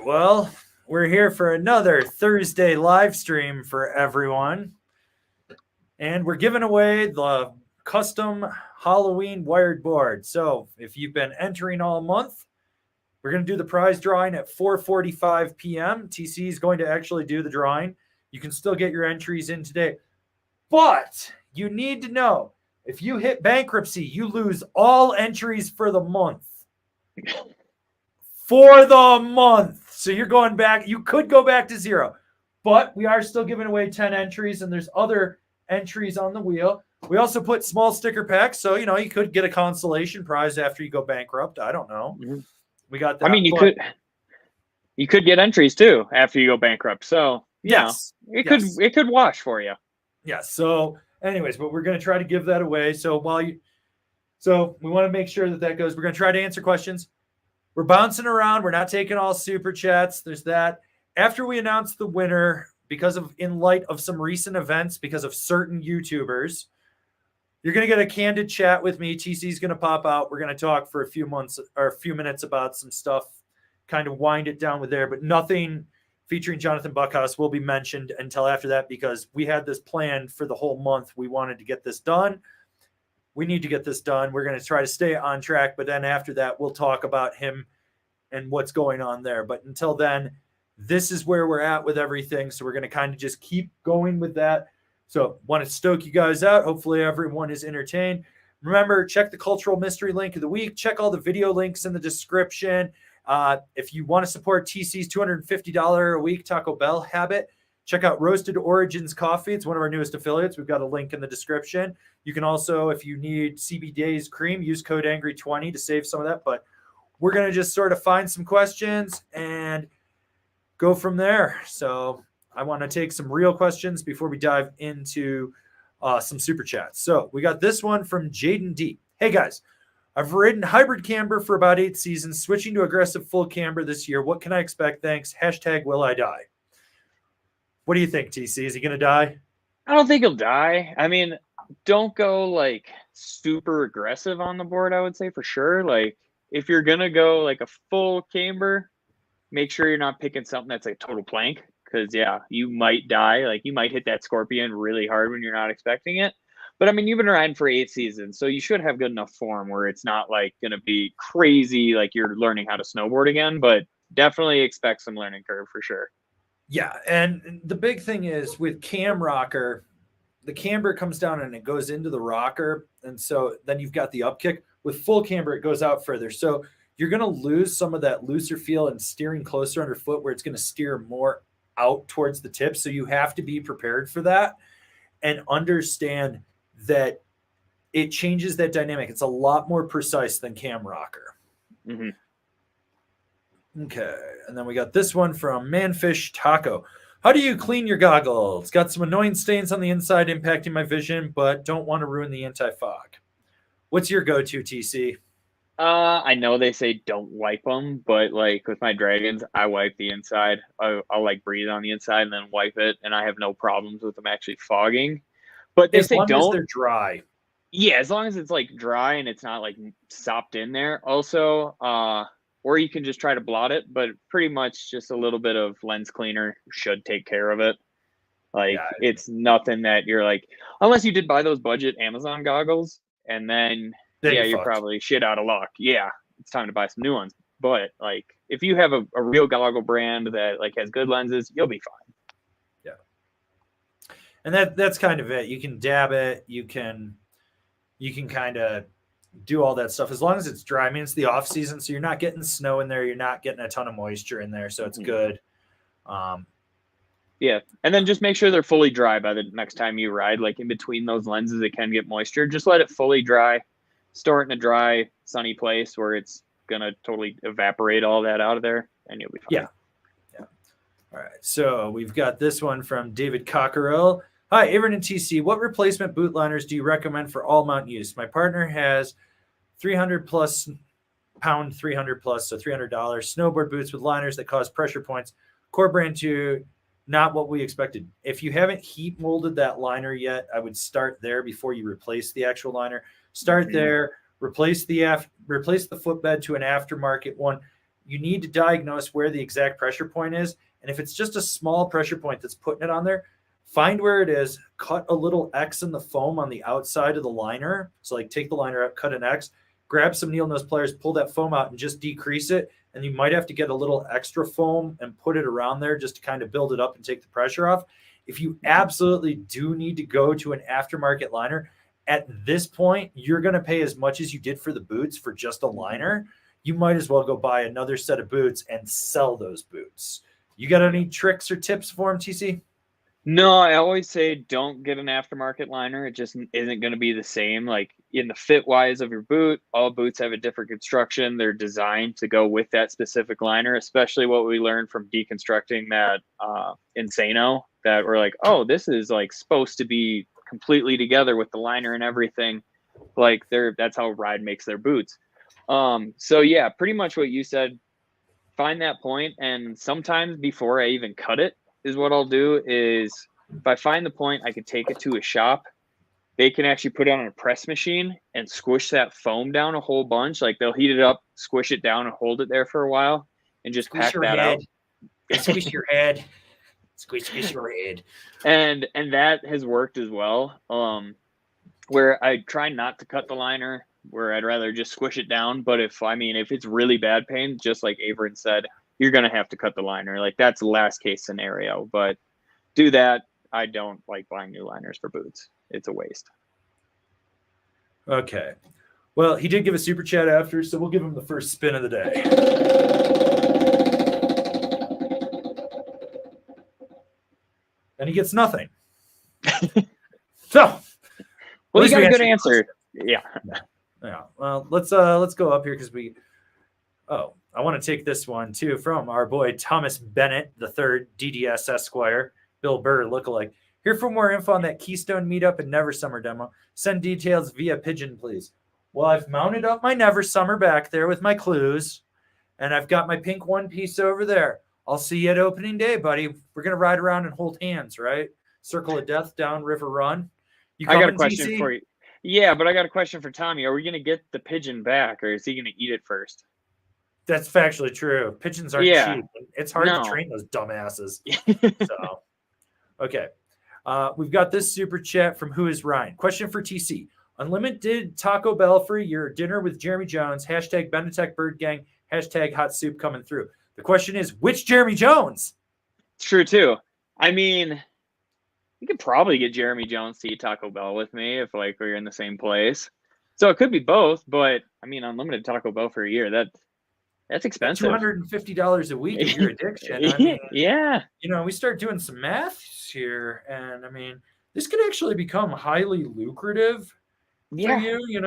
Well, we're here for another Thursday live stream for everyone. And we're giving away the custom Halloween wired board. So if you've been entering all month, we're going to do the prize drawing at 4:45 p.m. TC is going to actually do the drawing. You can still get your entries in today. But you need to know, if you hit bankruptcy, you lose all entries for the month. For the month. So you're going back. You could go back to zero. But we are still giving away 10 entries, and there's other entries on the wheel. We also put small sticker packs, so you could get a consolation prize after you go bankrupt. I don't know. Mm-hmm. We got that. I mean, you could get entries too after you go bankrupt. So it could wash for you. Yes. So, anyways, but we're going to try to give that away. So we want to make sure that goes. We're going to try to answer questions. We're bouncing around. We're not taking all super chats. There's that. After we announce the winner, in light of some recent events, because of certain YouTubers, you're going to get a candid chat with me. TC's going to pop out. We're going to talk for a few minutes about some stuff, kind of wind it down with there, but nothing featuring Jonathan Buckhouse will be mentioned until after that, because we had this planned for the whole month. We wanted to get this done. We need to get this done. We're going to try to stay on track, but then after that, we'll talk about him and what's going on there. But until then, this is where we're at with everything. So we're going to kind of just keep going with that. So want to stoke you guys out. Hopefully everyone is entertained. Remember, check the cultural mystery link of the week. Check all the video links in the description. If you want to support TC's $250 a week Taco Bell habit, check out Roasted Origins Coffee. It's one of our newest affiliates. We've got a link in the description. You can also, if you need CB Days cream, use code ANGRY20 to save some of that. But we're going to just sort of find some questions and go from there. So I want to take some real questions before we dive into some super chats. So we got this one from Jaden D. Hey, guys. I've ridden hybrid camber for about 8 seasons, switching to aggressive full camber this year. What can I expect? Thanks. #will I die? What do you think, TC? Is he going to die? I don't think he'll die. I mean, don't go like super aggressive on the board, I would say, for sure. Like, if you're going to go like a full camber, make sure you're not picking something that's like total plank, because, you might die. Like, you might hit that scorpion really hard when you're not expecting it. But, I mean, you've been riding for 8 seasons, so you should have good enough form where it's not, like, going to be crazy, like you're learning how to snowboard again. But definitely expect some learning curve for sure. Yeah, and the big thing is with cam rocker, the camber comes down and it goes into the rocker, and so then you've got the up kick. With full camber, it goes out further. So you're going to lose some of that looser feel and steering closer underfoot, where it's going to steer more out towards the tip. So you have to be prepared for that and understand that it changes that dynamic. It's a lot more precise than cam rocker. Mm-hmm. Okay, and then we got this one from Manfish Taco. How do you clean your goggles? Got some annoying stains on the inside impacting my vision, but don't want to ruin the anti-fog. What's your go-to, TC? I know they say don't wipe them, but like with my dragons, I wipe the inside. I'll like breathe on the inside and then wipe it, and I have no problems with them actually fogging. But they say don't. As long as they're dry. Yeah, as long as it's like dry and it's not like sopped in there. Also, or you can just try to blot it, but pretty much just a little bit of lens cleaner should take care of it. Like, it's nothing that you're like, unless you did buy those budget Amazon goggles, and then you're probably shit out of luck. Yeah, it's time to buy some new ones. But like, if you have a real goggle brand that like has good lenses, you'll be fine. Yeah. And that's kind of it. You can dab it. You can kind of do all that stuff as long as it's dry. I mean, it's the off season, so you're not getting snow in there. You're not getting a ton of moisture in there, so it's good. Yeah, and then just make sure they're fully dry by the next time you ride. Like, in between those lenses, it can get moisture. Just let it fully dry. Store it in a dry, sunny place where it's gonna totally evaporate all that out of there, and you'll be fine. Yeah. All right, so we've got this one from David Cockerell. Hi, Avery and TC. What replacement boot liners do you recommend for all mount use? My partner has 300 plus pound, 300 plus, so $300 snowboard boots with liners that cause pressure points. Core brand 2, not what we expected. If you haven't heat molded that liner yet, I would start there before you replace the actual liner. Start there, replace the footbed to an aftermarket one. you need to diagnose where the exact pressure point is. And if it's just a small pressure point that's putting it on there, find where it is, cut a little X in the foam on the outside of the liner. So like take the liner out, cut an X, grab some needle nose pliers, pull that foam out and just decrease it. And you might have to get a little extra foam and put it around there just to kind of build it up and take the pressure off. If you absolutely do need to go to an aftermarket liner, at this point, you're going to pay as much as you did for the boots for just a liner. You might as well go buy another set of boots and sell those boots. You got any tricks or tips for them, TC? No, I always say don't get an aftermarket liner. It just isn't going to be the same. Like in the fit wise of your boot, all boots have a different construction. They're designed to go with that specific liner, especially what we learned from deconstructing that Insano, that we're like, oh, this is like supposed to be completely together with the liner and everything. Like that's how Ride makes their boots. So yeah, pretty much what you said, find that point. And sometimes before I even cut it, is what I'll do is if I find the point, I can take it to a shop. They can actually put it on a press machine and squish that foam down a whole bunch. Like they'll heat it up, squish it down and hold it there for a while and just Squish pack your that head. out. Squish your head. Squish your head. And that has worked as well. Where I try not to cut the liner, where I'd rather just squish it down. But if it's really bad pain, just like Avery said, you're going to have to cut the liner. Like that's the last case scenario, but do that. I don't like buying new liners for boots. It's a waste. Okay. Well, he did give a super chat after, so we'll give him the first spin of the day. And he gets nothing. So, well, you got a good answer. Yeah. Yeah. Well, let's go up here because I want to take this one too from our boy Thomas Bennett, the third DDS Esquire, Bill Burr lookalike. Here for more info on that Keystone meetup and Never Summer demo. Send details via pigeon, please. Well, I've mounted up my Never Summer back there with my clues, and I've got my pink one piece over there. I'll see you at opening day, buddy. We're gonna ride around and hold hands, right? Circle of Death down River Run. I got a question for you. Yeah, but I got a question for Tommy. Are we gonna get the pigeon back, or is he gonna eat it first? That's factually true. Pigeons aren't cheap. It's hard to train those dumbasses. So, okay. We've got this super chat from Who is Ryan. Question for TC. Unlimited Taco Bell for a year. Dinner with Jeremy Jones. Hashtag Benetech Bird Gang. Hashtag hot soup coming through. The question is, which Jeremy Jones? It's true, too. I mean, you could probably get Jeremy Jones to eat Taco Bell with me if like we're in the same place. So it could be both, but I mean, unlimited Taco Bell for a year, that's expensive. $250 a week is your addiction. I mean, yeah. We start doing some math here, and I mean, this could actually become highly lucrative for you. You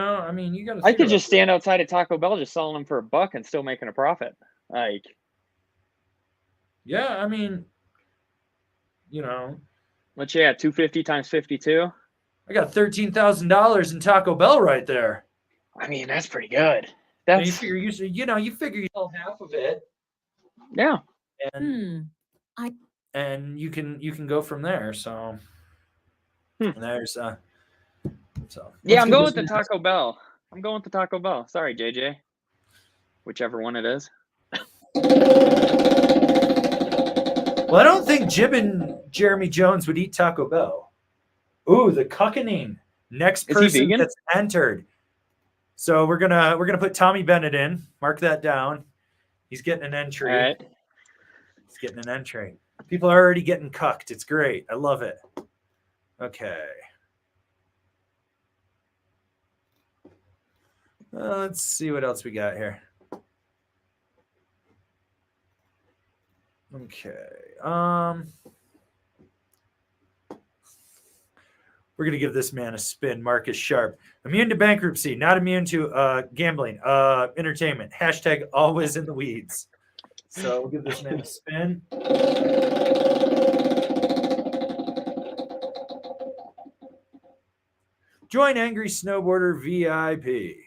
got to. I could just stand outside of Taco Bell, just selling them for $1 and still making a profit. Like, yeah, I mean, let's 250 times 52. I got $13,000 in Taco Bell right there. I mean, that's pretty good. And you figure you sell half of it. Yeah. And you can go from there. So and there's so yeah, I'm going with the Taco Bell. I'm going with the Taco Bell. Sorry, JJ. Whichever one it is. Well, I don't think Jib and Jeremy Jones would eat Taco Bell. Ooh, the cuckening. Next person that's entered. So we're gonna put Tommy Bennett in. Mark that down. He's getting an entry. All right. He's getting an entry. People are already getting cucked. It's great. I love it. Okay. Let's see what else we got here. Okay. We're going to give this man a spin. Marcus Sharp. Immune to bankruptcy, not immune to gambling, entertainment. Hashtag always in the weeds. So we'll give this man a spin. Join Angry Snowboarder VIP.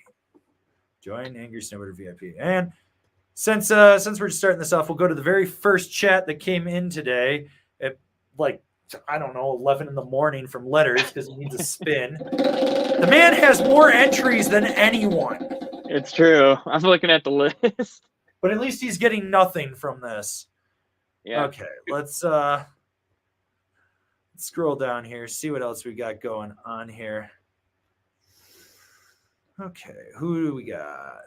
Join Angry Snowboarder VIP. And since we're just starting this off, we'll go to the very first chat that came in today at 11 in the morning from letters because he needs a spin. The man has more entries than anyone. It's true. I'm looking at the list. But at least he's getting nothing from this. Yeah. Okay, let's scroll down here, see what else we got going on here. Okay, who do we got?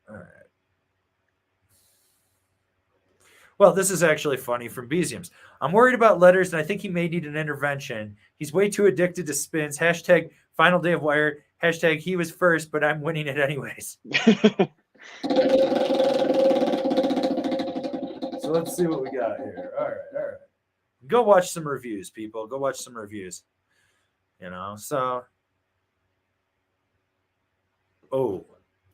All right. Well, this is actually funny from Beziums. I'm worried about letters, and I think he may need an intervention. He's way too addicted to spins. Hashtag final day of Wired. Hashtag he was first, but I'm winning it anyways. So let's see what we got here. All right. Go watch some reviews, people. Go watch some reviews. So. Oh,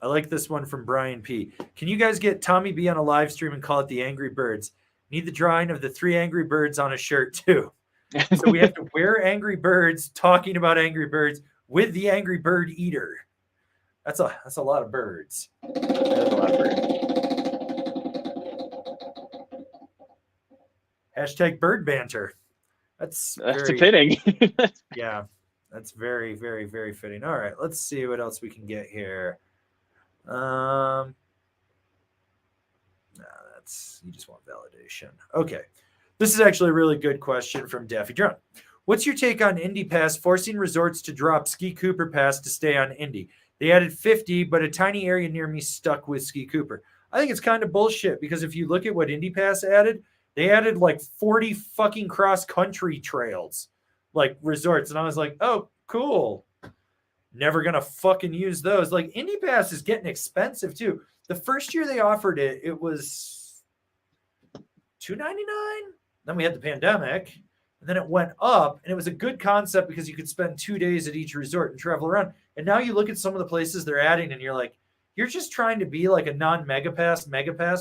I like this one from Brian P. Can you guys get Tommy B on a live stream and call it the Angry Birds? Need the drawing of the 3 Angry Birds on a shirt too. So we have to wear Angry Birds talking about Angry Birds with the Angry Bird Eater. That's a lot of birds. That's a lot of birds. Hashtag bird banter. That's very, fitting. Yeah, that's very, very, very fitting. All right, let's see what else we can get here. You just want validation. Okay. This is actually a really good question from Daffy Drunk. What's your take on Indy Pass forcing resorts to drop Ski Cooper Pass to stay on Indy? They added 50, but a tiny area near me stuck with Ski Cooper. I think it's kind of bullshit because if you look at what Indy Pass added, they added like 40 fucking cross-country trails, like resorts. And I was like, oh, cool. Never going to fucking use those. Like Indy Pass is getting expensive too. The first year they offered it, it was $299. Then we had the pandemic, and then it went up, and it was a good concept because you could spend 2 days at each resort and travel around. And now you look at some of the places they're adding, and you're like, you're just trying to be like a non-mega pass,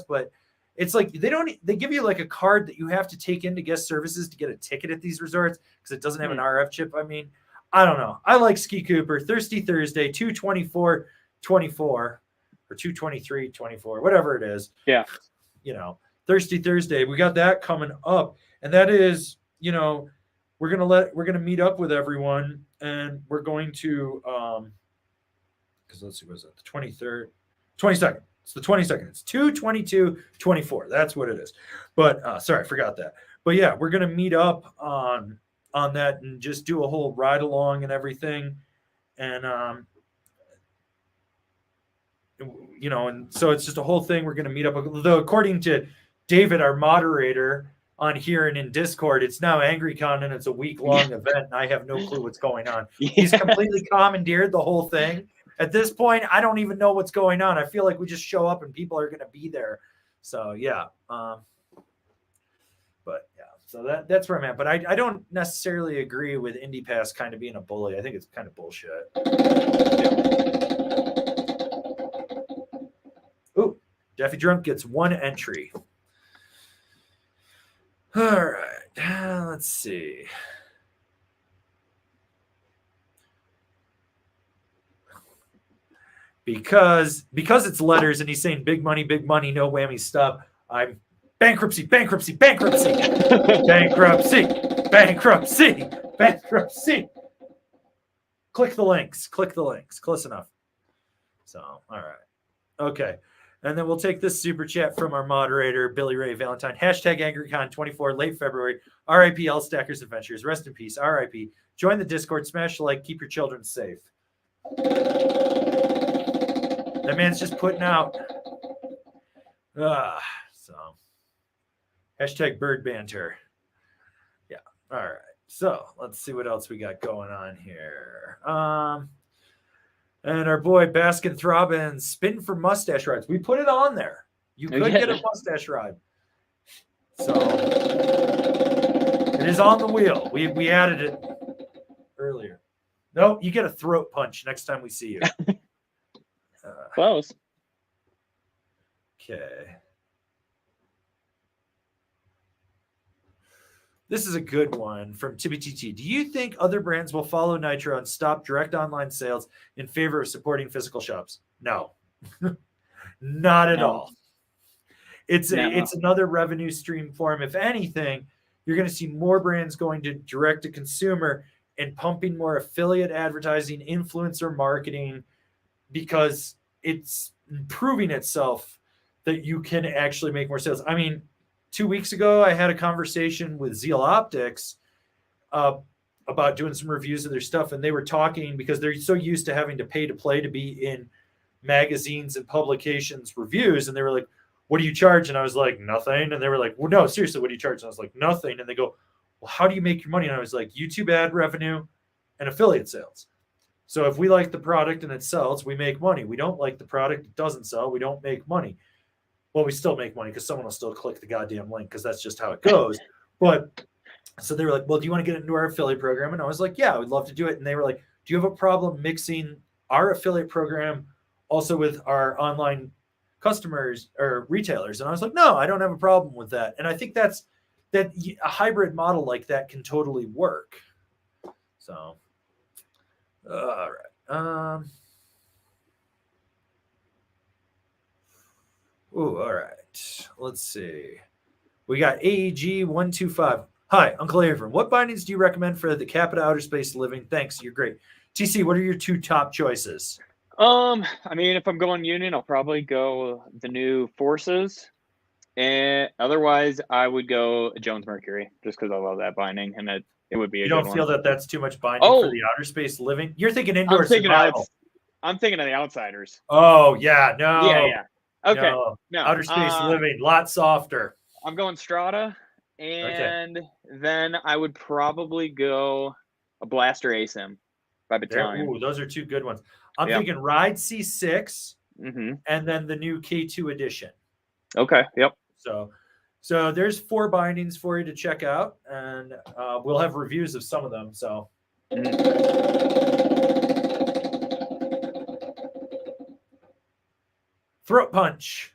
but it's like they give you like a card that you have to take into guest services to get a ticket at these resorts because it doesn't have an RF chip. I mean, I don't know. I like Ski Cooper, Thirsty Thursday, 224-24 or 223-24, whatever it is. Yeah. Thirsty Thursday. We got that coming up. And that is, we're gonna meet up with everyone and we're going to because let's see, what is that? The 23rd, 22nd. It's the 22nd. It's 2/22/24. That's what it is. But sorry, I forgot that. But yeah, we're gonna meet up on that and just do a whole ride along and everything. And and so it's just a whole thing. We're gonna meet up. Though according to David, our moderator on here and in Discord, it's now AngryCon and it's a week-long event, and I have no clue what's going on. Yeah. He's completely commandeered the whole thing. At this point, I don't even know what's going on. I feel like we just show up and people are going to be there. So, yeah. But, yeah. So that's where I'm at. But I don't necessarily agree with Indy Pass kind of being a bully. I think it's kind of bullshit. Ooh, Daffy Drunk gets 1 entry. All right, let's see. Because it's letters and he's saying big money, no whammy stuff. I'm bankruptcy. Bankruptcy. Click the links. Close enough. So, all right. Okay. And then we'll take this super chat from our moderator, Billy Ray Valentine. Hashtag AngryCon24, late February. RIP All Stackers Adventures. Rest in peace. RIP. Join the Discord. Smash the like. Keep your children safe. That man's just putting out. So. Hashtag bird banter. Yeah. All right. So let's see what else we got going on here. And our boy Baskin Throbbins, spin for mustache rides. We put it on there. You could get a mustache ride. So it is on the wheel. We added it earlier. No, you get a throat punch next time we see you. Close. Okay. This is a good one from TBTT. Do you think other brands will follow Nitro and stop direct online sales in favor of supporting physical shops? No, not at all. It's another revenue stream for them. If anything, you're going to see more brands going to direct to consumer and pumping more affiliate advertising, influencer marketing, because it's proving itself that you can actually make more sales. I mean, 2 weeks ago, I had a conversation with Zeal Optics about doing some reviews of their stuff, and they were talking because they're so used to having to pay to play to be in magazines and publications reviews, and they were like, what do you charge? And I was like, nothing. And they were like, well, no, seriously, what do you charge? And I was like, nothing. And they go, well, how do you make your money? And I was like, YouTube ad revenue and affiliate sales. So if we like the product and it sells, we make money. We don't like the product, it doesn't sell, we don't make money. Well, we still make money because someone will still click the goddamn link because that's just how it goes. But so they were like, well, do you want to get into our affiliate program? And I was like, yeah, I would love to do it. And they were like, do you have a problem mixing our affiliate program also with our online customers or retailers? And I was like, no, I don't have a problem with that. And I think that a hybrid model like that can totally work. So, all right. All right. Let's see. We got AEG125. Hi, Uncle Avran. What bindings do you recommend for the Capita Outer Space Living? Thanks. You're great. TC, what are your 2 top choices? I mean, if I'm going Union, I'll probably go the new Forces. And otherwise, I would go Jones Mercury just because I love that binding, and it would be a You good don't feel one. that that's too much binding for the Outer Space Living? You're thinking indoor survival. I'm thinking of the Outsiders. Oh, yeah. No. Yeah. Okay. No. Outer Space Living, lot softer. I'm going Strata, and then I would probably go a Blaster ASIM by Battalion. Ooh, those are 2 good ones. I'm thinking Ride C6 and then the new K2 edition. Okay. Yep. So there's 4 bindings for you to check out, and we'll have reviews of some of them. So. Throat punch.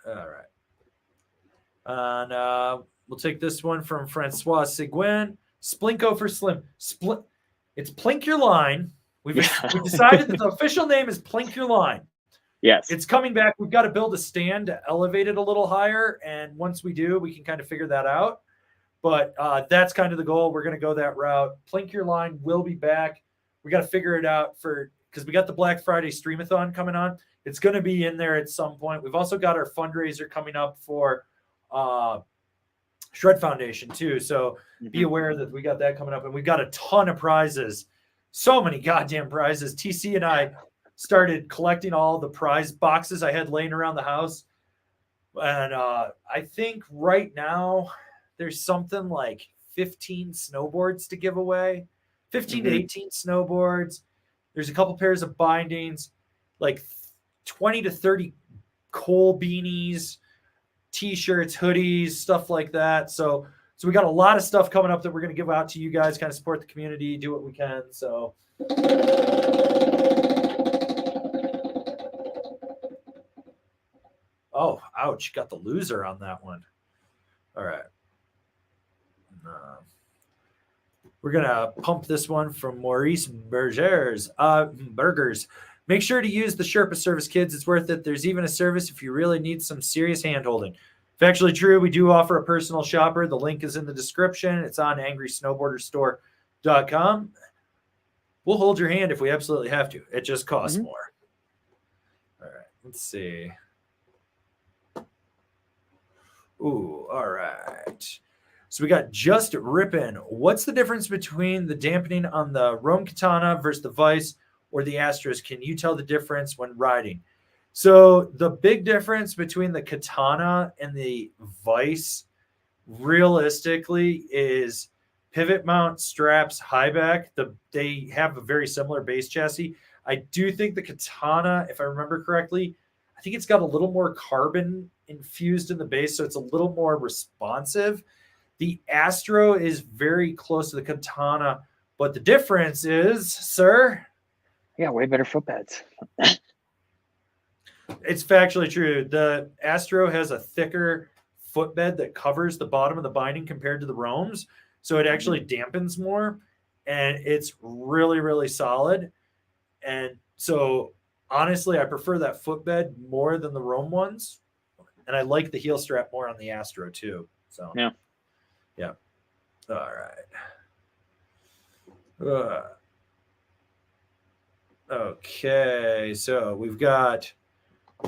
All right. And we'll take this one from Francois Seguin. Splinko for Slim. It's Plink Your Line. We've decided that the official name is Plink Your Line. Yes. It's coming back. We've got to build a stand to elevate it a little higher. And once we do, we can kind of figure that out. But that's kind of the goal. We're going to go that route. Plink Your Line will be back. We got to figure it out because we got the Black Friday Streamathon coming on. It's going to be in there at some point. We've also got our fundraiser coming up for Shred Foundation too. So be aware that we got that coming up, and we've got a ton of prizes. So many goddamn prizes. TC and I started collecting all the prize boxes I had laying around the house. And I think right now there's something like 15 snowboards to give away, 15 to 18 snowboards. There's a couple pairs of bindings, like 20 to 30 coal beanies, t-shirts, hoodies, stuff like that. So we got a lot of stuff coming up that we're going to give out to you guys, kind of support the community, do what we can. So oh, ouch, got the loser on that one. All right. We're going to pump this one from Maurice Bers. Burgers. Make sure to use the Sherpa service, kids. It's worth it. There's even a service if you really need some serious hand-holding. If actually true, we do offer a personal shopper. The link is in the description. It's on angrysnowboarderstore.com. We'll hold your hand if we absolutely have to. It just costs more. All right, let's see. Ooh, all right. So we got Just Rippin'. What's the difference between the dampening on the Rome Katana versus the Vice or the Astros? Can you tell the difference when riding? So the big difference between the Katana and the Vice realistically is pivot mount, straps, high back. They have a very similar base chassis. I do think the Katana, if I remember correctly, I think it's got a little more carbon infused in the base, so it's a little more responsive. The Astro is very close to the Katana, but the difference is, sir? Yeah, way better footbeds. It's factually true. The Astro has a thicker footbed that covers the bottom of the binding compared to the Romes, so it actually dampens more, and it's really, really solid. And so, honestly, I prefer that footbed more than the Rome ones, and I like the heel strap more on the Astro too. So yeah. All right. Okay, so we've got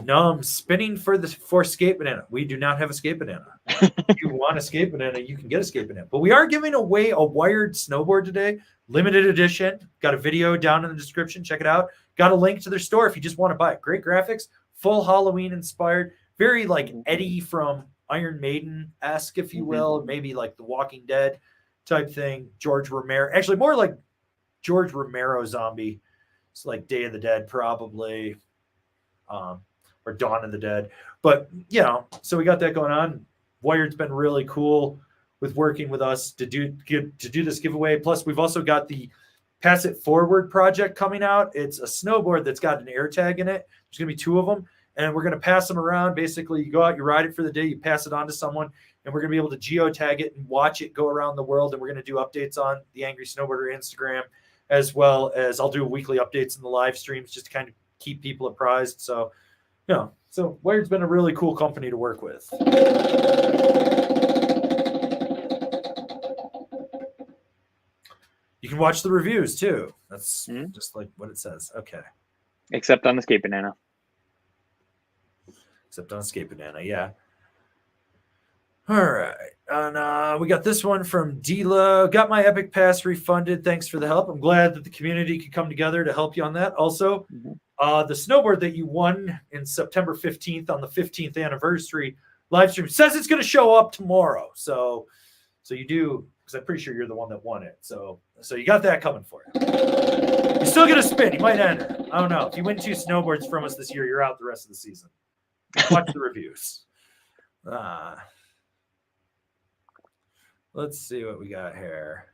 Num spinning for skate banana. We do not have a skate banana. If you want a skate banana, you can get a skate banana. But we are giving away a wired snowboard today, limited edition. Got a video down in the description. Check it out. Got a link to their store if you just want to buy it. Great graphics, full Halloween inspired, very like Eddie from Iron Maiden-esque, if you will, maybe like The Walking Dead type thing. George Romero, actually more like George Romero zombie. It's like Day of the Dead, probably, or Dawn of the Dead. But so we got that going on. Wired's been really cool with working with us to do this giveaway. Plus, we've also got the Pass It Forward project coming out. It's a snowboard that's got an air tag in it. There's going to be 2 of them, and we're going to pass them around. Basically, you go out, you ride it for the day, you pass it on to someone, and we're going to be able to geotag it and watch it go around the world. And we're going to do updates on the Angry Snowboarder Instagram, as well as I'll do weekly updates in the live streams just to kind of keep people apprised. So, so Wired's been a really cool company to work with. You can watch the reviews too. That's just like what it says. Okay. Except on the skate banana. Except on skate banana, yeah. All right. And we got this one from D-Lo. Got my Epic Pass refunded. Thanks for the help. I'm glad that the community could come together to help you on that. Also, the snowboard that you won in September 15th on the 15th anniversary live stream says it's going to show up tomorrow. So you do, because I'm pretty sure you're the one that won it. So you got that coming for you. You're still going to spin. You might enter. I don't know. If you win 2 snowboards from us this year, you're out the rest of the season. Watch the reviews. Let's see what we got here.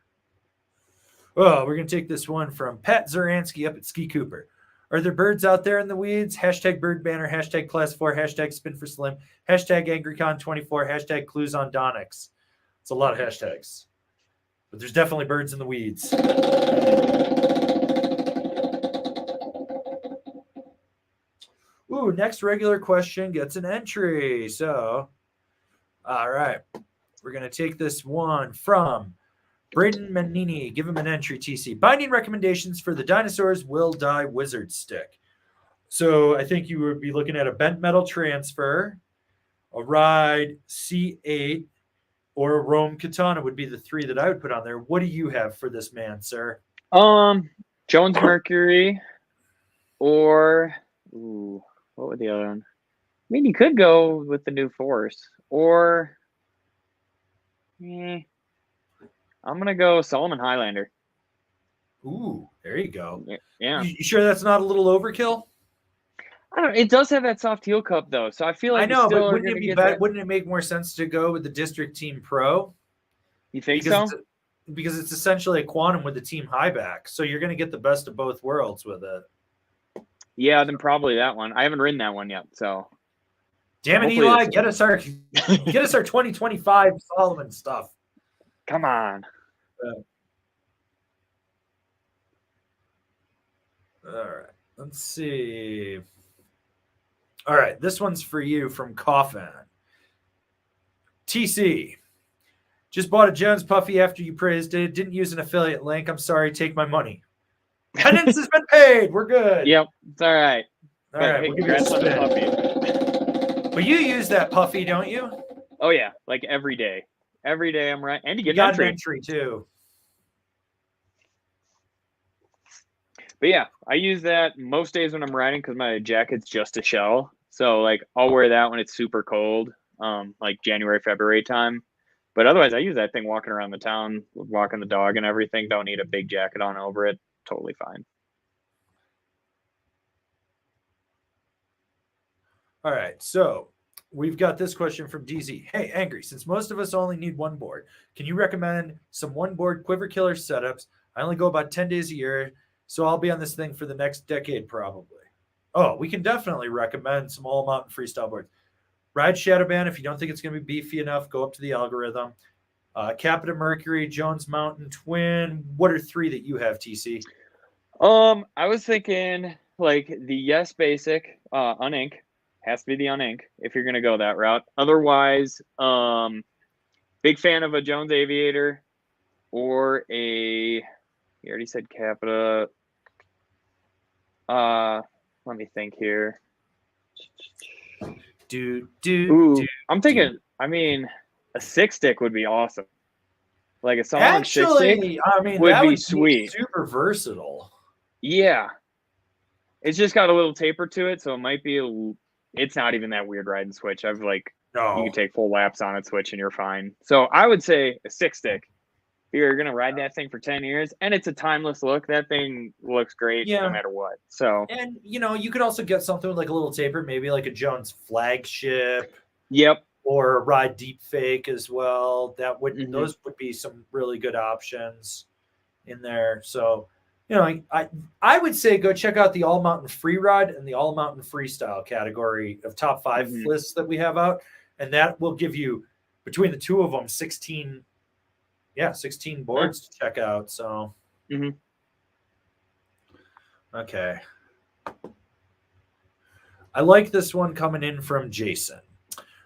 Oh, we're going to take this one from Pat Zuransky up at Ski Cooper. Are there birds out there in the weeds? Hashtag bird banner, hashtag class 4, hashtag spin for slim, hashtag angrycon24, hashtag clues on Donix. It's a lot of hashtags. But there's definitely birds in the weeds. Ooh, next regular question gets an entry. So, all right. We're going to take this one from Braden Manini. Give him an entry, TC. Binding recommendations for the Dinosaurs Will Die Wizard Stick. So I think you would be looking at a bent metal transfer, a Ride C8, or a Rome Katana would be the 3 that I would put on there. What do you have for this man, sir? Jones Mercury, or what would the other one? I mean, you could go with the New Force, or I'm gonna go Solomon Highlander. Ooh, there you go. Yeah. You sure that's not a little overkill? I don't. It does have that soft heel cup though, so I feel like I know, but wouldn't it be bad? Wouldn't it make more sense to go with the District Team Pro? You think so? Because it's essentially a quantum with the Team High back, so you're going to get the best of both worlds with it. Yeah, then probably that one. I haven't ridden that one yet, so. Damn it, Eli! Get us our 2025 Solomon stuff. Come on. All right, let's see. All right, this one's for you from Coffin. TC. Just bought a Jones Puffy after you praised it. Didn't use an affiliate link. I'm sorry. Take my money. Penance has been paid. We're good. Yep, it's all right. All right, hey, we'll give you a spin. Puffy. But you use that Puffy, don't you? Oh yeah, like every day. Every day I'm right, and you get an entry too. But yeah, I use that most days when I'm riding because my jacket's just a shell. So like I'll wear that when it's super cold, like January, February time. But otherwise, I use that thing walking around the town, walking the dog and everything. Don't need a big jacket on over it. Totally fine. All right, so we've got this question from DZ. Hey, Angry, since most of us only need one board, can you recommend some one board quiver killer setups? I only go about 10 days a year, so I'll be on this thing for the next decade probably. Oh, we can definitely recommend some all mountain freestyle boards. Ride Shadowband. If you don't think it's going to be beefy enough, go up to the algorithm. Capita Mercury, Jones Mountain Twin. What are 3 that you have, TC? I was thinking like the Yes Basic, Unink. Has to be the Unink if you're going to go that route. Otherwise, big fan of a Jones Aviator or a, you already said Capita. Let me think here. I'm thinking. I mean, a 6-stick would be awesome. Like a Solomon 6-stick I mean, would that be would sweet. Be super versatile. Yeah, it's just got a little taper to it, so it might be. It's not even that weird ride and switch. You can take full laps on it, switch, and you're fine. So I would say a 6-stick. If you're gonna ride that thing for 10 years, and it's a timeless look, that thing looks great no matter what. So, and you could also get something with like a little taper, maybe like a Jones flagship. Yep. Or a Ride Deep Fake as well. Those would be some really good options in there. So, I would say go check out the All Mountain Free Ride and the All Mountain Freestyle category of top 5 lists that we have out, and that will give you between the two of them 16 boards to check out. So, okay. I like this one coming in from Jason.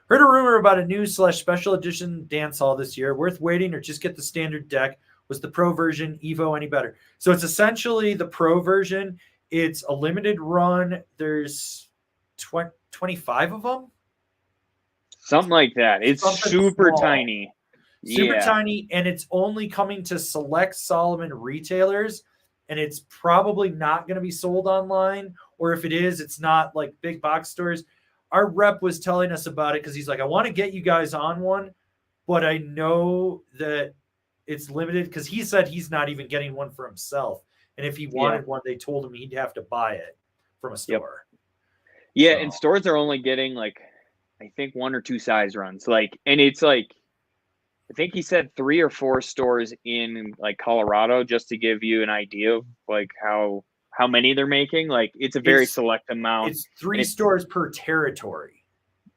Heard a rumor about a new / special edition dance hall this year. Worth waiting or just get the standard deck? Was the Pro version Evo any better? So it's essentially the Pro version. It's a limited run. There's 25 of them. Something like that. It's super tiny. Super tiny, and it's only coming to select Salomon retailers, and it's probably not going to be sold online, or if it is, it's not like big box stores. Our rep was telling us about it because he's like, I want to get you guys on one, but I know that it's limited because he said he's not even getting one for himself. And if he wanted one, they told him he'd have to buy it from a store. Yeah, and stores are only getting I think 1 or 2 size runs. And it's I think he said 3 or 4 stores in Colorado, just to give you an idea of how many they're making. It's a very select amount. It's 3 stores per territory.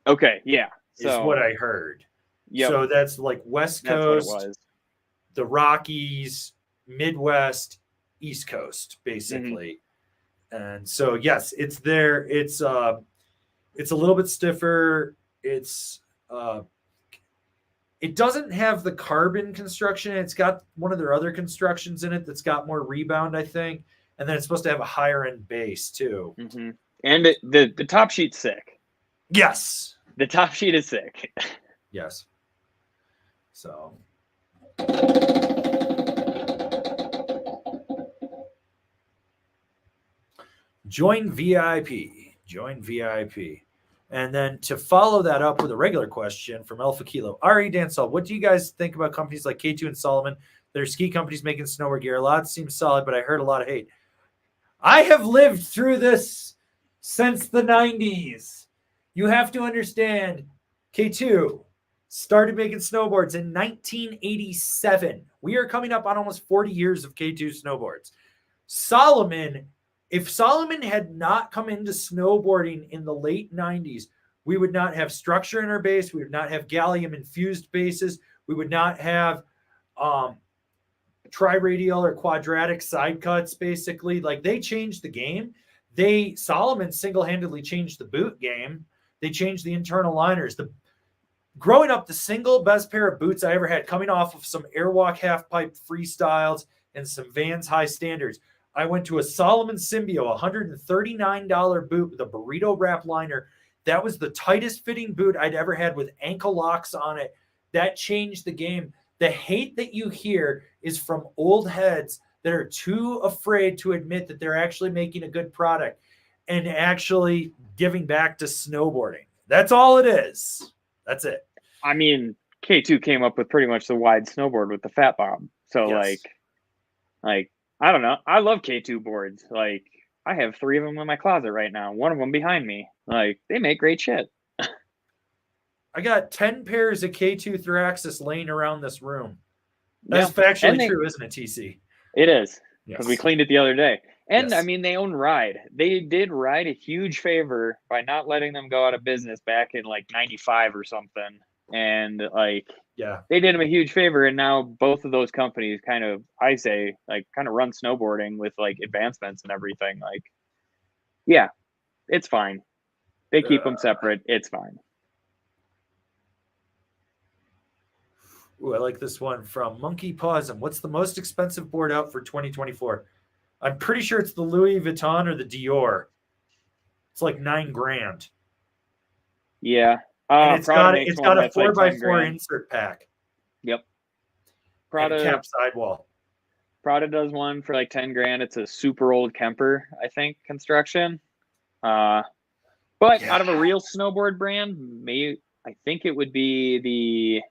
Okay, yeah. Is what I heard. Yep. So that's West Coast, the Rockies, Midwest, East Coast, basically. And so yes, it's there. It's a little bit stiffer. It's it doesn't have the carbon construction. It's got one of their other constructions in it that's got more rebound, I think. And then it's supposed to have a higher end base too. And the top sheet's sick. Yes. The top sheet is sick. Yes. So. Join VIP. And then to follow that up with a regular question from Alpha Kilo. Ari Dansall, what do you guys think about companies like K2 and Salomon? There are ski companies making snowboard gear. A lot seems solid, but I heard a lot of hate. I have lived through this since the 90s. You have to understand, K2 started making snowboards in 1987. We are coming up on almost 40 years of K2 snowboards. Salomon, if Salomon had not come into snowboarding in the late 90s, we would not have structure in our base. We would not have gallium-infused bases. We would not have tri-radial or quadratic side cuts, basically. They changed the game. Salomon single-handedly changed the boot game. They changed the internal liners. Growing up, the single best pair of boots I ever had, coming off of some Airwalk half-pipe freestyles and some Vans high standards, I went to a Salomon Symbio, $139 boot with a burrito wrap liner. That was the tightest fitting boot I'd ever had with ankle locks on it. That changed the game. The hate that you hear is from old heads that are too afraid to admit that they're actually making a good product and actually giving back to snowboarding. That's all it is. That's it. I mean, K2 came up with pretty much the wide snowboard with the fat bomb. So yes. I don't know. I love K2 boards. I have 3 of them in my closet right now. One of them behind me. They make great shit. I got 10 pairs of K2 Thraxis laying around this room. That's factually true, isn't it, TC? It is. Because we cleaned it the other day. And, I mean, they own Ride. They did Ride a huge favor by not letting them go out of business back in, 95 or something. And, they did them a huge favor. And now both of those companies kind of run snowboarding with, advancements and everything. It's fine. They keep them separate. It's fine. Ooh, I like this one from Monkey Paws. What's the most expensive board out for 2024? I'm pretty sure it's the Louis Vuitton or the Dior. It's like $9,000. Yeah. And it's Prada got makes it's one got a that's like 10 4x4 grand. insert pack. Yep. And a cap sidewall. Prada does one for like 10 grand. It's a super old Kemper, I think, construction. But out of a real snowboard brand, I think it would be the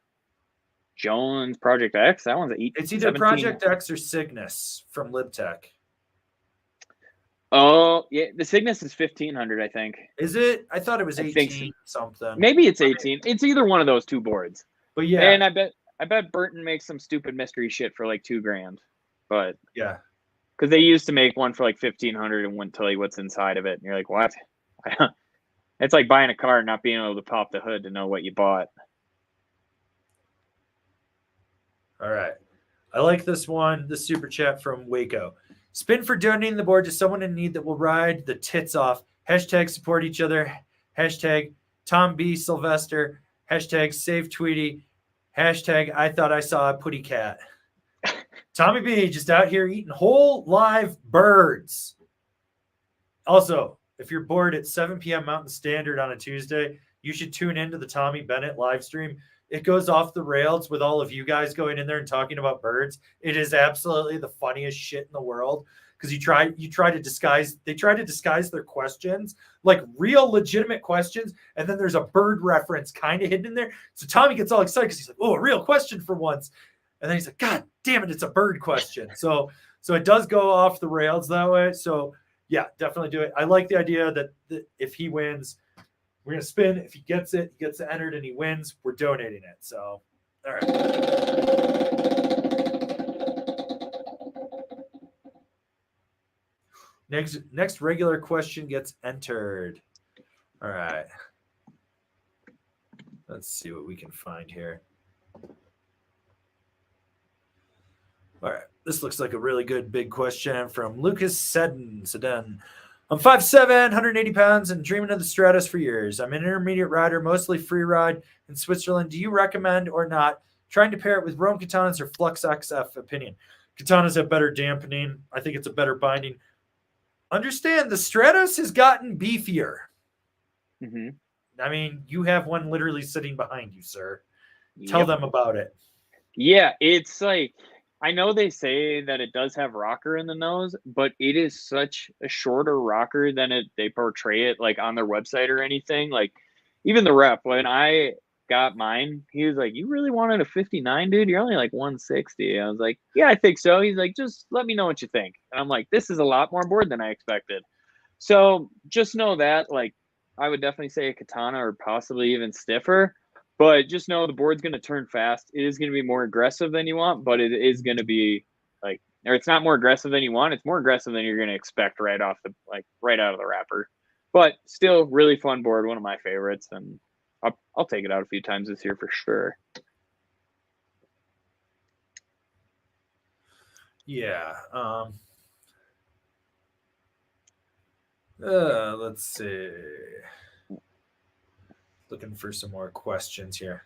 Jones Project X. That one's It's either 17. Project X or Cygnus from Lowtech. Oh, yeah. The Cygnus is 1,500, I think. Is it? I thought it was 18 so. something. Maybe it's 18. It's either one of those two boards. But yeah. And I bet Burton makes some stupid mystery shit for like $2,000. But yeah. Because they used to make one for like 1,500 and wouldn't tell you what's inside of it. And you're like, what? It's like buying a car and not being able to pop the hood to know what you bought. All right. I like this one, the super chat from Waco. Spin for donating the board to someone in need that will ride the tits off. Hashtag support each other. Hashtag Tom B. Sylvester. Hashtag save Tweety. Hashtag I thought I saw a putty cat. Tommy B just out here eating whole live birds. Also, if you're bored at 7 p.m. Mountain Standard on a Tuesday, you should tune into the Tommy Bennett live stream. It goes off the rails with all of you guys going in there and talking about birds. It is absolutely the funniest shit in the world because they try to disguise their questions, like real legitimate questions, and then there's a bird reference kind of hidden in there. So Tommy gets all excited because he's like, "Oh, a real question for once," and then he's like, "God damn it, it's a bird question." So it does go off the rails that way. So yeah, definitely do it. I like the idea that if he wins, we're going to spin. If he gets it entered and he wins, we're donating it. So, all right. Next regular question gets entered. All right. Let's see what we can find here. All right. This looks like a really good big question from Lucas Sedan. I'm 5'7", 180 pounds, and dreaming of the Stratos for years. I'm an intermediate rider, mostly free ride in Switzerland. Do you recommend or not trying to pair it with Rome Katanas or Flux XF? Opinion. Katanas have better dampening. I think it's a better binding. Understand, the Stratos has gotten beefier. Mm-hmm. I mean, you have one literally sitting behind you, sir. Tell them about it. Yeah, it's like, I know they say that it does have rocker in the nose, but it is such a shorter rocker than they portray it like on their website or anything. Like even the rep, when I got mine, he was like, "You really wanted a 59, dude? You're only like 160." I was like, "Yeah, I think so." He's like, "Just let me know what you think." And I'm like, "This is a lot more board than I expected." So just know that, like, I would definitely say a Katana or possibly even stiffer. But just know the board's going to turn fast. It is going to be more aggressive than you want, but it is going to be like, or it's not more aggressive than you want. It's more aggressive than you're going to expect right out of the wrapper. But still, really fun board. One of my favorites, and I'll take it out a few times this year for sure. Yeah. Let's see. Looking for some more questions here.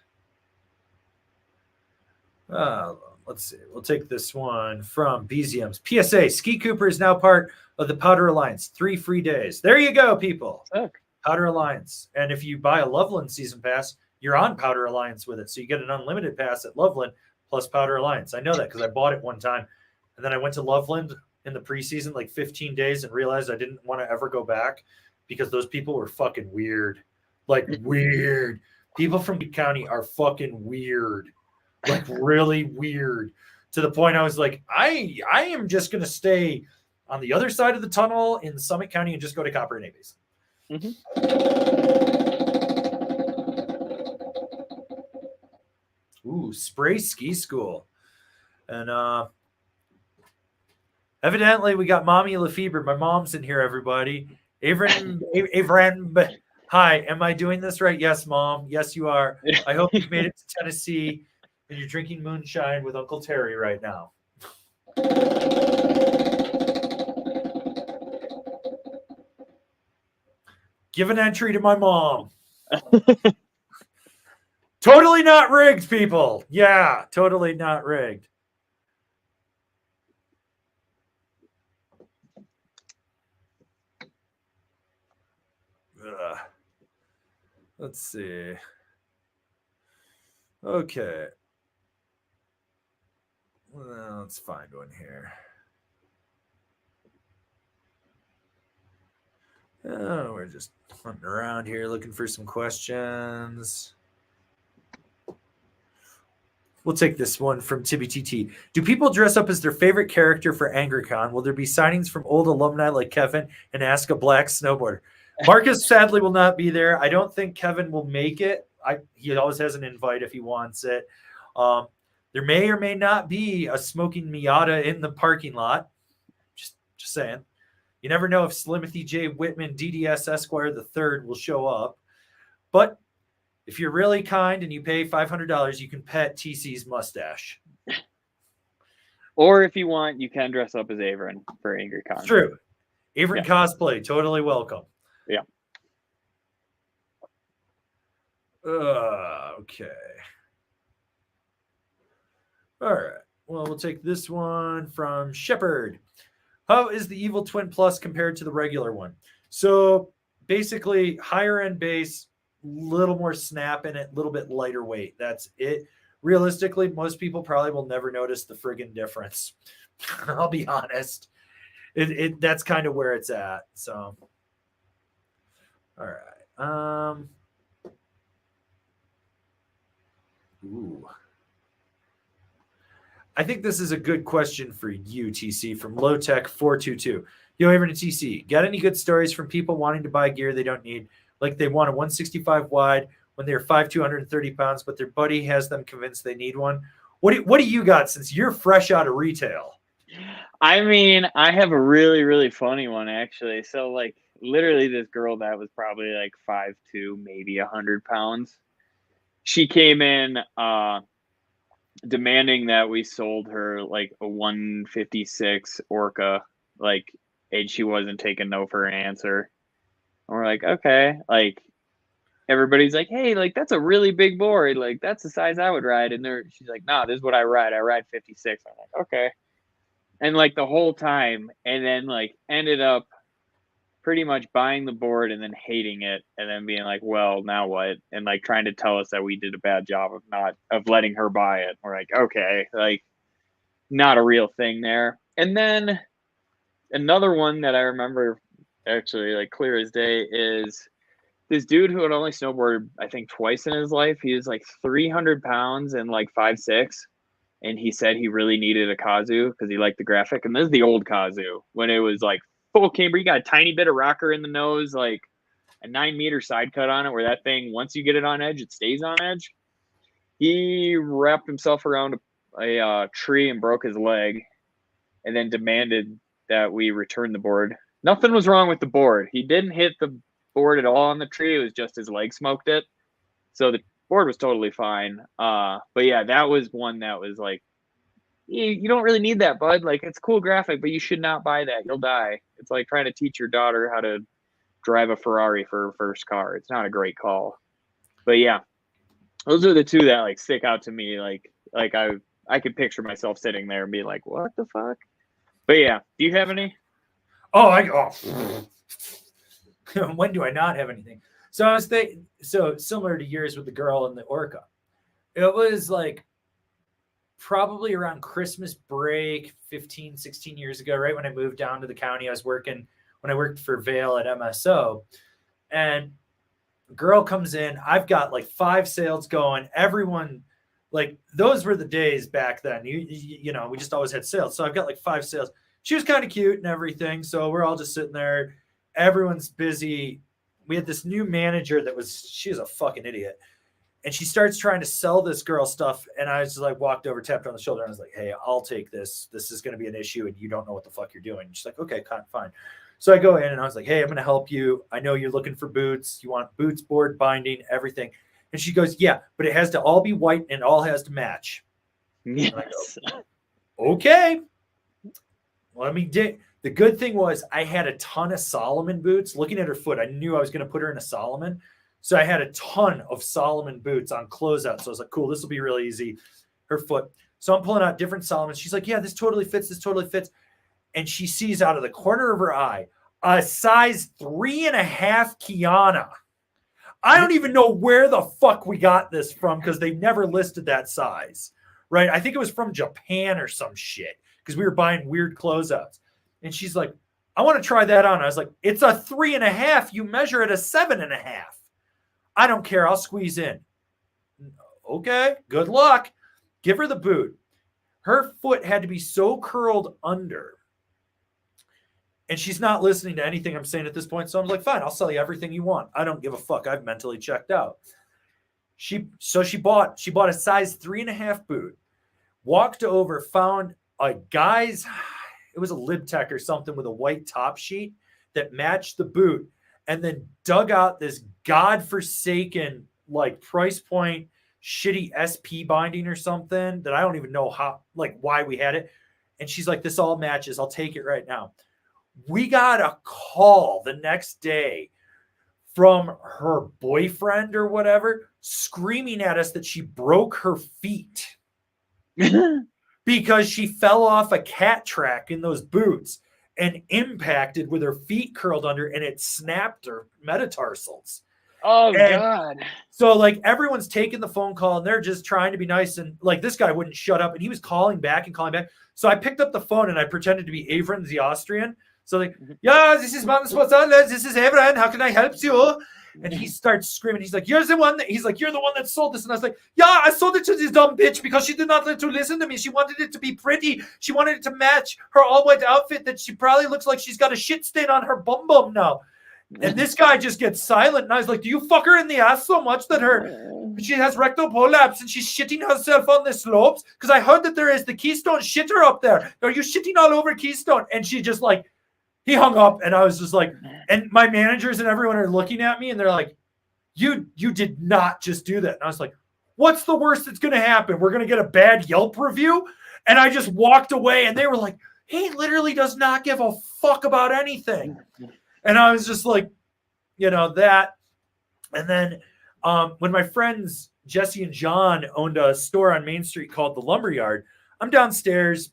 Let's see. We'll take this one from BZM's. PSA, Ski Cooper is now part of the Powder Alliance. 3 free days. There you go, people. Powder Alliance. And if you buy a Loveland season pass, you're on Powder Alliance with it. So you get an unlimited pass at Loveland plus Powder Alliance. I know that because I bought it one time. And then I went to Loveland in the preseason, like 15 days, and realized I didn't want to ever go back because those people were fucking weird. Like weird. People from Butte County are fucking weird. Like really weird. To the point I was like, I am just going to stay on the other side of the tunnel in Summit County and just go to Copper and Aves. Mm-hmm. Ooh, Spray Ski School. And evidently we got Mommy Lefebvre. My mom's in here, everybody. Avran. Hi, am I doing this right? Yes, Mom. Yes, you are. I hope you've made it to Tennessee and you're drinking moonshine with Uncle Terry right now. Give an entry to my mom. Totally not rigged, people. Yeah, totally not rigged. Let's see. Okay. Well, let's find one here. Oh, we're just hunting around here looking for some questions. We'll take this one from Tibby TT. Do people dress up as their favorite character for AngryCon? Will there be signings from old alumni like Kevin and Ask a Black Snowboarder? Marcus sadly will not be there. I don't think Kevin will make it. He always has an invite if he wants it. There may or may not be a smoking Miata in the parking lot. Just saying. You never know if Slimothy J. Whitman, DDS Esquire III will show up. But if you're really kind and you pay $500, you can pet TC's mustache. Or if you want, you can dress up as Avron for AngryCon. True. Avron cosplay, totally welcome. Yeah. Okay. All right. Well, we'll take this one from Shepard. How is the Evil Twin Plus compared to the regular one? So basically, higher end base, little more snap in it, a little bit lighter weight. That's it. Realistically, most people probably will never notice the friggin' difference. I'll be honest. That's kind of where it's at. So, all right. Ooh. I think this is a good question for you, TC, from Lowtech 422. Yo, Avery and TC, got any good stories from people wanting to buy gear they don't need? Like they want a 165 wide when they're 5'2", 230 pounds, but their buddy has them convinced they need one. What do you got since you're fresh out of retail? I mean, I have a really, really funny one, actually. So, like, literally this girl that was probably like 5'2", maybe 100 pounds. She came in demanding that we sold her like a 156 Orca, like, and she wasn't taking no for an answer. And we're like, okay, like, everybody's like, hey, like, that's a really big board. Like, that's the size I would ride. And she's like, no, this is what I ride. I ride 56. I'm like, okay. And like the whole time, and then like ended up pretty much buying the board and then hating it, and then being like, well, now what? And like trying to tell us that we did a bad job of letting her buy it. We're like, okay, like, not a real thing there. And then another one that I remember actually like clear as day is this dude who had only snowboarded, I think, twice in his life. He was like 300 pounds and like 5'6". And he said he really needed a Kazoo because he liked the graphic. And this is the old Kazoo when it was like full camber. You got a tiny bit of rocker in the nose, like a 9-meter side cut on it, where that thing, once you get it on edge, it stays on edge. He wrapped himself around a tree and broke his leg, and then demanded that we return the board. Nothing was wrong with the board. He didn't hit the board at all on the tree. It was just his leg smoked it. So the board was totally fine. But yeah, that was one that was like, you don't really need that, bud. Like, it's a cool graphic, but you should not buy that. You'll die. It's like trying to teach your daughter how to drive a Ferrari for her first car. It's not a great call. But yeah, those are the two that like stick out to me. Like I could picture myself sitting there and be like, what the fuck? But yeah, do you have any? When do I not have anything? So I was thinking, so similar to yours with the girl and the Orca. It was like probably around Christmas break 15, 16 years ago, right when I moved down to the county. I worked for Vail at MSO, and a girl comes in. I've got like 5 sales going. Everyone, like, those were the days back then. You know, we just always had sales. So I've got like 5 sales. She was kind of cute and everything. So we're all just sitting there. Everyone's busy. We had this new manager she was a fucking idiot. And she starts trying to sell this girl stuff. And I just like walked over, tapped her on the shoulder. And I was like, hey, I'll take this. This is going to be an issue. And you don't know what the fuck you're doing. And she's like, okay, fine. So I go in and I was like, hey, I'm going to help you. I know you're looking for boots. You want boots, board, binding, everything. And she goes, yeah, but it has to all be white and it all has to match. Yes. And I go, okay. Let me dig. The good thing was I had a ton of Solomon boots. Looking at her foot, I knew I was going to put her in a Solomon. So I had a ton of Solomon boots on closeout. So I was like, cool, this will be really easy. Her foot. So I'm pulling out different Solomons. She's like, yeah, this totally fits. And she sees out of the corner of her eye a size 3.5 Kiana. I don't even know where the fuck we got this from because they never listed that size, right? I think it was from Japan or some shit because we were buying weird closeouts. And she's like, I want to try that on. I was like, it's a 3.5. You measure it a 7.5. I don't care. I'll squeeze in. Okay, good luck. Give her the boot. Her foot had to be so curled under. And she's not listening to anything I'm saying at this point. So I'm like, fine, I'll sell you everything you want. I don't give a fuck. I've mentally checked out. She bought a size 3.5 boot, walked over, found a guy's, it was a Lowtech or something with a white top sheet that matched the boot, and then dug out this godforsaken, like, price point, shitty SP binding or something that I don't even know how, like, why we had it. And she's like, this all matches. I'll take it right now. We got a call the next day from her boyfriend or whatever, screaming at us that she broke her feet because she fell off a cat track in those boots and impacted with her feet curled under, and it snapped her metatarsals. Oh, God. So, like, everyone's taking the phone call and they're just trying to be nice. And, like, this guy wouldn't shut up and he was calling back and calling back. So I picked up the phone and I pretended to be Avran, the Austrian. So, like, yeah, this is this is Avran. How can I help you? And he starts screaming. He's like, you're the one that sold this. And I was like, yeah, I sold it to this dumb bitch because she did not let to listen to me. She wanted it to be pretty. She wanted it to match her all-white outfit that she probably looks like she's got a shit stain on her bum now. And this guy just gets silent. And I was like, do you fuck her in the ass so much that she has rectal prolapse and she's shitting herself on the slopes? Because I heard that there is the Keystone shitter up there. Are you shitting all over Keystone? And she just, like, he hung up, and I was just like, and my managers and everyone are looking at me and they're like, you did not just do that. And I was like, what's the worst that's going to happen? We're going to get a bad Yelp review. And I just walked away and they were like, he literally does not give a fuck about anything. And I was just like, you know, that. And then when my friends Jesse and John owned a store on Main Street called the Lumberyard, I'm downstairs,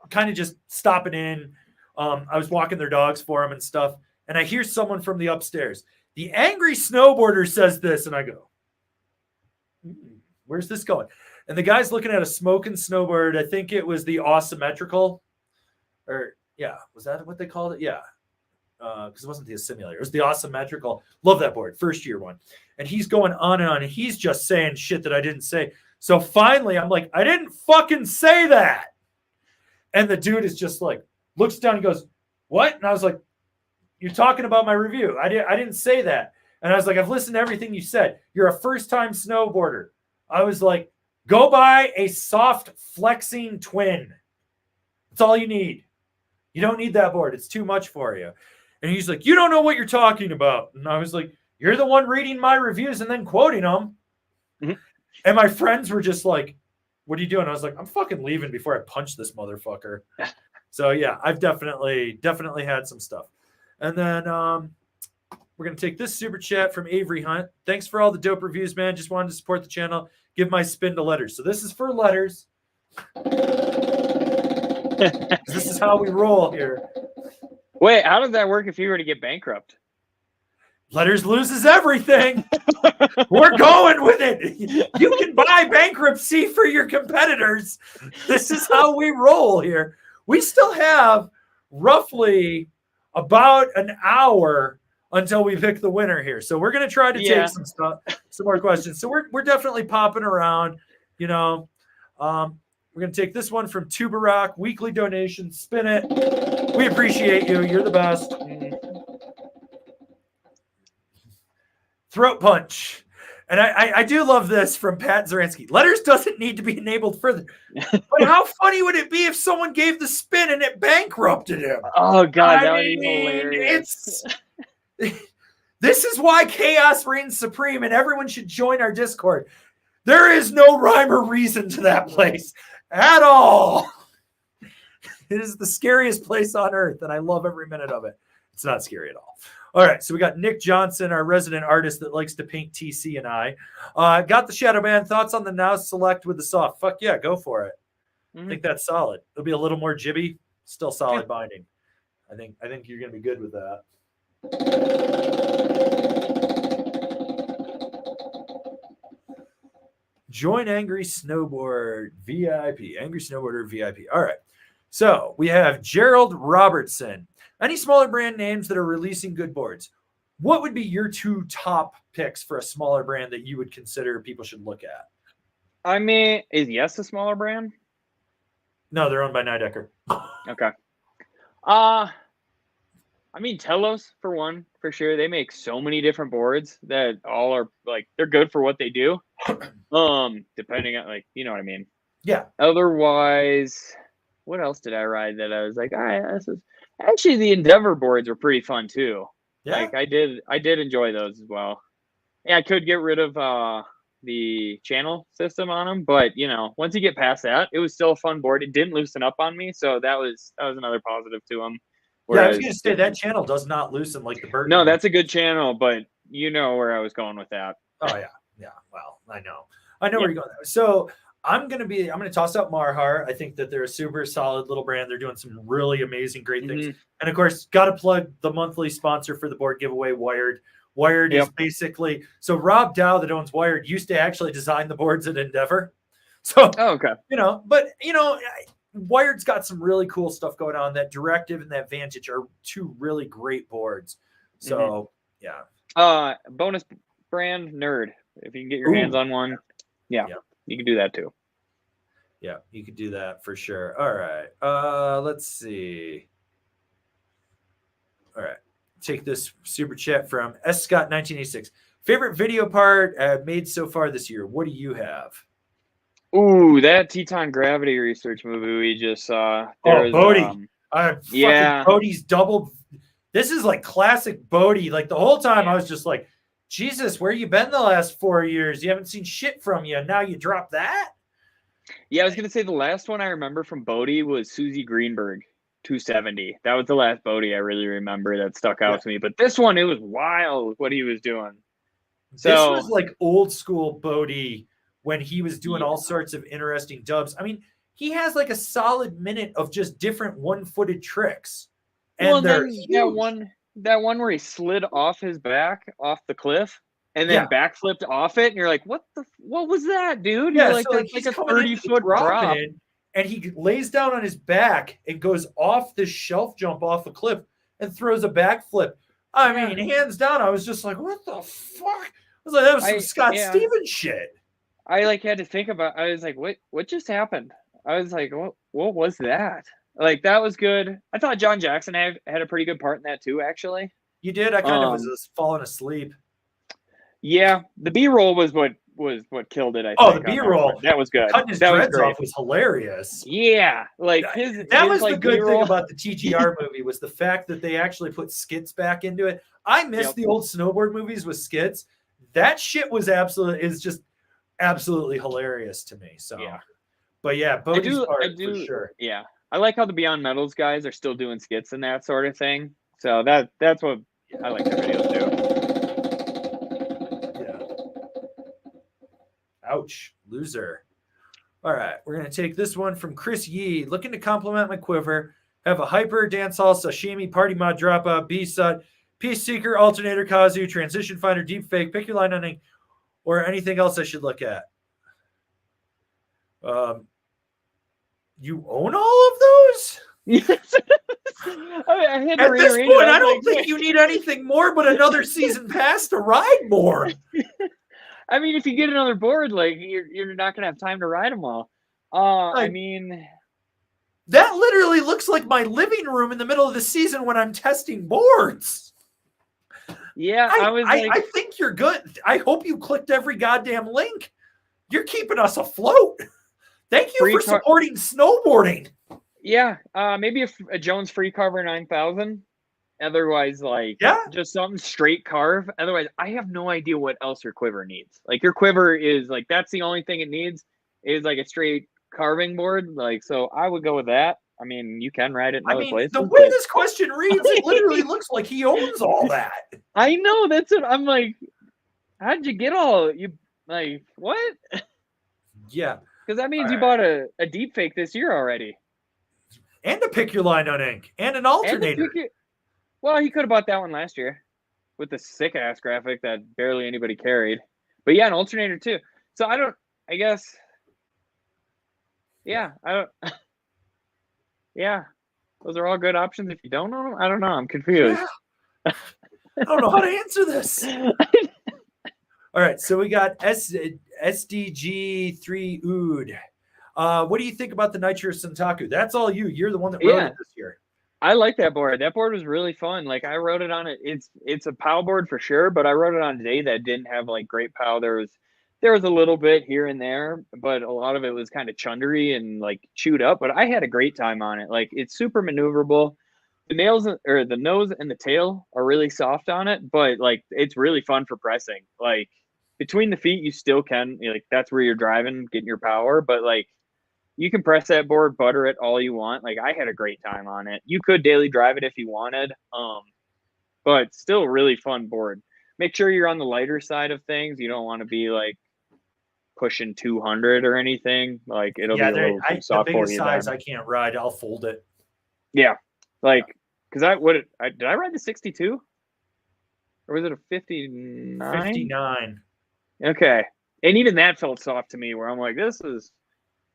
kind of just stopping in. I was walking their dogs for them and stuff. And I hear someone from the upstairs. The angry snowboarder says this. And I go, where's this going? And the guy's looking at a smoking snowboard. I think it was the asymmetrical. Or, yeah, was that what they called it? Yeah. Because it wasn't the simulator. It was the asymmetrical. Love that board. First year one. And he's going on and on. And he's just saying shit that I didn't say. So finally, I'm like, I didn't fucking say that. And the dude is just like, looks down and goes, what? And I was like, you're talking about my review. I didn't say that. And I was like, I've listened to everything you said. You're a first-time snowboarder. I was like, go buy a soft flexing twin. That's all you need. You don't need that board. It's too much for you. And he's like, you don't know what you're talking about. And I was like, you're the one reading my reviews and then quoting them. Mm-hmm. And my friends were just like, what are you doing? I was like, I'm fucking leaving before I punch this motherfucker. So yeah, I've definitely had some stuff. And then we're going to take this super chat from Avery Hunt. Thanks for all the dope reviews, man. Just wanted to support the channel. Give my spin to letters. So this is for letters. This is how we roll here. Wait, how does that work if you were to get bankrupt? Letters loses everything. We're going with it. You can buy bankruptcy for your competitors. This is how we roll here. We still have roughly about an hour until we pick the winner here. So we're going to try to take some more questions. So we're definitely popping around, you know. We're going to take this one from Tuberock, weekly donation, spin it. We appreciate you. You're the best. Throat punch. And I do love this from Pat Zaransky. Letters doesn't need to be enabled further. But how funny would it be if someone gave the spin and it bankrupted him? Oh, God, that would be hilarious. This is why chaos reigns supreme and everyone should join our Discord. There is no rhyme or reason to that place at all. It is the scariest place on earth, and I love every minute of it. It's not scary at all. All right, so we got Nick Johnson, our resident artist that likes to paint TC and I. Got the Shadow Band. Thoughts on the Now Select with the soft? Fuck yeah, go for it. I think that's solid. It'll be a little more jibby, still solid binding. I think you're going to be good with that. Join Angry Snowboard VIP. Angry Snowboarder VIP. All right. So we have Gerald Robertson. Any smaller brand names that are releasing good boards? What would be your 2 top picks for a smaller brand that you would consider people should look at? I mean, is Yes a smaller brand? No, they're owned by Nidecker. Okay. I mean, Telos for one, for sure. They make so many different boards that all are like they're good for what they do. Depending on like, you know what I mean. Yeah. Otherwise, what else did I ride that I was like, all right, this is actually the Endeavor boards were pretty fun too. Yeah. Like I did enjoy those as well. Yeah, I could get rid of the channel system on them, but you know, once you get past that, it was still a fun board. It didn't loosen up on me, so that was another positive to them. Yeah, I was gonna say that channel does not loosen like the bird. No, that's a good channel, but you know where I was going with that. Oh yeah. Well, I know where you're going. So I'm gonna toss out Marhar. I think that they're a super solid little brand. They're doing some really amazing, great things. And of course, got to plug the monthly sponsor for the board giveaway, Wired. Wired is basically so Rob Dow that owns Wired used to actually design the boards at Endeavor. So okay, Wired's got some really cool stuff going on. That Directive and that Vantage are 2 really great boards. So yeah. Bonus brand Nerd. If you can get your hands on one, you can do that too. Yeah, you could do that for sure. All right. Let's see. All right. Take this super chat from S. Scott 1986. Favorite video part made so far this year. What do you have? Ooh, that Teton Gravity research movie we just saw. Bodie. Bodie's double. This is like classic Bodie. Like the whole time I was just like, Jesus, where you been the last 4 years? You haven't seen shit from you. Now you drop that? Yeah, I was going to say the last one I remember from Bodie was Susie Greenberg, 270. That was the last Bodie I really remember that stuck out to me. But this one, it was wild what he was doing. So, this was like old school Bodie when he was doing all sorts of interesting dubs. I mean, he has like a solid minute of just different one-footed tricks. And they're that one where he slid off his back off the cliff and then backflipped off it, and you're like, what was that, dude? Yeah, like, so that's like a 30-foot drop. And he lays down on his back and goes off this shelf jump off the cliff and throws a backflip. I mean, hands down, I was just like, what the fuck? I was like, that was some Scott Stevens shit. I like had to think about. I was like, what just happened? I was like, what was that? Like that was good. I thought John Jackson had a pretty good part in that too. Actually, you did. I kind of was just falling asleep. Yeah, the B-roll was what killed it. I think. The B-roll that was good. Cutting his dreads off was hilarious. Yeah, like that was the good thing about the TGR movie was the fact that they actually put skits back into it. I miss the old snowboard movies with skits. That shit was just absolutely hilarious to me. So, but yeah, Bodie's part for sure. Yeah, I like how the Beyond Metals guys are still doing skits and that sort of thing. So that's what I like their videos too. Yeah. Ouch, loser. All right, we're gonna take this one from Chris Yee. Looking to complement my quiver. Have a hyper, dancehall, sashimi, party mod, dropout, B-side, piece seeker, alternator, Kazu, transition finder, deep fake. Pick your line on it. Or anything else I should look at? You own all of those? Yes. At this point, I don't think you need anything more but another season pass to ride more. I mean, if you get another board, like you're not gonna have time to ride them all. I mean, that literally looks like my living room in the middle of the season when I'm testing boards. Yeah, I think you're good. I hope you clicked every goddamn link. You're keeping us afloat. Thank you for supporting snowboarding. Yeah, maybe a Jones free carver 9000. Otherwise, just something straight carve. Otherwise, I have no idea what else your quiver needs. Like your quiver is like that's the only thing it needs is like a straight carving board. Like so, I would go with that. I mean, you can ride it in other places. The way this question reads, it literally looks like he owns all that. I know. That's what I'm like. How'd you get all you like? What? Yeah, because that means you bought a deep fake this year already, and a pick your line on ink, and an alternator. Well, he could have bought that one last year with the sick ass graphic that barely anybody carried. But yeah, an alternator too. So I don't. I guess. Yeah, I don't. Yeah, those are all good options. If you don't know them, I don't know. I'm confused. Yeah. I don't know how to answer this. All right, so we got SDG3 Ood. What do you think about the Nitro Sentaku? That's all you. You're the one that rode it this year. I like that board. That board was really fun. Like I rode it on it. It's a POW board for sure, but I rode it on a day that didn't have like great POW. There was a little bit here and there, but a lot of it was kind of chundery and like chewed up. But I had a great time on it. Like it's super maneuverable. The nails or the nose and the tail are really soft on it, but like it's really fun for pressing. Like between the feet, you still can like that's where you're driving, getting your power, but like you can press that board, butter it all you want. Like I had a great time on it. You could daily drive it if you wanted, but still a really fun board. Make sure you're on the lighter side of things. You don't want to be like pushing 200 or anything. Like it'll be a little too soft for you. The biggest size I can't ride. I'll fold it. Yeah, like because did I ride the 62 or was it a 59? 59. Okay, and even that felt soft to me. Where I'm like, this is.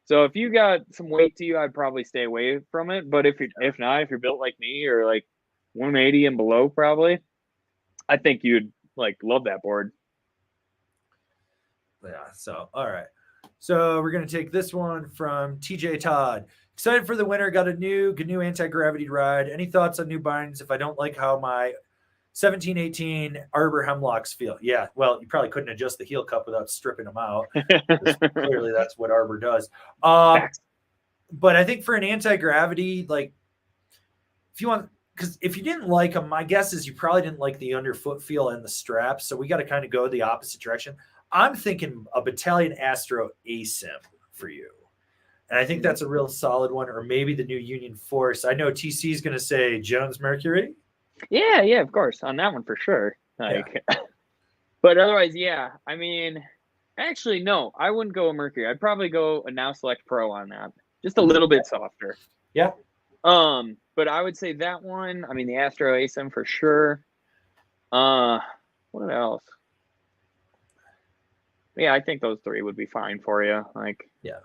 So if you got some weight to you, I'd probably stay away from it. But if not, if you're built like me or like 180 and below, probably, I think you'd like love that board. Yeah. So all right. So we're gonna take this one from TJ Todd. Excited for the winter. Got a new anti-gravity ride. Any thoughts on new bindings? If I don't like how my 17-18 Arbor hemlocks feel. Yeah, well, you probably couldn't adjust the heel cup without stripping them out. Clearly, that's what Arbor does. But I think for an anti-gravity, like if you want, because if you didn't like them, my guess is you probably didn't like the underfoot feel and the straps. So we got to kind of go the opposite direction. I'm thinking a Battalion Astro ASIM for you. And I think that's a real solid one, or maybe the new Union Force. I know TC is going to say Jones Mercury. Yeah, of course. On that one for sure. Like, yeah. But otherwise, yeah. I mean, actually, no, I wouldn't go a Mercury. I'd probably go a Now Select Pro on that. Just a little bit softer. Yeah. But I would say that one. I mean, the Astro ASIM for sure. What else? Yeah, I think those three would be fine for you. Like, yeah.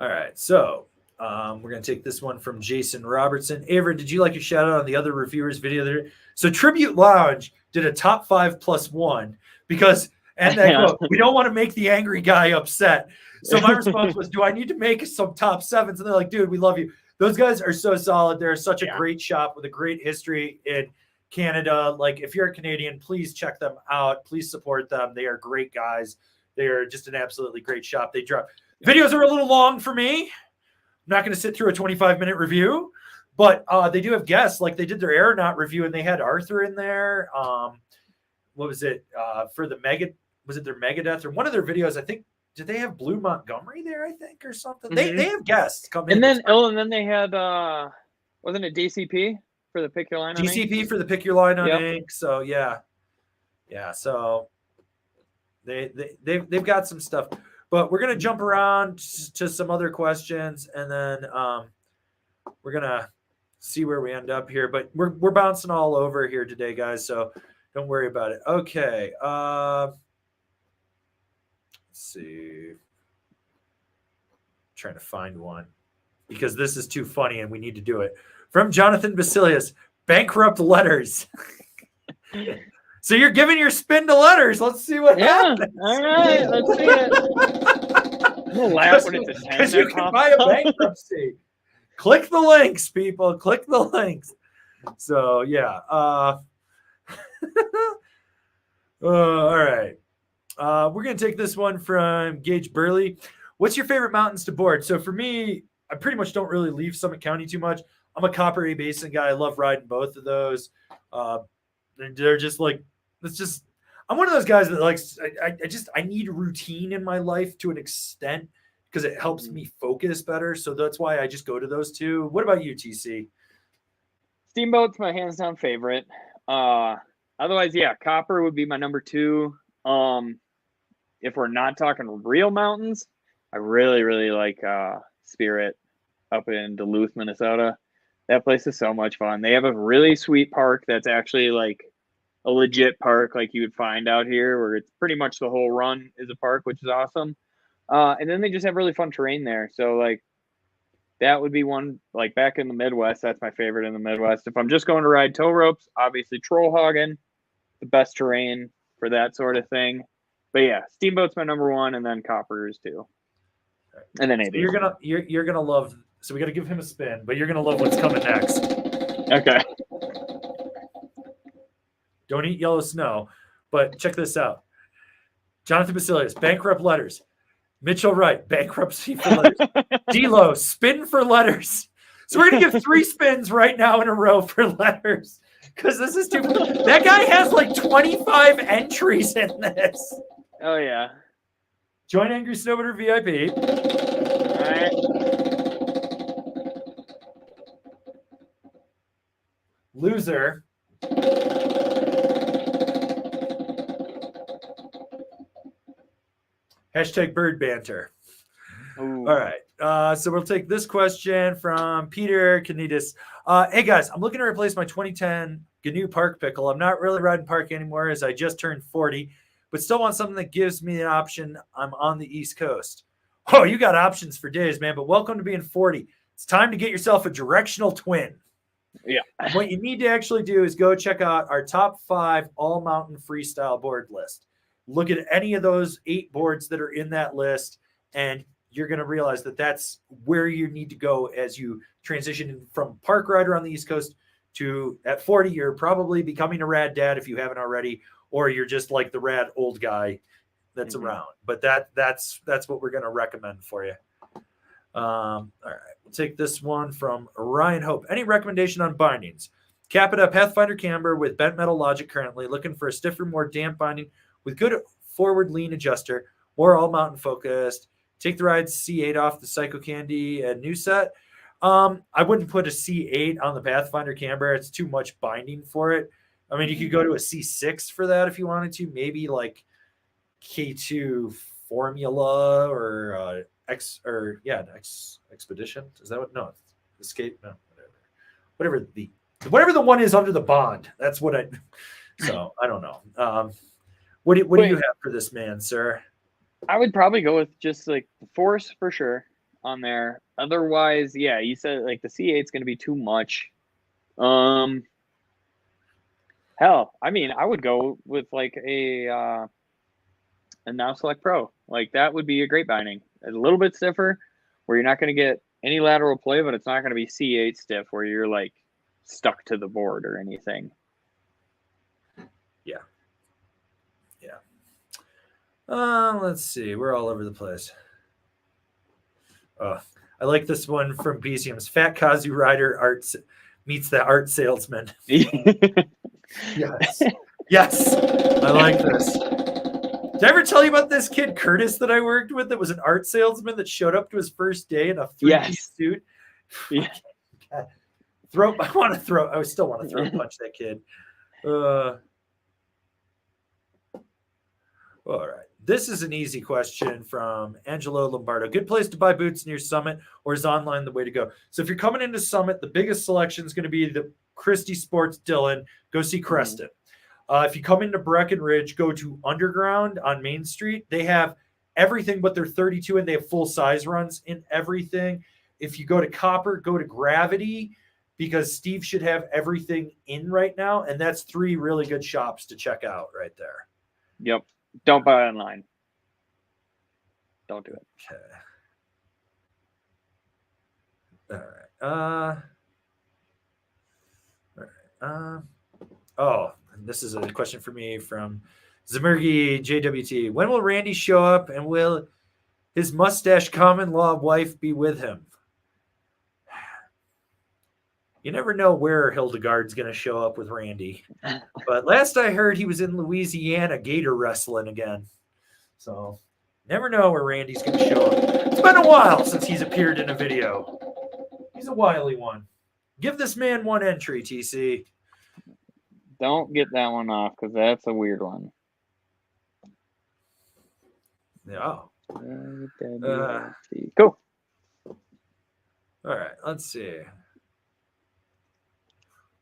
All right, so we're going to take this one from Jason Robertson. Aver, did you like your shout out on the other reviewers video there? So Tribute Lounge did a top 5+1 because, and they quote, we don't want to make the angry guy upset. So my response was, do I need to make some top 7s? And they're like, dude, we love you. Those guys are so solid. They're such a great shop with a great history in Canada. Like if you're a Canadian, please check them out. Please support them. They are great guys. They are just an absolutely great shop. They drop videos are a little long for me. I'm not going to sit through a 25-minute review, but they do have guests. Like they did their Aeronaut review and they had Arthur in there. What was it for the was it their Megadeth or one of their videos? I think, did they have Blue Montgomery there, I think, or something? Mm-hmm. They have guests come in. And then they had, wasn't it DCP for the Pick Your Line on DCP Ink? for the Pick Your Line on Ink. So yeah. So they've got some stuff. But we're going to jump around to some other questions, and then we're going to see where we end up here. But we're bouncing all over here today, guys, so don't worry about it. Okay. Let's see. Trying to find one because this is too funny and we need to do it. From Jonathan Basilius, bankrupt letters. So you're giving your spin to letters. Let's see what happens. All right, let's see it. I'm gonna laugh when it's a 10. Because you can buy a bankruptcy. Click the links, people. Click the links. So yeah. All right. We're gonna take this one from Gage Burley. What's your favorite mountains to board? So for me, I pretty much don't really leave Summit County too much. I'm a Copper A Basin guy. I love riding both of those. They're just like, I'm one of those guys that likes, I need routine in my life to an extent because it helps me focus better. So that's why I just go to those two. What about you, TC? Steamboat's my hands down favorite. Otherwise, yeah, Copper would be my number 2. If we're not talking real mountains, I really, really like Spirit up in Duluth, Minnesota. That place is so much fun. They have a really sweet park that's actually like a legit park like you would find out here, where it's pretty much the whole run is a park, which is awesome. And then they just have really fun terrain there. So like that would be one, like back in the Midwest. That's my favorite in the Midwest. If I'm just going to ride tow ropes, obviously Trollhagen, the best terrain for that sort of thing. But yeah, Steamboat's my number one, and then Copper's too. And then So AD. you're gonna love. So we got to give him a spin, but you're gonna love what's coming next. Okay. Don't eat yellow snow, but check this out. Jonathan Basilius, bankrupt letters. Mitchell Wright, bankruptcy for letters. D-Lo, spin for letters. So we're gonna give 3 spins right now in a row for letters because this is too. That guy has like 25 entries in this. Oh yeah. Join Angry Snowboarder VIP. All right. Loser. Hashtag bird banter. Ooh. All right. So we'll take this question from Peter Canidis. Hey guys, I'm looking to replace my 2010 GNU Park Pickle. I'm not really riding park anymore as I just turned 40, but still want something that gives me an option. I'm on the East Coast. Oh, you got options for days, man, but welcome to being 40. It's time to get yourself a directional twin. Yeah. What you need to actually do is go check out our top 5 all mountain freestyle board list. Look at any of those 8 boards that are in that list, and you're going to realize that that's where you need to go as you transition from park rider on the East Coast to at 40, you're probably becoming a rad dad if you haven't already, or you're just like the rad old guy that's around. But that's what we're going to recommend for you. All right, we'll take this one from Ryan Hope. Any recommendation on bindings? Capita Pathfinder camber with bent metal logic currently, looking for a stiffer, more damp binding with good forward lean adjuster, or all mountain focused. Take the ride C8 off the Psycho Candy and new set. I wouldn't put a C8 on the Pathfinder camber. It's too much binding for it. I mean, you could go to a C6 for that if you wanted to. Maybe like K2 Formula or Expedition. Is that what? No, Escape. No, whatever the one is under the bond. That's what I. So I don't know. What do you have for this man, sir? I would probably go with just like the Force for sure on there. Otherwise, yeah, you said like the C8 is going to be too much. Hell, I mean, I would go with like a Now Select Pro. Like that would be a great binding. A little bit stiffer, where you're not going to get any lateral play, but it's not going to be C8 stiff where you're like stuck to the board or anything. Yeah. Let's see. We're all over the place. I like this one from BCM's Fat Kazu Rider Arts meets the art salesman. Yes. I like this. Did I ever tell you about this kid, Curtis, that I worked with that was an art salesman that showed up to his first day in a 3-piece suit? Yeah. I still want to throw punch that kid. All right. This is an easy question from Angelo Lombardo. Good place to buy boots near Summit, or is online the way to go? So if you're coming into Summit, the biggest selection is going to be the Christie Sports Dillon. Go see Creston. If you come into Breckenridge, go to Underground on Main Street. They have everything but their 32, and they have full size runs in everything. If you go to Copper, go to Gravity, because Steve should have everything in right now. And that's 3 really good shops to check out right there. Yep. Don't buy online. Don't do it. Okay. All right. This is a question for me from Zamirgi JWT. When will Randy show up, and will his mustache common law wife be with him? You never know where Hildegard's going to show up with Randy. But last I heard, he was in Louisiana gator wrestling again. So never know where Randy's going to show up. It's been a while since he's appeared in a video. He's a wily one. Give this man 1 entry, TC. Don't get that one off, because that's a weird one. Yeah. Cool. All right. Let's see.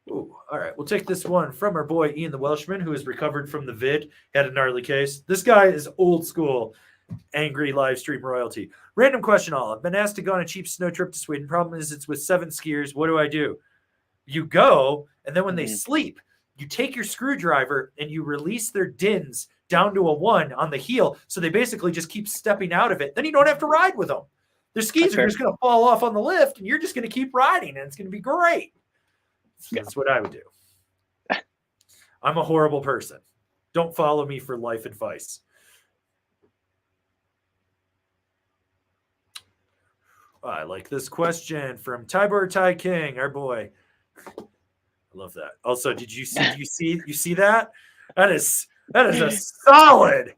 Ooh. All right, we'll take this one from our boy Ian the Welshman, who has recovered from the vid, had a gnarly case. This guy is old school, angry live stream royalty. Random question all. I've been asked to go on a cheap snow trip to Sweden. Problem is it's with 7 skiers. What do I do? You go, and then when they sleep, you take your screwdriver and you release their dins down to a 1 on the heel, so they basically just keep stepping out of it. Then you don't have to ride with them. Their skis are just going to fall off on the lift, and you're just going to keep riding, and it's going to be great. That's what I would do. I'm a horrible person. Don't follow me for life advice. I like this question from Tybor Ty King, our boy. I love that. Also, did you see that? That is a solid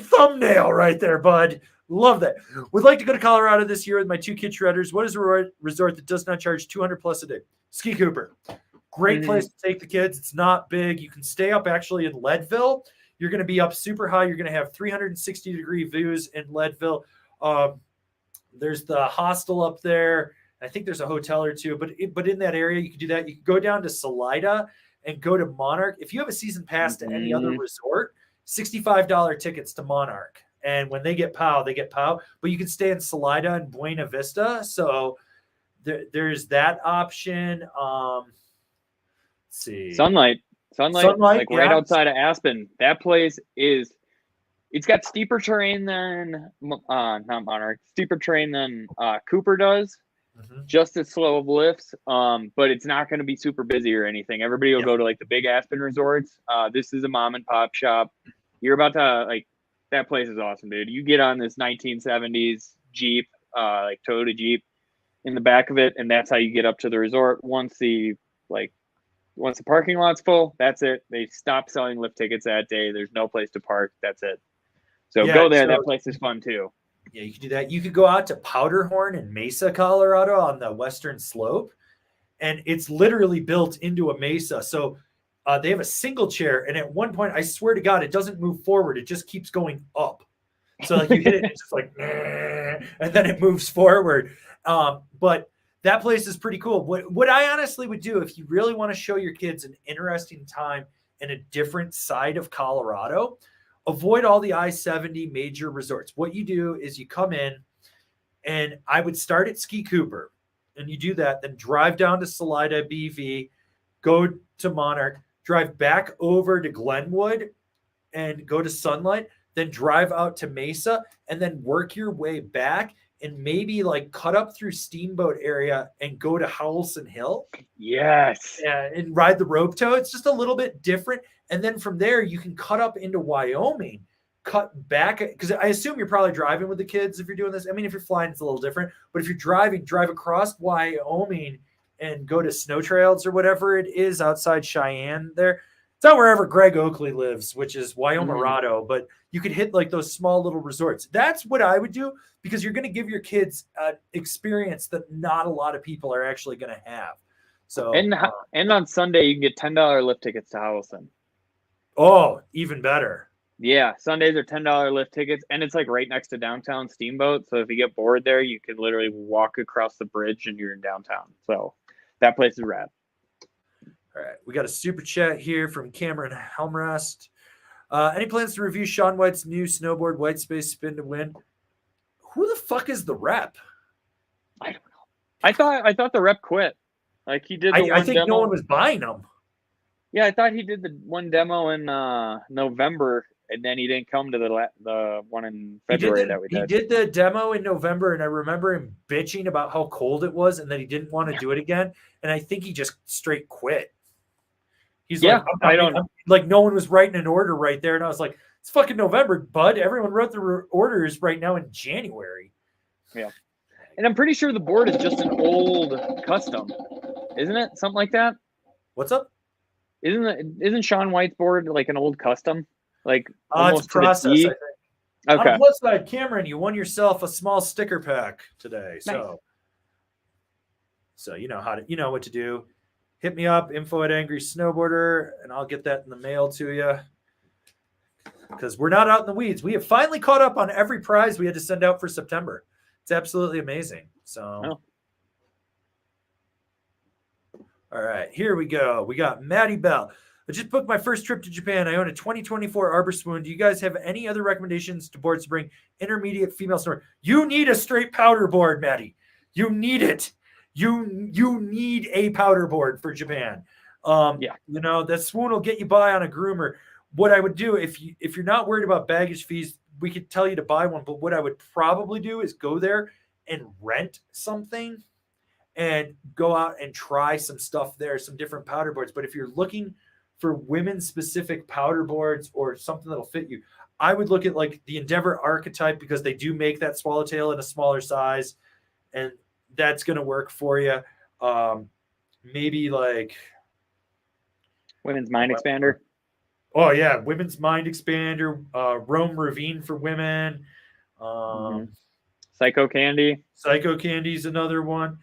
thumbnail right there, bud. Love that. Would like to go to Colorado this year with my 2 kid shredders. What is a resort that does not charge $200+ a day? Ski Cooper. Great place to take the kids. It's not big. You can stay up actually in Leadville. You're going to be up super high. You're going to have 360-degree views in Leadville. There's the hostel up there. I think there's a hotel or two, but in that area, you can do that. You can go down to Salida and go to Monarch. If you have a season pass to any other resort, $65 tickets to Monarch. And when they get POW, they get POW. But you can stay in Salida and Buena Vista. So there's that option. Let's see. Sunlight, like right outside of Aspen. That place it's got steeper terrain than not Monarch, steeper terrain than Cooper does. Just as slow of lifts, but it's not going to be super busy or anything. Everybody will go to like the big Aspen resorts. This is a mom and pop shop. You're about to like, that place is awesome, dude. You get on this 1970s Jeep, like Toyota Jeep in the back of it, and that's how you get up to the resort. Once the parking lot's full, that's it. They stop selling lift tickets that day. There's no place to park. That's it. So go there. That place is fun too. Yeah, you can do that. You could go out to Powderhorn in Mesa, Colorado on the western slope, and it's literally built into a mesa. So they have a single chair, and at one point, I swear to God, it doesn't move forward. It just keeps going up. So like you hit it, and it's just like, and then it moves forward. But that place is pretty cool. What I honestly would do if you really want to show your kids an interesting time in a different side of Colorado, avoid all the I-70 major resorts. What you do is you come in, and I would start at Ski Cooper, and you do that, then drive down to Salida BV, go to Monarch, drive back over to Glenwood, and go to Sunlight, then drive out to Mesa, and then work your way back and maybe like cut up through Steamboat area and go to Howelson Hill. Yes. And ride the rope tow. It's just a little bit different. And then from there, you can cut up into Wyoming, cut back. Because I assume you're probably driving with the kids if you're doing this. I mean, if you're flying, it's a little different. But if you're driving, drive across Wyoming and go to Snow Trails or whatever it is outside Cheyenne there. It's not wherever Greg Oakley lives, which is Wyoming, but you could hit like those small little resorts. That's what I would do because you're going to give your kids an experience that not a lot of people are actually going to have. So and on Sunday you can get $10 lift tickets to Howelson. Oh, even better. Yeah, Sundays are $10 lift tickets, and it's like right next to downtown Steamboat. So if you get bored there, you can literally walk across the bridge and you're in downtown. So that place is rad. All right, we got a super chat here from Cameron Helmrest. Any plans to review Shaun White's new snowboard White Space Spin to Win? Who the fuck is the rep? I don't know. I thought the rep quit. Like he did. I think demo. No one was buying them. Yeah, I thought he did the one demo in November, and then he didn't come to the one in February that we did. He did the demo in November, and I remember him bitching about how cold it was and that he didn't want to do it again. And I think he just straight quit. He's like, no one was writing an order right there. And I was like, it's fucking November, bud. Everyone wrote their orders right now in January. Yeah. And I'm pretty sure the board is just an old custom, isn't it? Something like that. What's up? Isn't Shaun White's board like an old custom? Like almost it's process, I think. Okay. On the plus side, Cameron, you won yourself a small sticker pack today. Nice. So you know what to do. Hit me up, info@Angry Snowboarder, and I'll get that in the mail to you. Because we're not out in the weeds. We have finally caught up on every prize we had to send out for September. It's absolutely amazing. So, All All right, here we go. We got Maddie Bell. I just booked my first trip to Japan. I own a 2024 Arbor Swoon. Do you guys have any other recommendations to boards to bring intermediate female snowboard? You need a straight powder board, Maddie. You need it. You need a powder board for Japan. You know, that Swoon will get you by on a groomer. What I would do if you're not worried about baggage fees, we could tell you to buy one. But what I would probably do is go there and rent something and go out and try some stuff there, some different powder boards. But if you're looking for women-specific powder boards or something that'll fit you, I would look at like the Endeavor Archetype, because they do make that swallowtail in a smaller size, and that's going to work for you. Maybe like Women's Mind Expander. Oh yeah, Women's Mind Expander, Rome Ravine for women. Psycho Candy. Psycho Candy's another one.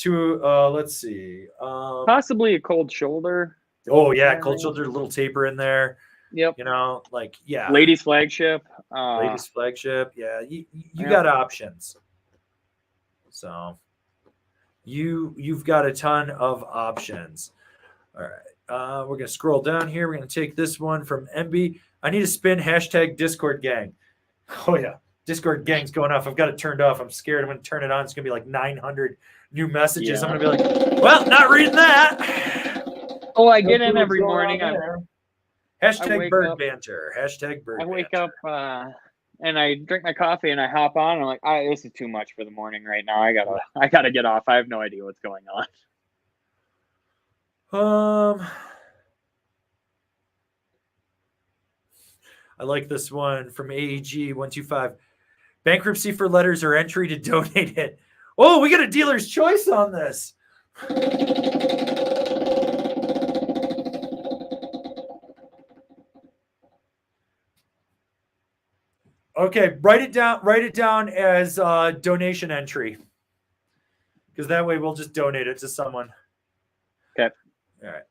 Let's see. Possibly a Cold Shoulder. Oh yeah, Cold Shoulder, little taper in there. Yep. You know, like yeah. Ladies Flagship. Ladies Flagship. Yeah, you got options. So you've got a ton of options. All right. We're gonna scroll down here. We're gonna take this one from MB. I need to spin #Discord gang. Oh yeah, Discord gang's going off. I've got it turned off. I'm scared. I'm gonna turn it on. It's gonna be like 900 new messages. I'm gonna be like, well, not reading that. Oh, I get in every morning. Bird banter. Bird. I wake up and I drink my coffee and I hop on. And I'm like, this is too much for the morning right now. I gotta get off. I have no idea what's going on. I like this one from AEG 125. Bankruptcy for letters or entry to donate it. Oh, we got a dealer's choice on this. Okay, write it down as donation entry, because that way we'll just donate it to someone. Okay. All right.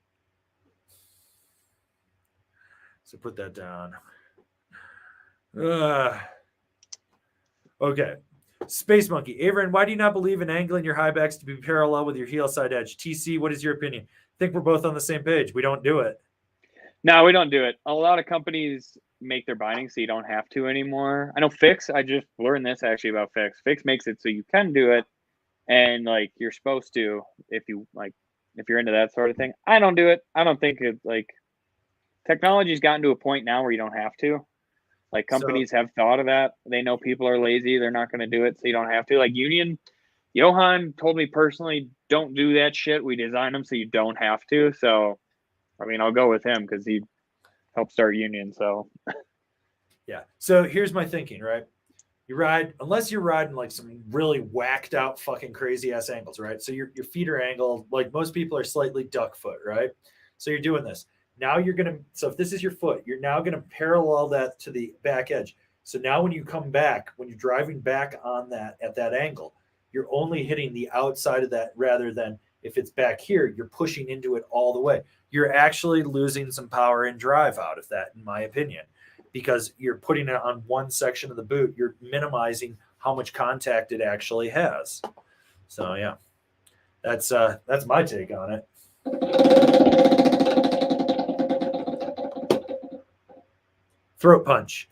So put that down. Okay. Space Monkey. Avery, why do you not believe in angling your high backs to be parallel with your heel side edge? TC, what is your opinion? I think we're both on the same page. We don't do it. No, we don't do it. A lot of companies make their bindings so you don't have to anymore. I know Fix, I just learned this actually about Fix. Fix makes it so you can do it, and like you're supposed to if you're into that sort of thing. I don't do it. I don't think it, like, technology's gotten to a point now where you don't have to. Like, companies have thought of that. They know people are lazy. They're not going to do it, so you don't have to. Like Union, Johan told me personally, don't do that shit. We design them so you don't have to. So, I mean, I'll go with him because he helped start Union. So, yeah. So here's my thinking, right? You ride, unless you're riding like some really whacked out fucking crazy ass angles, right? So your feet are angled, like most people are slightly duck foot, right? So you're doing this. Now so if this is your foot, you're now going to parallel that to the back edge. So now when you come back, when you're driving back on that at that angle, you're only hitting the outside of that rather than if it's back here, you're pushing into it all the way. You're actually losing some power and drive out of that, in my opinion, because you're putting it on one section of the boot. You're minimizing how much contact it actually has. So yeah, that's my take on it. Throat punch.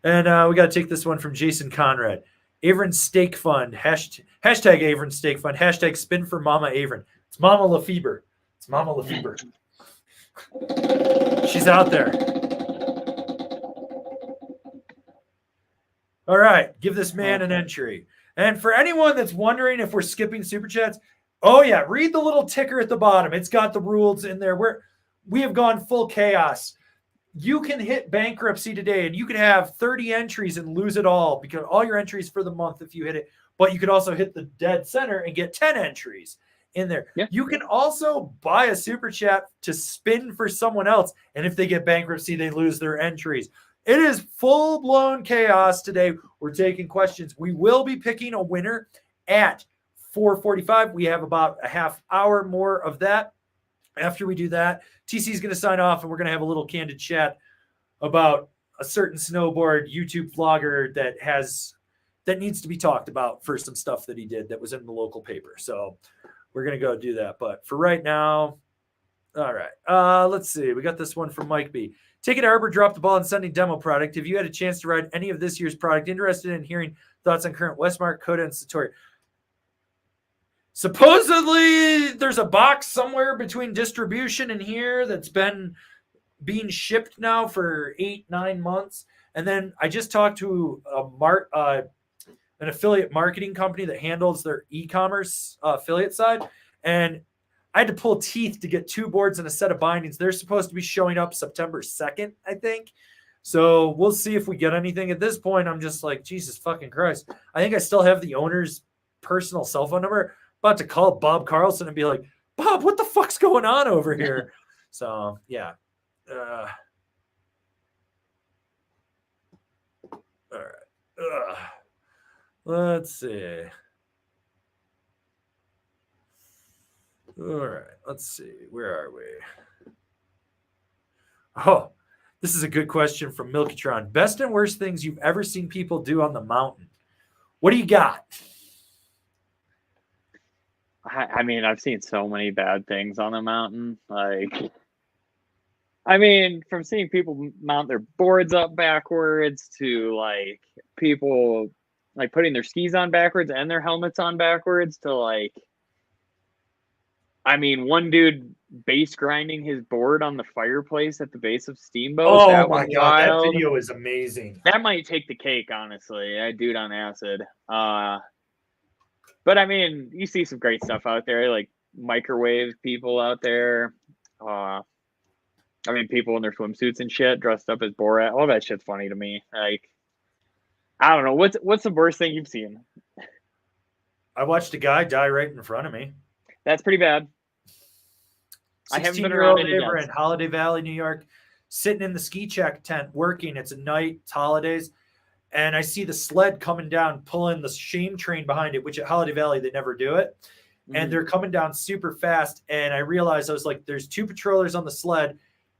And we got to take this one from Jason Conrad. Avron Steak Fund. Hashtag Avron Steak Fund. Hashtag spin for Mama Avron. It's Mama Lefebvre. It's Mama Lefebvre. She's out there. All right. Give this man an entry. And for anyone that's wondering if we're skipping Super Chats, oh, yeah. Read the little ticker at the bottom. It's got the rules in there. We have gone full chaos. You can hit bankruptcy today and you can have 30 entries and lose it all, because all your entries for the month if you hit it, but you could also hit the dead center and get 10 entries in there. Yeah. You can also buy a super chat to spin for someone else, and if they get bankruptcy, they lose their entries. It is full-blown chaos today. We're taking questions. We will be picking a winner at 4:45. We have about a half hour more of that. After we do that, TC is going to sign off, and we're going to have a little candid chat about a certain snowboard YouTube vlogger that needs to be talked about for some stuff that he did that was in the local paper. So we're going to go do that. But for right now, all right. Let's see. We got this one from Mike B. Take it Arbor dropped the ball on sending demo product. If you had a chance to ride any of this year's product, interested in hearing thoughts on current Westmark, Coda, and Satori. Supposedly, there's a box somewhere between distribution and here that's been being shipped now for 8-9 months. And then I just talked to an affiliate marketing company that handles their e-commerce affiliate side. And I had to pull teeth to get 2 boards and a set of bindings. They're supposed to be showing up September 2nd, I think. So we'll see if we get anything. At this point, I'm just like, Jesus fucking Christ. I think I still have the owner's personal cell phone number. About to call Bob Carlson and be like, Bob, what the fuck's going on over here? So, yeah. All right. Let's see. All right. Let's see. Where are we? Oh, this is a good question from Milkatron. Best and worst things you've ever seen people do on the mountain. What do you got? I mean, I've seen so many bad things on the mountain. Like, I mean, from seeing people mount their boards up backwards to like people like putting their skis on backwards and their helmets on backwards to like, I mean, one dude base grinding his board on the fireplace at the base of Steamboat. Oh that my was God, wild. that video is amazing. That might take the cake, honestly. That dude on acid. But I mean, you see some great stuff out there, like microwave people out there. I mean, people in their swimsuits and shit, dressed up as Borat. All that shit's funny to me. Like, I don't know. What's the worst thing you've seen? I watched a guy die right in front of me. That's pretty bad. I haven't been 16-year-old around any Aver in deaths. Holiday Valley, New York, sitting in the ski check tent working. It's a night, it's holidays. And I see the sled coming down, pulling the shame train behind it, which at Holiday Valley, they never do it. And they're coming down super fast. And I realized, I was like, there's 2 patrollers on the sled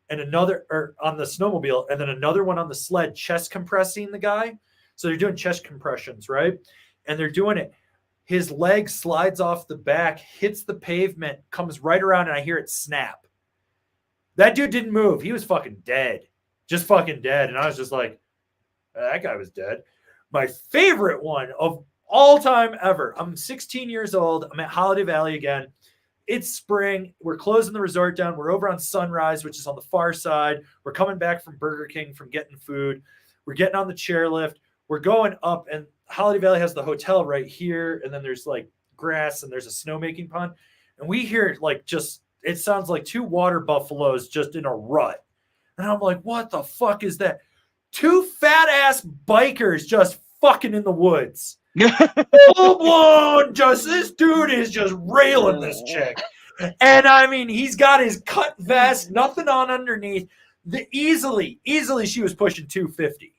and another or on the snowmobile, and then another one on the sled chest compressing the guy. So they're doing chest compressions, right? And they're doing it. His leg slides off the back, hits the pavement, comes right around, and I hear it snap. That dude didn't move. He was fucking dead. Just fucking dead. And I was just like, that guy was dead. My favorite one of all time ever. I'm 16 years old. I'm at Holiday Valley again. It's spring. We're closing the resort down. We're over on Sunrise, which is on the far side. We're coming back from Burger King from getting food. We're getting on the chairlift. We're going up, and Holiday Valley has the hotel right here. And then there's like grass and there's a snowmaking pond. And we hear like just, it sounds like 2 water buffaloes just in a rut. And I'm like, what the fuck is that? 2 fat ass bikers just fucking in the woods. Full blown, just this dude is just railing this chick. And I mean, he's got his cut vest, nothing on underneath. Easily she was pushing 250.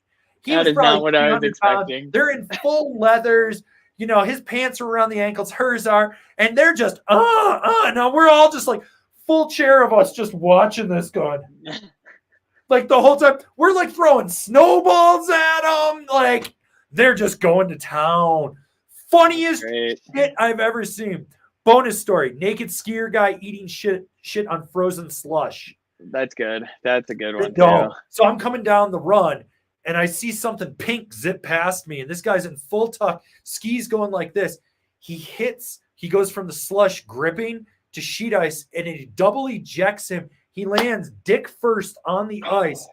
That is not what I was expecting. They're in full leathers. You know, his pants are around the ankles, hers are, and they're just, Now we're all just like full chair of us just watching this going. Like the whole time, we're like throwing snowballs at them. Like they're just going to town. Funniest shit I've ever seen. Bonus story: naked skier guy eating shit on frozen slush. That's good. That's a good one too. So I'm coming down the run, and I see something pink zip past me, and this guy's in full tuck, skis going like this. He goes from the slush gripping to sheet ice, and it double ejects him. He lands dick first on the ice,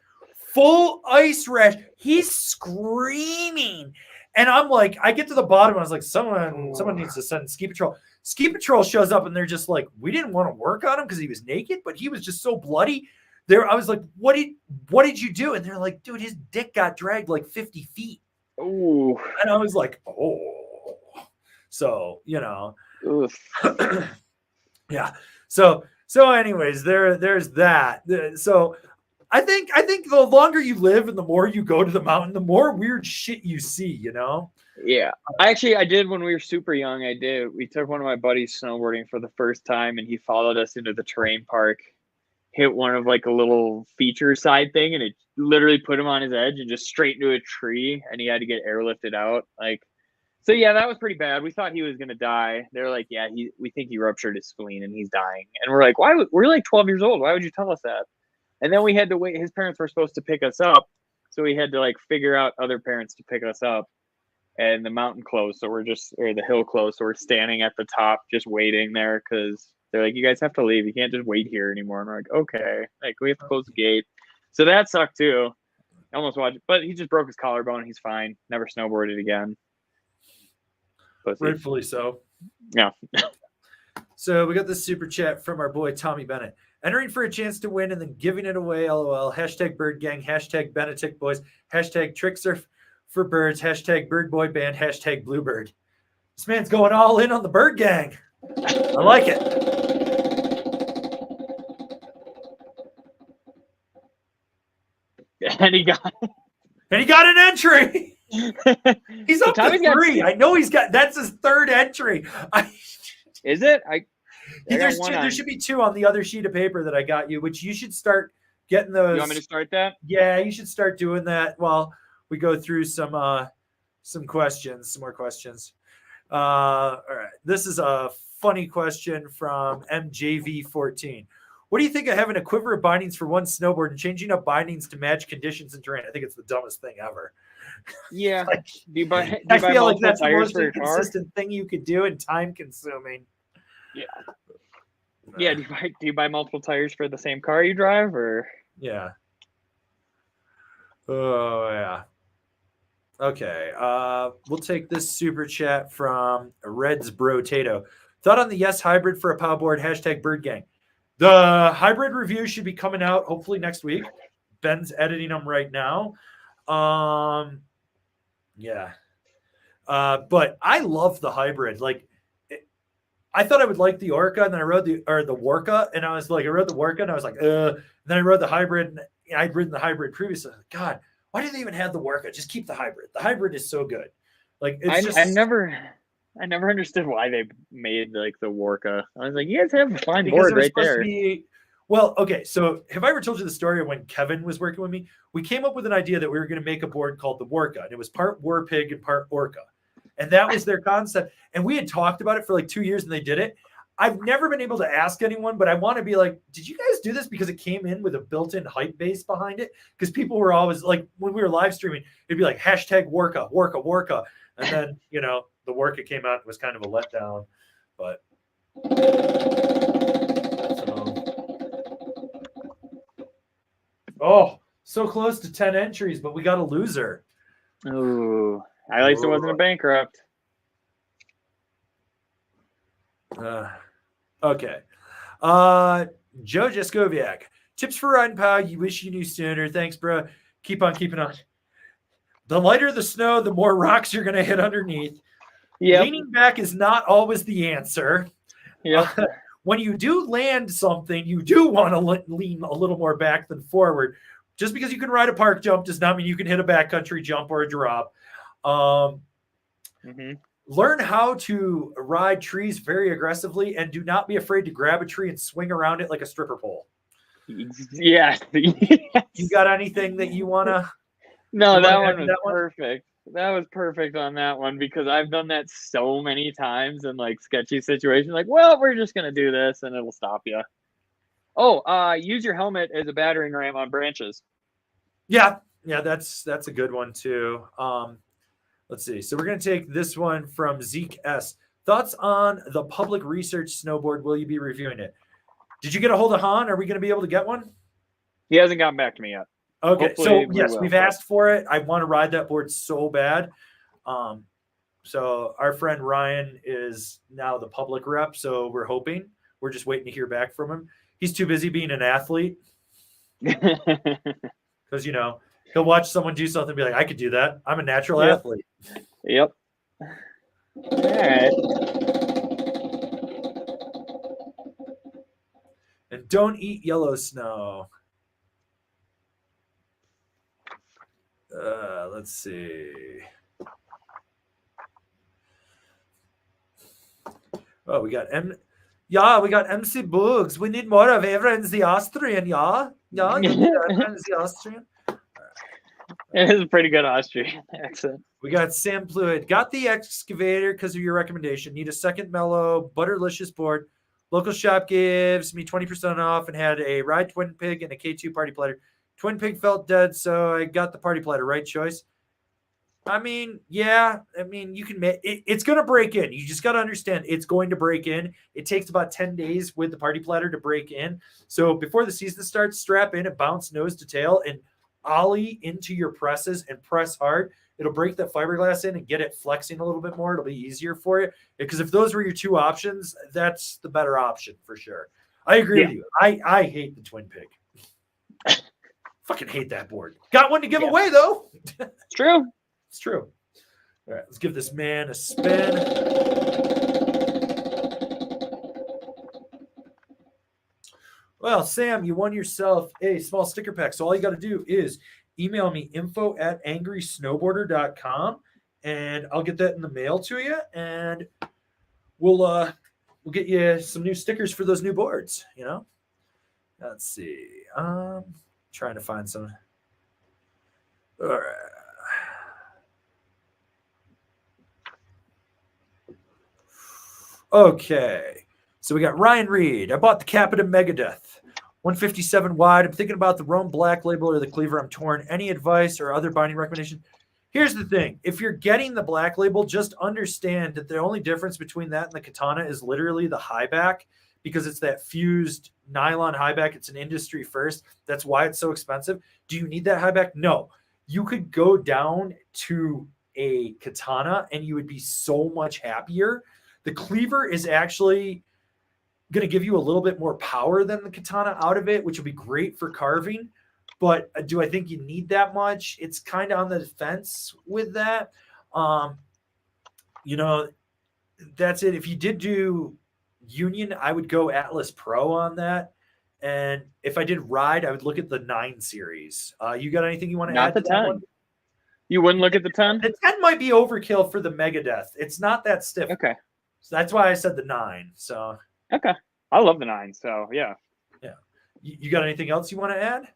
full ice rash. He's screaming. And I'm like, I get to the bottom. I was like, someone needs to send ski patrol. Ski patrol shows up and they're just like, we didn't want to work on him because he was naked, but he was just so bloody. I was like, what did you do? And they're like, dude, his dick got dragged like 50 feet. Ooh. And I was like, oh. So, you know. Yeah. So anyways, there's that. So I think the longer you live and the more you go to the mountain, the more weird shit you see, you know? Yeah. I did when we were super young. We took one of my buddies snowboarding for the first time, and he followed us into the terrain park, hit one of like a little feature side thing, and it literally put him on his edge and just straight into a tree, and he had to get airlifted out. Like, So yeah, that was pretty bad. We thought he was gonna die. They're like, yeah, we think he ruptured his spleen and he's dying. And we're like, why? We're like 12 years old. Why would you tell us that? And then we had to wait. His parents were supposed to pick us up, so we had to like figure out other parents to pick us up. And the mountain closed, so or the hill closed, so we're standing at the top just waiting there because they're like, you guys have to leave. You can't just wait here anymore. And we're like, okay, like we have to close the gate. So that sucked too. I almost watched, but he just broke his collarbone. He's fine. Never snowboarded again. Rightfully so. Yeah. So we got this super chat from our boy Tommy Bennett. Entering for a chance to win and then giving it away, LOL. Hashtag Bird Gang, hashtag Benedict Boys, hashtag Trickster for Birds, hashtag Bird Boy Band, hashtag Bluebird. This man's going all in on the Bird Gang. I like it. And he got an entry. He's up to 3. I know he's got. That's his 3rd entry. Is it? There should be 2 on the other sheet of paper that I got you, which you should start getting those. You want me to start that? Yeah, you should start doing that while we go through some more questions. All right, this is a funny question from MJV14. What do you think of having a quiver of bindings for one snowboard and changing up bindings to match conditions and terrain? I think it's the dumbest thing ever. Yeah. Like, I feel like that's the most inconsistent thing you could do and time consuming. Yeah. Yeah. Do you buy multiple tires for the same car you drive, or? Yeah. Oh yeah. Okay. We'll take this super chat from Red's Bro Tato. Thought on the Yes Hybrid for a pow board, hashtag Bird Gang. The hybrid review should be coming out hopefully next week. Ben's editing them right now. Yeah. But I love the hybrid. Like, I thought I would like the Orca, and then I rode the Worka, and I was like, I rode the Worka, and I was like, and then I rode the hybrid, and I'd ridden the hybrid previously. God, why do they even have the Worka? Just keep the hybrid. The hybrid is so good. Like, it's I never understood why they made like the Worka. I was like, you guys have a fine board right there. Well, okay. So have I ever told you the story of when Kevin was working with me? We came up with an idea that we were going to make a board called the Worka, and it was part War Pig and part Orca. And that was their concept. And we had talked about it for like 2 years, and they did it. I've never been able to ask anyone, but I want to be like, did you guys do this because it came in with a built-in hype base behind it? Because people were always like, when we were live streaming, it'd be like hashtag Worka, Worka, Worka. And then, the Worka came out and was kind of a letdown. But so close to 10 entries, but we got a loser. Ooh, at least it wasn't a bankrupt. Okay. Joe Jaskoviak. Tips for riding pow. You wish you knew sooner. Thanks, bro. Keep on keeping on. The lighter the snow, the more rocks you're going to hit underneath. Yep. Leaning back is not always the answer. Yeah. When you do land something, you do want to lean a little more back than forward. Just because you can ride a park jump does not mean you can hit a backcountry jump or a drop. Learn how to ride trees very aggressively, and do not be afraid to grab a tree and swing around it like a stripper pole. Yeah. You got anything that you want to? No, that one was perfect. That was perfect on that one, because I've done that so many times in like sketchy situations. Like, well, we're just going to do this and it'll stop you. Oh, use your helmet as a battering ram on branches. Yeah, that's a good one too. Let's see. So we're going to take this one from Zeke S. Thoughts on the public research snowboard? Will you be reviewing it? Did you get a hold of Han? Are we going to be able to get one? He hasn't gotten back to me yet. Okay, so yes, we've asked for it. I want to ride that board so bad. So our friend Ryan is now the public rep, so we're hoping. We're just waiting to hear back from him. He's too busy being an athlete. Because, he'll watch someone do something and be like, I could do that. I'm a natural athlete. Yep. All right. And don't eat yellow snow. Let's see. Oh, we got MC Bugs. We need more of Avran's the Austrian, yeah? Yeah, Avran's the Austrian. It is a pretty good Austrian accent. We got Sam Fluid. Got the excavator because of your recommendation. Need a second mellow, butterlicious board. Local shop gives me 20% off and had a Ride Twin Pig and a K2 party platter. Twin Pig felt dead, so I got the party platter. Right choice. I mean, yeah. I mean, you can make it's going to break in. You just got to understand it's going to break in. It takes about 10 days with the party platter to break in. So before the season starts, strap in and bounce nose to tail and ollie into your presses and press hard. It'll break that fiberglass in and get it flexing a little bit more. It'll be easier for you. Because if those were your two options, that's the better option for sure. I agree with you. I hate the Twin Pig. Fucking hate that board. Got one to give away, though. It's true. It's true. All right, let's give this man a spin. Well, Sam, you won yourself a small sticker pack. So all you got to do is email me info@angrysnowboarder.com and I'll get that in the mail to you. And we'll get you some new stickers for those new boards, you know? Let's see. Trying to find some. All right. Okay, so we got Ryan Reed. I bought the Capita Megadeth, 157 wide. I'm thinking about the Rome Black Label or the Cleaver. I'm torn. Any advice or other binding recommendation? Here's the thing. If you're getting the Black Label, just understand that the only difference between that and the Katana is literally the high back because it's that fused nylon high back. It's an industry first. That's why it's so expensive. Do you need that high back? No. You could go down to a Katana and you would be so much happier. The Cleaver is actually going to give you a little bit more power than the Katana out of it, which will be great for carving. But do I think you need that much? It's kind of on the fence with that. You know, that's it. If you did do Union, I would go Atlas Pro on that. And if I did Ride, I would look at the 9 series. You got anything you want to add Not the to that 10. one? You wouldn't look at the 10? The 10 might be overkill for the Megadeth. It's not that stiff. Okay. So that's why I said the 9. So okay, I love the 9. So yeah. You got anything else you want to add?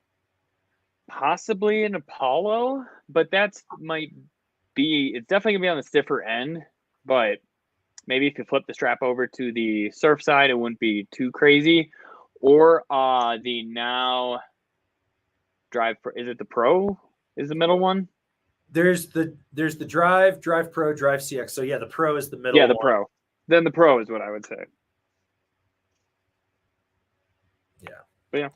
Possibly an Apollo, but that's might be. It's definitely gonna be on the stiffer end. But maybe if you flip the strap over to the surf side, it wouldn't be too crazy. Or the now Drive. Is it the Pro? Is the middle one? There's the Drive Pro, Drive CX. So yeah, the Pro is the middle. Yeah, the one. Pro. Then the Pro is what I would say. Yeah. But yeah.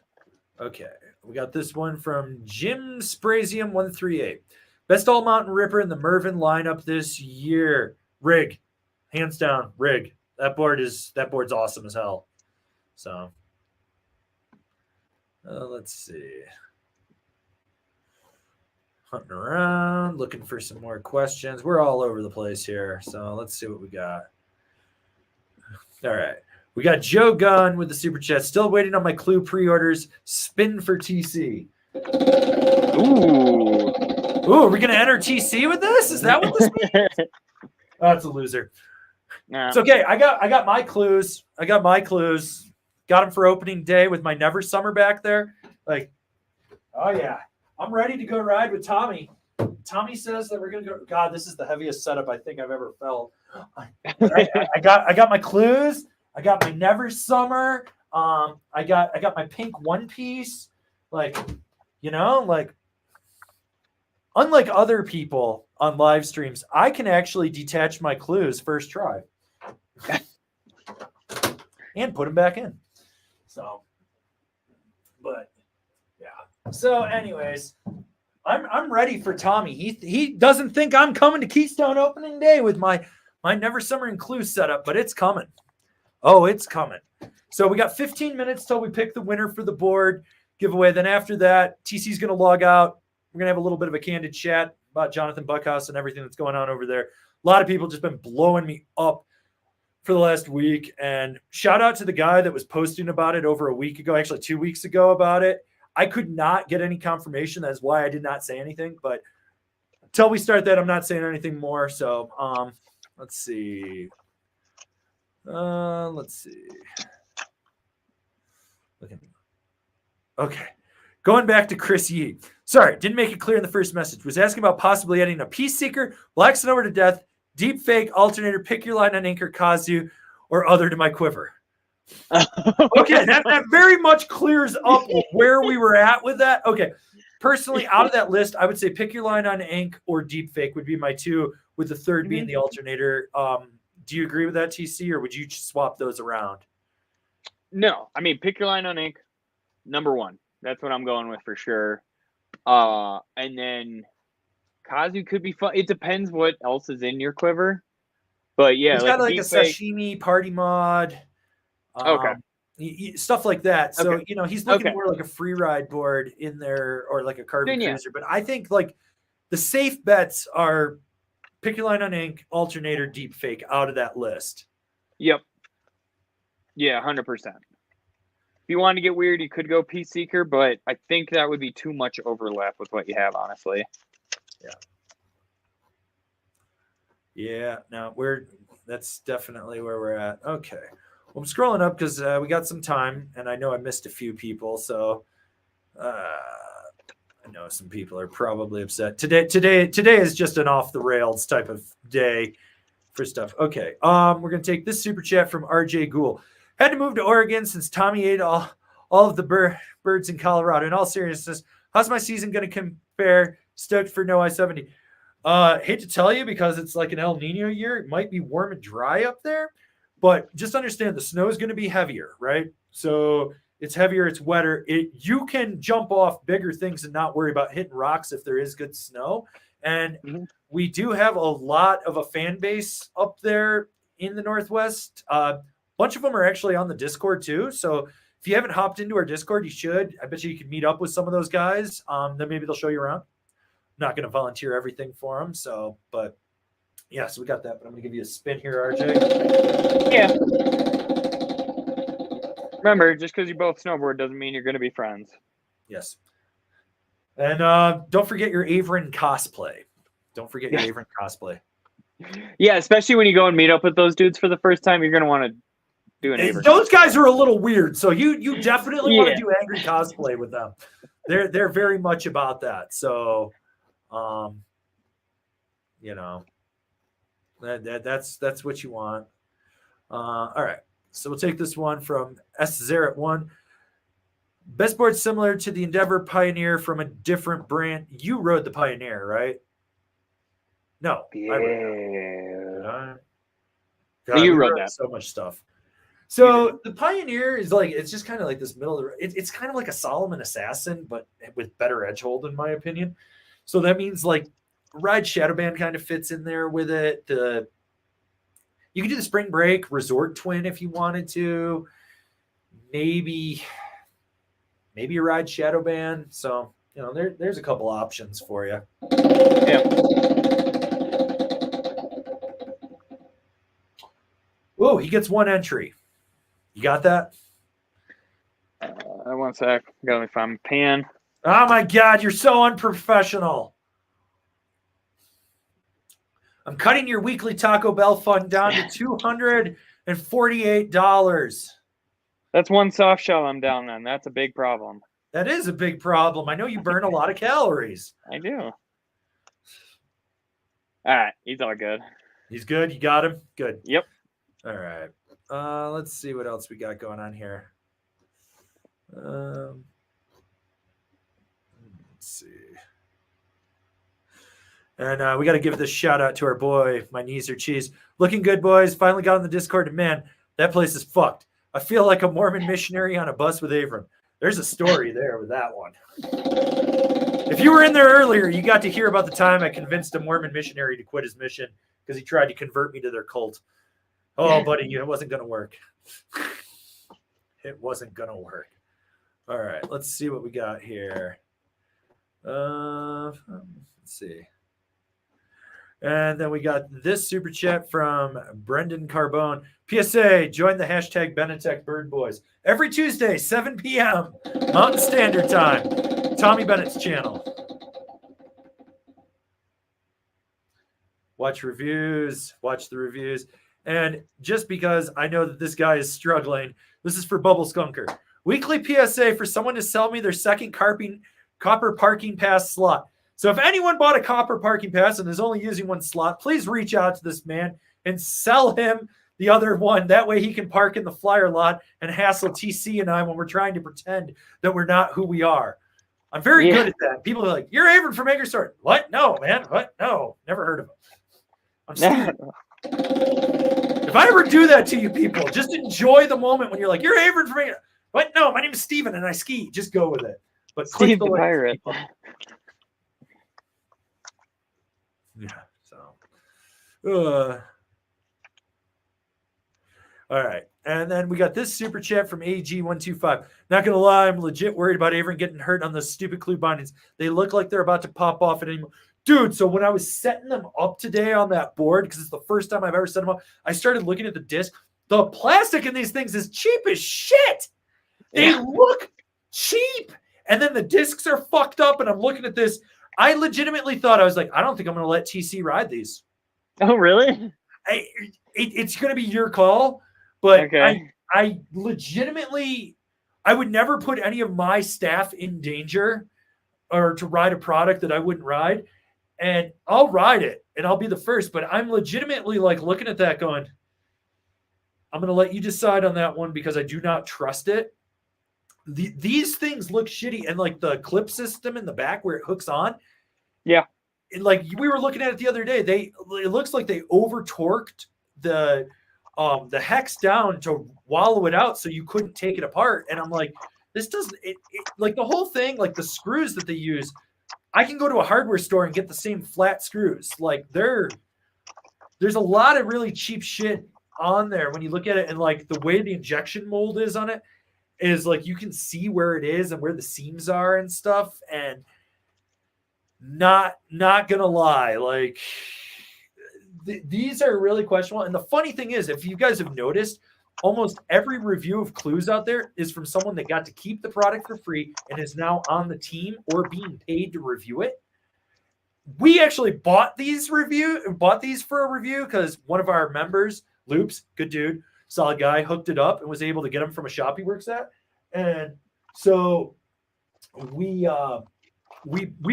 Okay. We got this one from Jim Sprazium 138. Best all mountain ripper in the Mervyn lineup this year. Rig. Hands down, Rig. That board's awesome as hell. So let's see. Hunting around, looking for some more questions. We're all over the place here. So let's see what we got. All right. We got Joe Gunn with the super chat. Still waiting on my Clue pre-orders. Spin for TC. Ooh, are we going to enter TC with this? Is that what this means? Oh, it's a loser. Nah. It's okay. I got my clues. Got them for opening day with my Never Summer back there. Like, oh yeah. I'm ready to go ride with Tommy. Tommy says that we're gonna go. God, this is the heaviest setup I think I've ever felt. I got my clues. I got my Never Summer. I got my pink one piece. Like, you know, like unlike other people on live streams, I can actually detach my clues first try and put them back in. So, but yeah. So, anyways. I'm ready for Tommy. He doesn't think I'm coming to Keystone opening day with my Never Summer and Clue setup, but it's coming. Oh, it's coming. So we got 15 minutes till we pick the winner for the board giveaway. Then after that, TC's going to log out. We're going to have a little bit of a candid chat about Jonathan Buckhouse and everything that's going on over there. A lot of people just been blowing me up for the last week. And shout out to the guy that was posting about it over a week ago, actually 2 weeks ago about it. I could not get any confirmation. That's why I did not say anything. But until we start that, I'm not saying anything more. So let's see. Okay. Going back to Chris Yee. Sorry, didn't make it clear in the first message. Was asking about possibly adding a Peace Seeker, Black Snowboard to Death, Deep Fake, Alternator, Pick Your Line on Anchor, Kazu, or other to my quiver. Okay, that very much clears up where we were at with that. Okay, personally, out of that list, I would say Pick Your Line on Ink or Deep Fake would be my two, with the third being the Alternator. Do you agree with that, TC, or would you swap those around? No, I mean, Pick Your Line on Ink, number one. That's what I'm going with for sure. And then Kazu could be fun. It depends what else is in your quiver. But yeah, he's got like a sashimi party mod. Okay. Stuff like that. So, Okay. He's looking more like a free ride board in there, or like a carbon cruiser. But I think like the safe bets are Pick Your Line on Ink, Alternator, Deep Fake out of that list. Yep. Yeah, 100%. If you want to get weird, you could go Peace Seeker, but I think that would be too much overlap with what you have, honestly. Yeah, no, that's definitely where we're at. Okay. Well, I'm scrolling up because we got some time, and I know I missed a few people, so I know some people are probably upset. Today is just an off the rails type of day for stuff. Okay. We're gonna take this super chat from RJ Gould. Had to move to Oregon since Tommy ate all of the birds in Colorado. In all seriousness, how's my season going to compare? Stoked for no I-70. Hate to tell you, because it's like an El Nino year. It might be warm and dry up there, but just understand the snow is going to be heavier, right? So it's heavier, it's wetter. You can jump off bigger things and not worry about hitting rocks if there is good snow. And we do have a lot of a fan base up there in the Northwest. Bunch of them are actually on the Discord too. So if you haven't hopped into our Discord, you should. I bet you can meet up with some of those guys. Then maybe they'll show you around. I'm not going to volunteer everything for them. So, but yeah, so we got that. But I'm going to give you a spin here, RJ. Yeah. Remember, just because you both snowboard doesn't mean you're going to be friends. Yes. And don't forget your Avery cosplay. Don't forget your Avery cosplay. Yeah, especially when you go and meet up with those dudes for the first time, you're going to want to do an Aver. Those guys are a little weird, so you definitely want to do angry cosplay with them. They're very much about that. So, that's what you want. All right, so we'll take this one from S01. Best board similar to the Endeavor Pioneer from a different brand. You rode the Pioneer, right? No. Yeah. God, you rode that. So much stuff. So the Pioneer is like, it's just kind of like this middle of the, it's kind of like a Solomon Assassin, but with better edge hold, in my opinion. So that means like Ride Shadowband kind of fits in there with it. You can do the Spring Break Resort Twin if you wanted to. Maybe a Ride Shadowband. So, there's a couple options for you. Yeah. Whoa, he gets one entry. You got that? One sec. Got me find my pen. Oh my God, you're so unprofessional. I'm cutting your weekly Taco Bell fund down to $248. That's one soft shell I'm down on. That's a big problem. That is a big problem. I know you burn a lot of calories. I do. All right. He's all good. He's good? You got him? Good. Yep. All right. Let's see what else we got going on here. Let's see. And we got to give this shout out to our boy, My Knees Are Cheese. Looking good, boys. Finally got on the Discord. And man, that place is fucked. I feel like a Mormon missionary on a bus with Avram. There's a story there with that one. If you were in there earlier, you got to hear about the time I convinced a Mormon missionary to quit his mission because he tried to convert me to their cult. Oh, buddy, it wasn't going to work. It wasn't going to work. All right, let's see what we got here. Let's see. And then we got this super chat from Brendan Carbone. PSA, join the hashtag Benetech Bird Boys. Every Tuesday, 7 p.m. Mountain Standard Time. Tommy Bennett's channel. Watch reviews. Watch the reviews. And just because I know that this guy is struggling, this is for Bubble Skunker. Weekly PSA for someone to sell me their second copper parking pass slot. So if anyone bought a copper parking pass and is only using one slot, please reach out to this man and sell him the other one. That way he can park in the flyer lot and hassle TC and I when we're trying to pretend that we're not who we are. I'm very good at that. People are like, "You're Avery from Makersort." What? No, man. What? No, never heard of him. I'm Steve. If I ever do that to you people, just enjoy the moment when you're like, "You're Avery from Makersort." What? No, my name is Steven and I ski. Just go with it. But Steve the pirate. Yeah. So. All right. And then we got this super chat from AG125. Not going to lie, I'm legit worried about Avery getting hurt on those stupid clue bindings. They look like they're about to pop off at any moment. Dude, so when I was setting them up today on that board, because it's the first time I've ever set them up, I started looking at the disc. The plastic in these things is cheap as shit. They look cheap. And then the discs are fucked up, and I'm looking at this. I legitimately thought, I was like, I don't think I'm going to let TC ride these. Oh, really? It's going to be your call. But okay. I legitimately, I would never put any of my staff in danger or to ride a product that I wouldn't ride. And I'll ride it and I'll be the first. But I'm legitimately like looking at that going, I'm going to let you decide on that one because I do not trust it. These things look shitty. And like the clip system in the back where it hooks on. Yeah. And like we were looking at it the other day, it looks like they over torqued the hex down to wallow it out so you couldn't take it apart. And I'm like, this doesn't like the whole thing, like the screws that they use, I can go to a hardware store and get the same flat screws. Like there's a lot of really cheap shit on there when you look at it, and like the way the injection mold is on it is like you can see where it is and where the seams are and stuff. And not gonna lie, like these are really questionable. And the funny thing is, if you guys have noticed, almost every review of clues out there is from someone that got to keep the product for free and is now on the team or being paid to review it. We actually bought these for a review because one of our members, Loops, good dude, solid guy, hooked it up and was able to get them from a shop he works at. And so we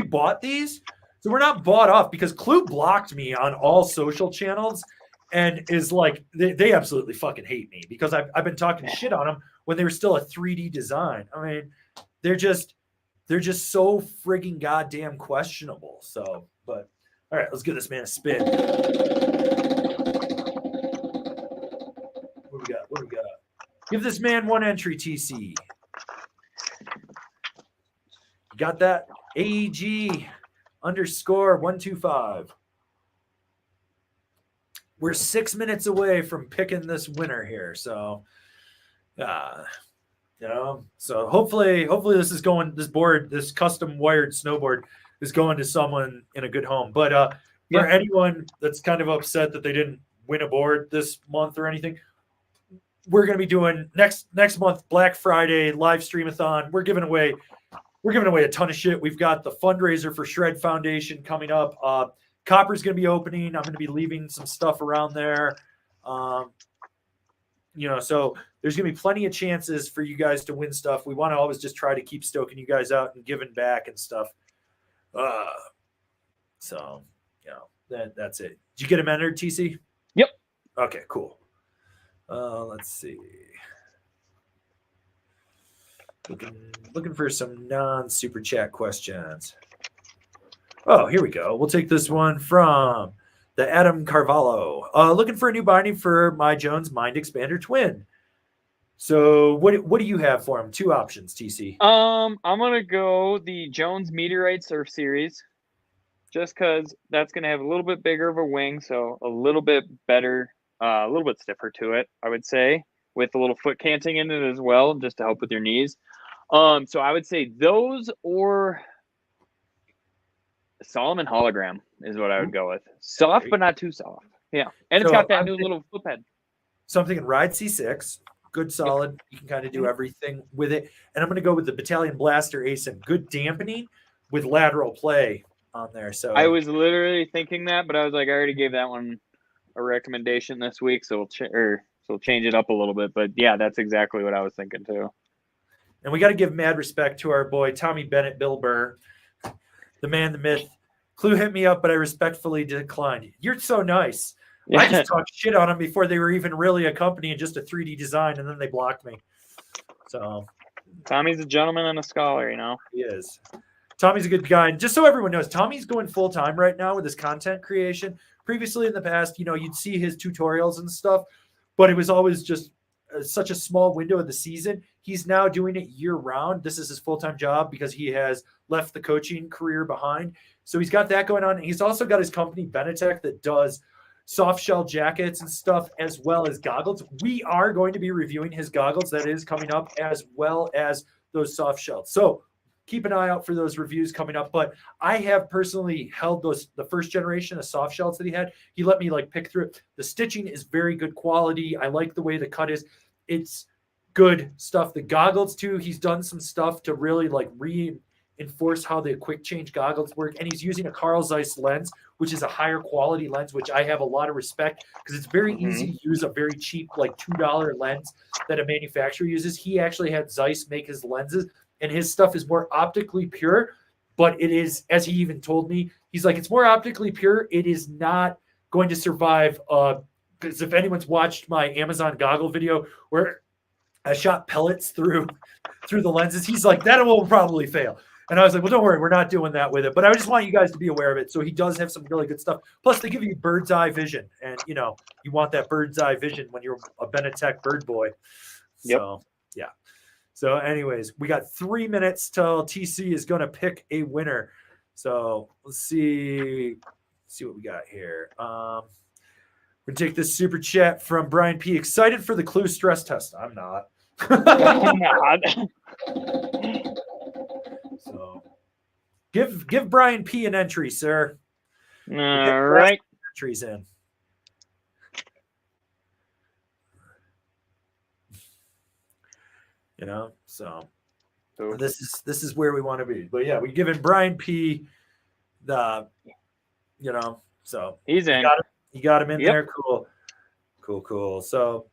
bought these. So we're not bought off because Clue blocked me on all social channels and is like, they absolutely fucking hate me because I've been talking shit on them when they were still a 3D design. I mean, they're just so frigging goddamn questionable. So, but all right, let's give this man a spin. What do we got? Give this man one entry, TC. You got that? AG_125. We're 6 minutes away from picking this winner here. So, so hopefully this custom wired snowboard is going to someone in a good home. But for anyone that's kind of upset that they didn't win a board this month or anything, we're going to be doing next month, Black Friday live stream-a-thon. We're giving away a ton of shit. We've got the fundraiser for Shred Foundation coming up. Copper's going to be opening. I'm going to be leaving some stuff around there. So there's going to be plenty of chances for you guys to win stuff. We want to always just try to keep stoking you guys out and giving back and stuff. That's it. Did you get him entered, TC? Yep. Okay, cool. Let's see. Looking for some non-super chat questions. Oh, here we go. We'll take this one from the Adam Carvalho. Looking for a new binding for my Jones Mind Expander Twin. So what do you have for him? Two options, TC. I'm gonna go the Jones Meteorite Surf Series, just because that's gonna have a little bit bigger of a wing, so a little bit better, a little bit stiffer to it, I would say, with a little foot canting in it as well, just to help with your knees. So I would say those or Solomon Hologram is what I would go with. Soft, but not too soft. Yeah, and it's got that new little flip head. So I'm thinking Ride C6. Good, solid. Yep. You can kind of do everything with it. And I'm going to go with the Battalion Blaster ASIM. Good dampening with lateral play on there. So I was literally thinking that, but I was like, I already gave that one a recommendation this week, so we'll change it up a little bit. But yeah, that's exactly what I was thinking too. And we got to give mad respect to our boy Tommy Bennett, Bill Burr, the man, the myth. Clue hit me up, but I respectfully declined. You're so nice. I just talked shit on them before they were even really a company and just a 3D design, and then they blocked me. So Tommy's a gentleman and a scholar, you know. he is. Tommy's a good guy. And just so everyone knows, Tommy's going full time right now with his content creation. Previously in the past, you know, you'd see his tutorials and stuff, but it was always just such a small window of the season. He's now doing it year round. This is his full-time job because he has left the coaching career behind. So he's got that going on. And he's also got his company, Bennett, that does soft shell jackets and stuff, as well as goggles. We are going to be reviewing his goggles. That is coming up, as well as those soft shells. So keep an eye out for those reviews coming up. But I have personally held the first generation of soft shells that he had. He let me like pick through it. The stitching is very good quality. I like the way the cut is. It's good stuff. The goggles too, he's done some stuff to really like reinforce how the quick change goggles work. And he's using a Carl Zeiss lens, which is a higher quality lens, which I have a lot of respect because it's very easy to use a very cheap, like $2 lens that a manufacturer uses. He actually had Zeiss make his lenses, and his stuff is more optically pure, but it is, as he even told me, he's like, it's more optically pure. It is not going to survive. Because if anyone's watched my Amazon goggle video where I shot pellets through the lenses, he's like, that will probably fail. And I was like, well, don't worry, we're not doing that with it. But I just want you guys to be aware of it. So he does have some really good stuff. Plus, they give you bird's eye vision. And, you know, you want that bird's eye vision when you're a Bennett bird boy. So, yeah. So, anyways, we got 3 minutes till TC is going to pick a winner. So, let's see what we got here. We're going to take this super chat from Brian P. Excited for the Clue stress test. I'm not. I'm not. So, give Brian P. an entry, sir. All right. Entries in. You know, so this is where we want to be. But yeah, we given Brian P. the, you know, so he's in. You got him in there. Cool. So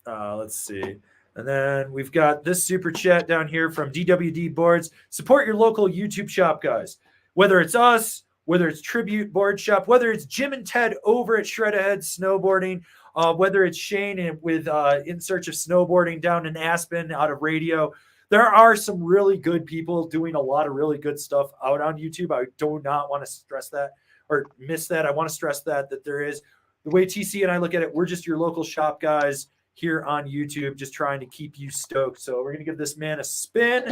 let's see. And then we've got this super chat down here from DWD Boards. Support your local YouTube shop, guys. Whether it's us, whether it's Tribute Board Shop, whether it's Jim and Ted over at Shred Ahead Snowboarding, whether it's Shane with In Search of Snowboarding down in Aspen out of Radio. There are some really good people doing a lot of really good stuff out on YouTube. I do not want to stress that or miss that. I want to stress that there is. The way TC and I look at it, we're just your local shop guys here on YouTube, just trying to keep you stoked. So we're going to give this man a spin.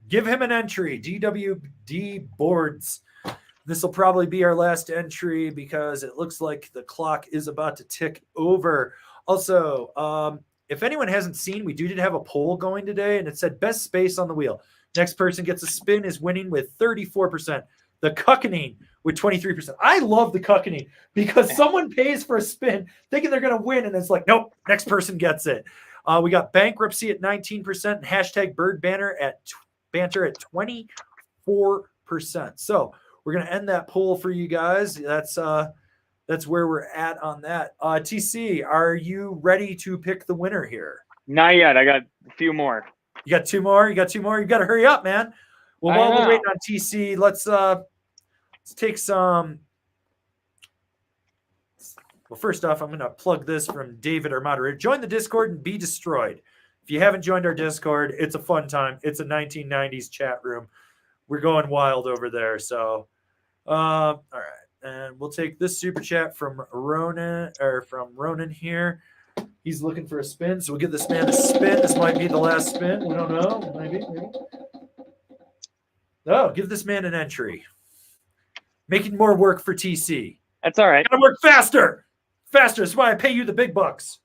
Give him an entry, DWD Boards. This will probably be our last entry because it looks like the clock is about to tick over. Also, if anyone hasn't seen, we did have a poll going today, and it said best space on the wheel. Next person gets a spin is winning with 34%. The Cuckening with 23%. I love the Cuckening because someone pays for a spin thinking they're going to win, and it's like, nope, next person gets it. We got Bankruptcy at 19% and hashtag Bird Banter at 24%. So we're going to end that poll for you guys. That's where we're at on that. TC, are you ready to pick the winner here? Not yet. I got a few more. You got two more? You got to hurry up, man. Well, while we're waiting on TC, let's take some. Well, first off, I'm going to plug this from David, our moderator. Join the Discord and be destroyed. If you haven't joined our Discord, it's a fun time. It's a 1990s chat room. We're going wild over there. So, all right. And we'll take this super chat from Ronan here. He's looking for a spin, so we'll give this man a spin. This might be the last spin. We don't know. Maybe. Oh, give this man an entry. Making more work for TC. That's all right. Gotta work faster. That's why I pay you the big bucks.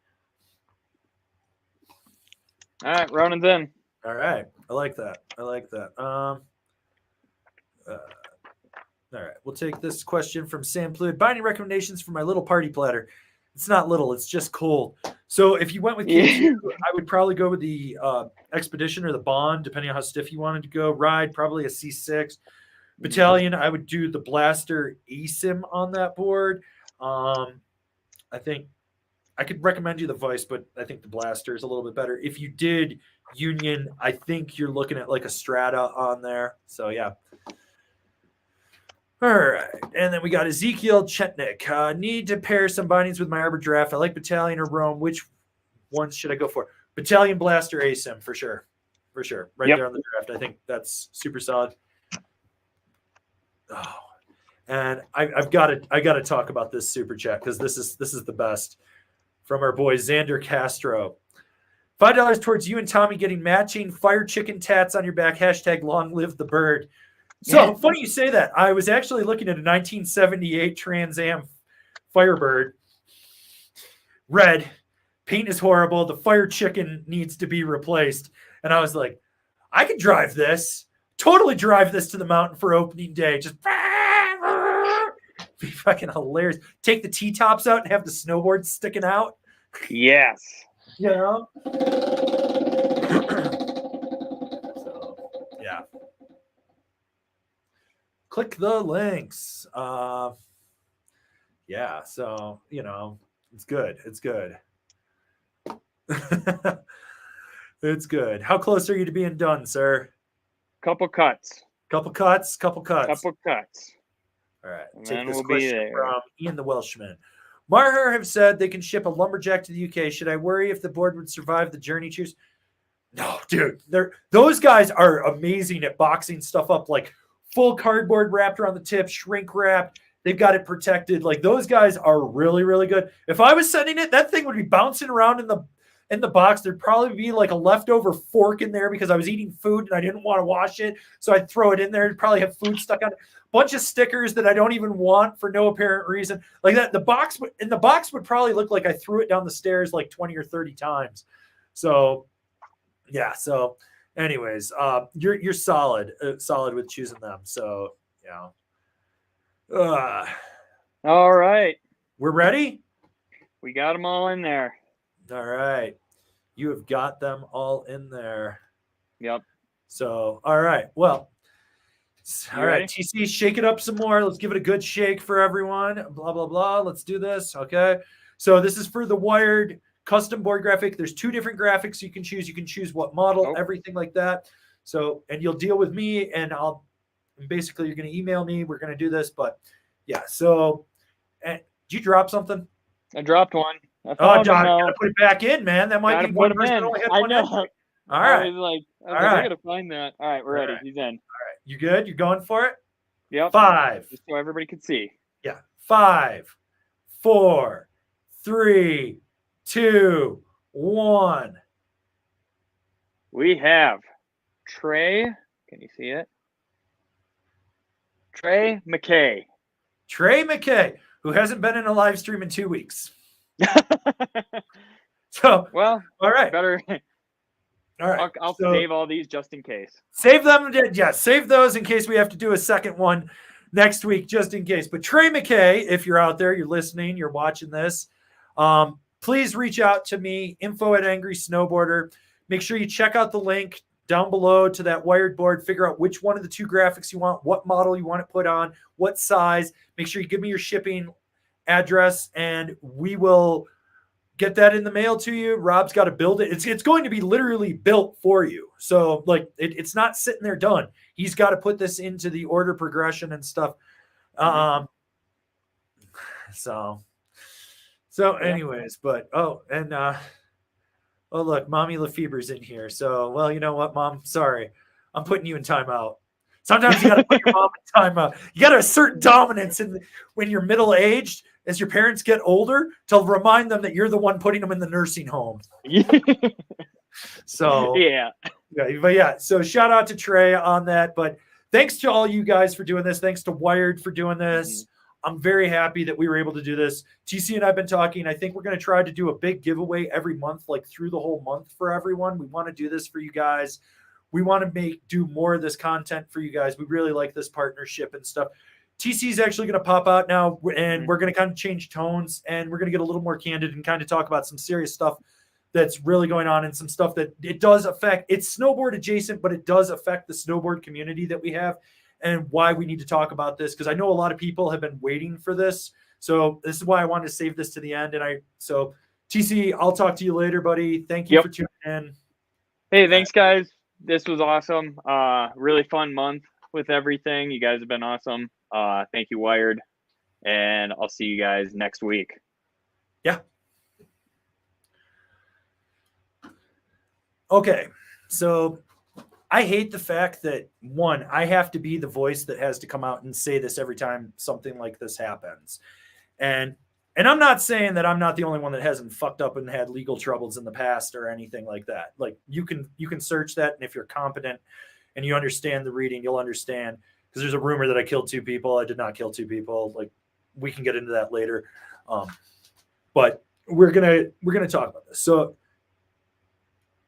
All right, Ronan's in. All right. I like that. All right. We'll take this question from Sam Pluid. Binding recommendations for my little party platter. It's not little. It's just cold. So if you went with Q2, I would probably go with the Expedition or the Bond, depending on how stiff you wanted to go. Ride, probably a C6. Battalion, I would do the Blaster ASIM on that board. I I could recommend you the Vice, but I think the Blaster is a little bit better. If you did Union, I think you're looking at like a Strata on there. So yeah. All right, and then we got Ezekiel Chetnik. Need to pair some bindings with my Arbor Draft. I like Battalion or Rome. Which ones should I go for? Battalion, Blaster, ASIM for sure. For sure. Right there on the draft. I think that's super solid. Oh, and I gotta talk about this super chat because this is the best from our boy Xander Castro. $5 towards you and Tommy getting matching fire chicken tats on your back. # long live the bird. So funny you say that. I was actually looking at a 1978 Trans Am Firebird. Red. Paint is horrible. The fire chicken needs to be replaced. And I was like, I could drive this. Totally drive this to the mountain for opening day. Just be fucking hilarious. Take the T-tops out and have the snowboard sticking out. Yes. You know? So, yeah. Click the links. Yeah, so, you know, it's good. It's good. It's good. How close are you to being done, sir? Couple cuts. Couple cuts. Couple cuts. All right. And Take then this we'll be question there. from Ian the Welshman. Marher have said they can ship a lumberjack to the UK. Should I worry if the board would survive the journey choose? No, dude. Those guys are amazing at boxing stuff up, like full cardboard wrapped around the tip, shrink wrapped. They've got it protected. Like those guys are really, really good. If I was sending it, that thing would be bouncing around in the box. There'd probably be like a leftover fork in there because I was eating food and I didn't want to wash it. So I'd throw it in there. It'd probably have food stuck on it. Bunch of stickers that I don't even want for no apparent reason. Like that, the box would probably look like I threw it down the stairs like 20 or 30 times. So yeah. So anyways, you're solid with choosing them. So yeah. All right. We're ready? We got them all in there. All right. You have got them all in there. Yep. So, all right. Well, all right. Ready? TC, shake it up some more. Let's give it a good shake for everyone. Blah, blah, blah. Let's do this. Okay. So this is for the Wired custom board graphic. There's 2 different graphics you can choose. You can choose what model, everything like that. So, and you'll deal with me and basically you're going to email me. We're going to do this, but yeah. So, did you drop something? I dropped one. Oh, John, you gotta put it back in, man. That might Gotta be one put him person in. only had I one know. entry. All right. I was like, All right. I gotta find that. All right, we're ready. right. He's in. All right. You good? You going for it? Yep. 5. Just so everybody can see. Yeah. 5, 4, 3, 2, 1. We have Trey. Can you see it? Trey McKay. Trey McKay, who hasn't been in a live stream in 2 weeks. So, Well, all right. better. All right. I'll So, save all these just in case. save them. Yeah, save those in case we have to do a second one next week, just in case. But Trey McKay, if you're out there, you're listening, you're watching this, please reach out to me, info@Angry Snowboarder. Make sure you check out the link down below to that Wired board. Figure out which one of the 2 graphics you want, what model you want it put on, what size. Make sure you give me your shipping address, and we will get that in the mail to you. Rob's got to build it. It's going to be literally built for you. So like it's not sitting there done. He's got to put this into the order progression and stuff. So anyways, but look, Mommy Lefebvre's in here. So, well, you know what, Mom? Sorry. I'm putting you in timeout. Sometimes you got to put your mom in timeout. You got to assert dominance when you're middle-aged, as your parents get older, to remind them that you're the one putting them in the nursing home. So, but yeah. So shout out to Trey on that. But thanks to all you guys for doing this. Thanks to Wired for doing this. I'm very happy that we were able to do this. TC and I have been talking. I think we're going to try to do a big giveaway every month, like through the whole month for everyone. We want to do this for you guys. We want to do more of this content for you guys. We really like this partnership and stuff. TC is actually going to pop out now, and we're going to kind of change tones, and we're going to get a little more candid and kind of talk about some serious stuff that's really going on, and some stuff that it does affect. It's snowboard adjacent, but it does affect the snowboard community that we have, and why we need to talk about this, because I know a lot of people have been waiting for this. So this is why I wanted to save this to the end. And so TC, I'll talk to you later, buddy. Thank you for tuning in. Hey, thanks, guys. This was awesome. Really fun month with everything. You guys have been awesome. Thank you, Wired. And I'll see you guys next week. Yeah. Okay. So I hate the fact that, one, I have to be the voice that has to come out and say this every time something like this happens. And I'm not saying that I'm not the only one that hasn't fucked up and had legal troubles in the past or anything like that. Like you can search that, and if you're competent and you understand the reading, you'll understand, because there's a rumor that I killed 2 people. I did not kill 2 people. Like, we can get into that later. But we're gonna talk about this. So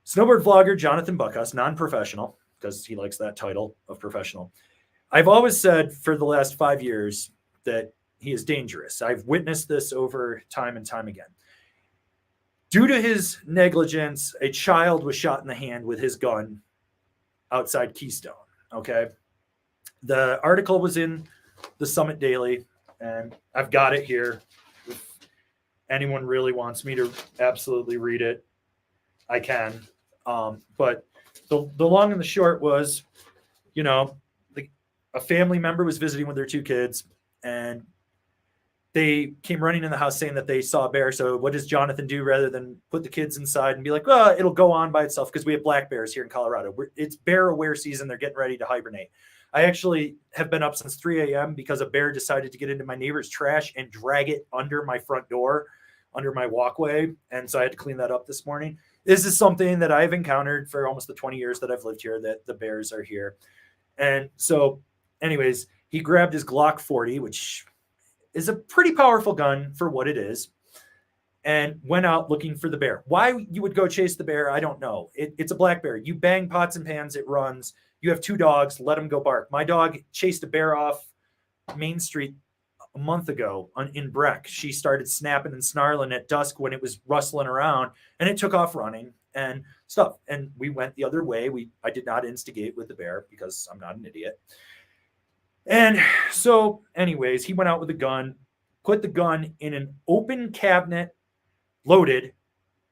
snowboard vlogger Jonathan Buckhouse, non-professional, because he likes that title of professional. I've always said for the last 5 years that he is dangerous. I've witnessed this over time and time again. Due to his negligence, a child was shot in the hand with his gun outside Keystone. Okay. The article was in the Summit Daily, and I've got it here. If anyone really wants me to absolutely read it, I can. But the long and the short was, a family member was visiting with their 2 kids, and they came running in the house saying that they saw a bear. So what does Jonathan do rather than put the kids inside and be like, well, it'll go on by itself, because we have black bears here in Colorado. It's bear aware season. They're getting ready to hibernate. I actually have been up since 3 a.m. because a bear decided to get into my neighbor's trash and drag it under my front door, under my walkway. And so I had to clean that up this morning. This is something that I've encountered for almost the 20 years that I've lived here, that the bears are here. And so anyways, he grabbed his Glock 40, which is a pretty powerful gun for what it is, and went out looking for the bear. Why you would go chase the bear, I don't know. It's a black bear. You bang pots and pans, it runs. You have 2 dogs, let them go bark. My dog chased a bear off Main Street a month ago in Breck. She started snapping and snarling at dusk when it was rustling around, and it took off running and stuff. And we went the other way. I did not instigate with the bear because I'm not an idiot. And so anyways, he went out with a gun, put the gun in an open cabinet, loaded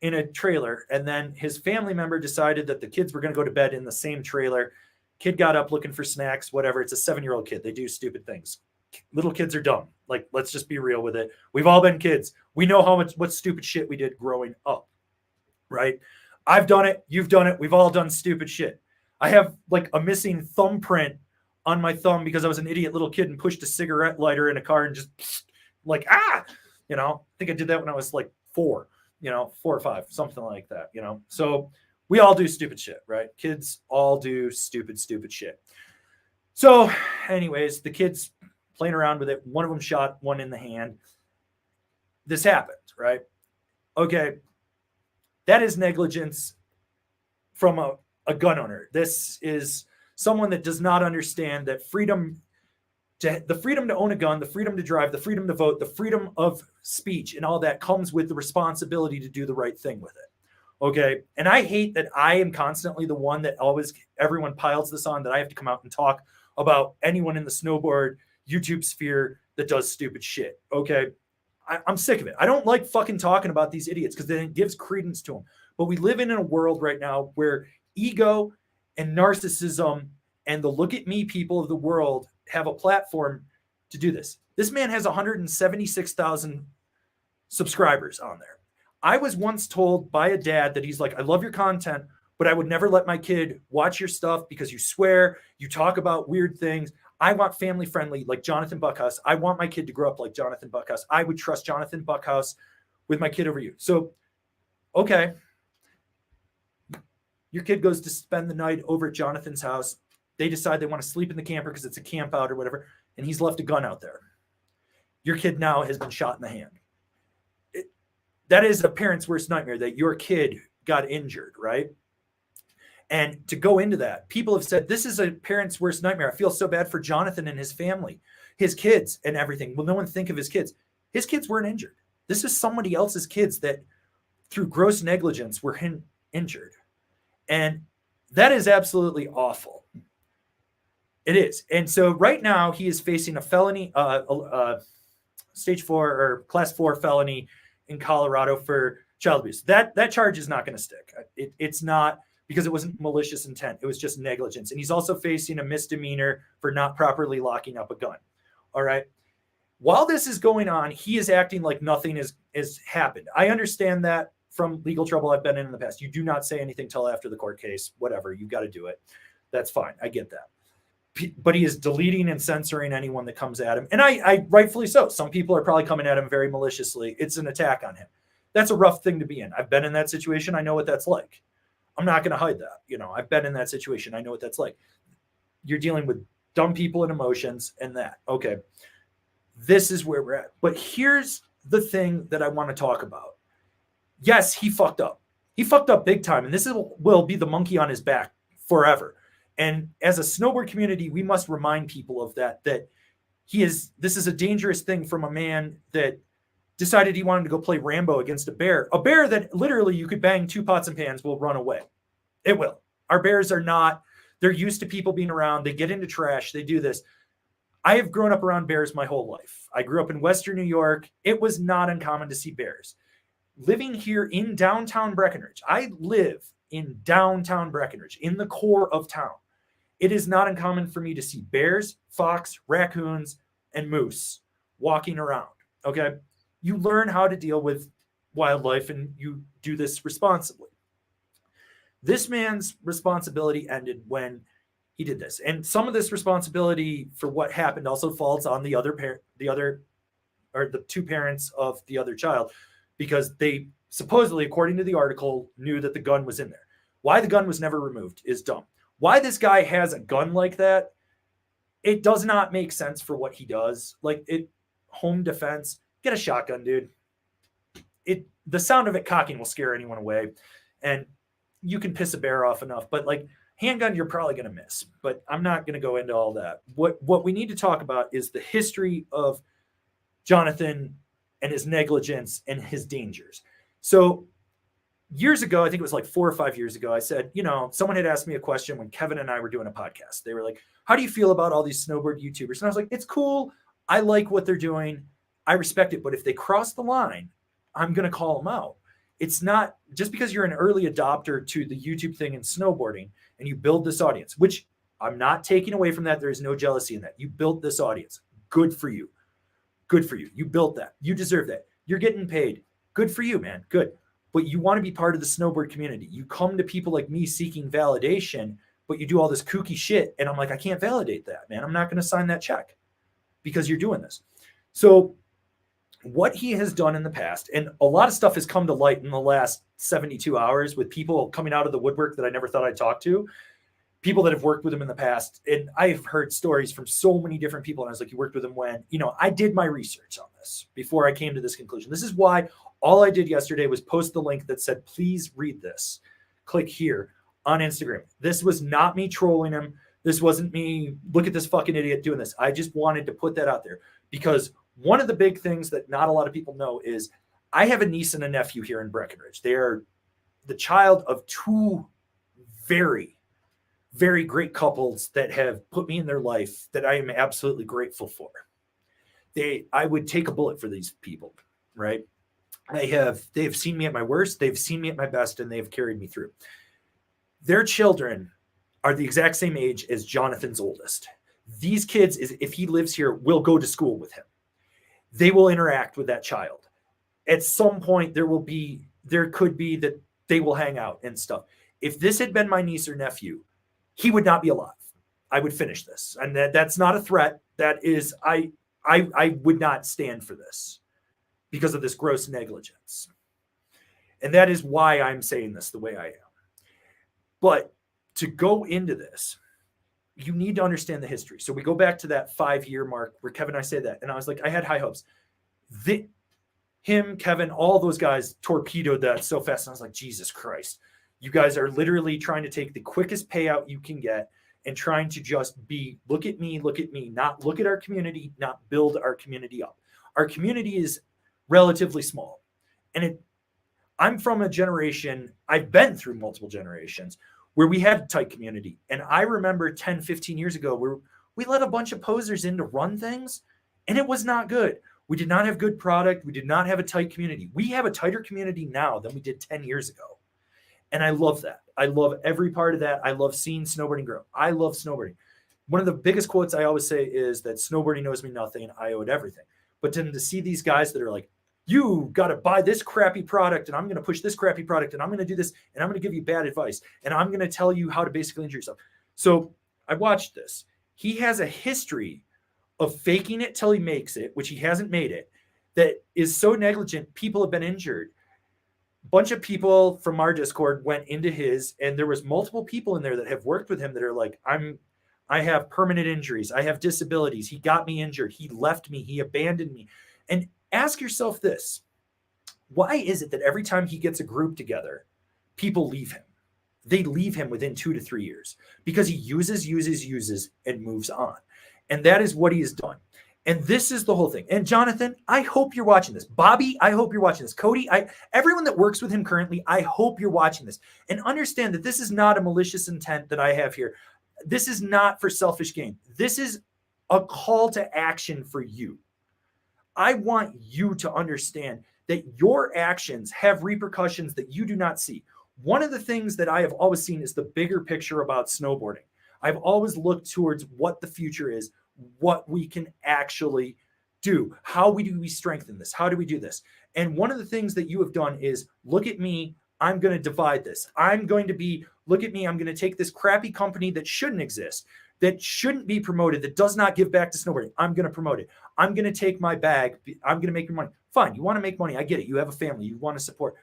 in a trailer. And then his family member decided that the kids were going to go to bed in the same trailer. Kid got up looking for snacks, whatever. It's a 7-year-old kid. They do stupid things. Little kids are dumb. Like, let's just be real with it. We've all been kids. We know what stupid shit we did growing up, right? I've done it. You've done it. We've all done stupid shit. I have like a missing thumbprint on my thumb because I was an idiot little kid and pushed a cigarette lighter in a car and just like, I think I did that when I was like 4, 4 or 5, something like that, So we all do stupid shit, right? Kids all do stupid shit. So anyways, the kids playing around with it. One of them shot one in the hand. This happened, right? Okay. That is negligence from a gun owner. This is someone that does not understand that the freedom to own a gun, the freedom to drive, the freedom to vote, the freedom of speech, and all that comes with the responsibility to do the right thing with it. Okay. And I hate that I am constantly the one that everyone piles this on, that I have to come out and talk about anyone in the snowboard YouTube sphere that does stupid shit. Okay. I'm sick of it. I don't like fucking talking about these idiots because then it gives credence to them. But we live in a world right now where ego and narcissism and the look at me people of the world have a platform to do this. This man has 176,000 subscribers on there. I was once told by a dad that he's like, I love your content, but I would never let my kid watch your stuff because you swear, you talk about weird things. I want family friendly, like Jonathan Buckhouse. I want my kid to grow up like Jonathan Buckhouse. I would trust Jonathan Buckhouse with my kid over you. So, okay. Your kid goes to spend the night over at Jonathan's house. They decide they want to sleep in the camper because it's a camp out or whatever. And he's left a gun out there. Your kid now has been shot in the hand. That is a parent's worst nightmare, that your kid got injured, right? And to go into that, people have said, this is a parent's worst nightmare. I feel so bad for Jonathan and his family, his kids and everything. Will no one think of his kids? His kids weren't injured. This is somebody else's kids that through gross negligence were injured. And that is absolutely awful. It is. And so right now he is facing a felony, stage 4 or class 4 felony in Colorado for child abuse. That charge is not going to stick. It's not, because it wasn't malicious intent. It was just negligence. And he's also facing a misdemeanor for not properly locking up a gun. All right. While this is going on, he is acting like nothing has happened. I understand that from legal trouble I've been in the past. You do not say anything till after the court case, whatever. You've got to do it. That's fine. I get that. But he is deleting and censoring anyone that comes at him. And I rightfully so. Some people are probably coming at him very maliciously. It's an attack on him. That's a rough thing to be in. I've been in that situation. I know what that's like. I'm not going to hide that. You know, I've been in that situation. I know what that's like. You're dealing with dumb people and emotions and that. Okay. This is where we're at. But here's the thing that I want to talk about. Yes, he fucked up. He fucked up big time. And this will be the monkey on his back forever. And as a snowboard community, we must remind people of that this is a dangerous thing from a man that decided he wanted to go play Rambo against a bear that literally you could bang 2 pots and pans will run away. It will. Our bears are not, they're used to people being around. They get into trash. They do this. I have grown up around bears my whole life. I grew up in Western New York. It was not uncommon to see bears. Living here in downtown Breckenridge, I live in downtown Breckenridge, in the core of town. It is not uncommon for me to see bears, fox, raccoons, and moose walking around. Okay. You learn how to deal with wildlife and you do this responsibly. This man's responsibility ended when he did this. And some of this responsibility for what happened also falls on the two parents of the other child, because they supposedly, according to the article, knew that the gun was in there. Why the gun was never removed is dumb. Why this guy has a gun like that, it does not make sense for what he does. Like, home defense, get a shotgun, dude. The sound of it cocking will scare anyone away. And you can piss a bear off enough, but like handgun, you're probably going to miss. But I'm not going to go into all that. What we need to talk about is the history of Jonathan and his negligence and his dangers. So years ago, I think it was like 4 or 5 years ago, I said, someone had asked me a question when Kevin and I were doing a podcast. They were like, how do you feel about all these snowboard YouTubers? And I was like, it's cool. I like what they're doing. I respect it. But if they cross the line, I'm going to call them out. It's not just because you're an early adopter to the YouTube thing in snowboarding and you build this audience, which I'm not taking away from that. There is no jealousy in that. You built this audience. Good for you. Good for you. You built that. You deserve that. You're getting paid. Good for you, man. Good. But you want to be part of the snowboard community. You come to people like me seeking validation, but you do all this kooky shit. And I'm like, I can't validate that, man. I'm not going to sign that check because you're doing this. So what he has done in the past, and a lot of stuff has come to light in the last 72 hours with people coming out of the woodwork that I never thought I'd talk to, people that have worked with him in the past. And I've heard stories from so many different people. And I was like, you worked with him when? I did my research on this before I came to this conclusion. This is why all I did yesterday was post the link that said, please read this. Click here on Instagram. This was not me trolling him. This wasn't me, look at this fucking idiot doing this. I just wanted to put that out there because one of the big things that not a lot of people know is I have a niece and a nephew here in Breckenridge. They are the child of 2 very, very great couples that have put me in their life that I am absolutely grateful for. I would take a bullet for these people, right? They have seen me at my worst, they've seen me at my best, and they've carried me through. Their children are the exact same age as Jonathan's oldest. These kids, if he lives here, will go to school with him. They will interact with that child. At some point, there could be that they will hang out and stuff. If this had been my niece or nephew, he would not be alive. I would finish this. And that's not a threat. That is, I would not stand for this because of this gross negligence. And that is why I'm saying this the way I am. But to go into this, you need to understand the history. So we go back to that 5-year mark where Kevin and I said that. And I was like, I had high hopes. Him, Kevin, all those guys torpedoed that so fast. And I was like, Jesus Christ. You guys are literally trying to take the quickest payout you can get and trying to just look at me, not look at our community, not build our community up. Our community is relatively small. And I'm from a generation, I've been through multiple generations where we had a tight community. And I remember 10, 15 years ago where we let a bunch of posers in to run things, and it was not good. We did not have good product. We did not have a tight community. We have a tighter community now than we did 10 years ago. And I love that. I love every part of that. I love seeing snowboarding grow. I love snowboarding. One of the biggest quotes I always say is that snowboarding owes me nothing and I owe it everything. But then to see these guys that are like, you got to buy this crappy product and I'm going to push this crappy product and I'm going to do this and I'm going to give you bad advice and I'm going to tell you how to basically injure yourself. So I watched this. He has a history of faking it till he makes it, which he hasn't made it, that is so negligent. People have been injured. A bunch of people from our Discord went into his, and there was multiple people in there that have worked with him that are like, I have permanent injuries. I have disabilities. He got me injured. He left me. He abandoned me. And ask yourself this. Why is it that every time he gets a group together, people leave him? They leave him within 2 to 3 years because he uses, and moves on. And that is what he has done. And this is the whole thing. And Jonathan, I hope you're watching this. Bobby, I hope you're watching this. Cody, everyone that works with him currently, I hope you're watching this. And understand that this is not a malicious intent that I have here. This is not for selfish gain. This is a call to action for you. I want you to understand that your actions have repercussions that you do not see. One of the things that I have always seen is the bigger picture about snowboarding. I've always looked towards what the future is, what we can actually do. How do we strengthen this? How do we do this? And one of the things that you have done is look at me. I'm going to divide this. Look at me. I'm going to take this crappy company that shouldn't exist, that shouldn't be promoted, that does not give back to snowboarding. I'm going to promote it. I'm going to take my bag. I'm going to make your money. Fine. You want to make money. I get it. You have a family. You want to support.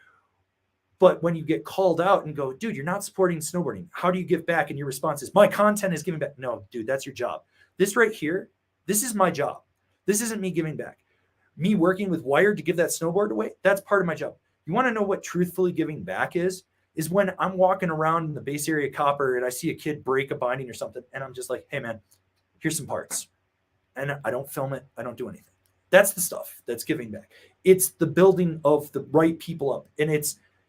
But when you get called out and go, dude, you're not supporting snowboarding. How do you give back? And your response is, my content is giving back. No, dude, that's your job. This right here, this is my job. This isn't me giving back. Me working with Wired to give that snowboard away, that's part of my job. You want to know what truthfully giving back is when I'm walking around in the base area copper and I see a kid break a binding or something, and I'm just like, hey, man, here's some parts. And I don't film it. I don't do anything. That's the stuff that's giving back. It's the building of the right people up. And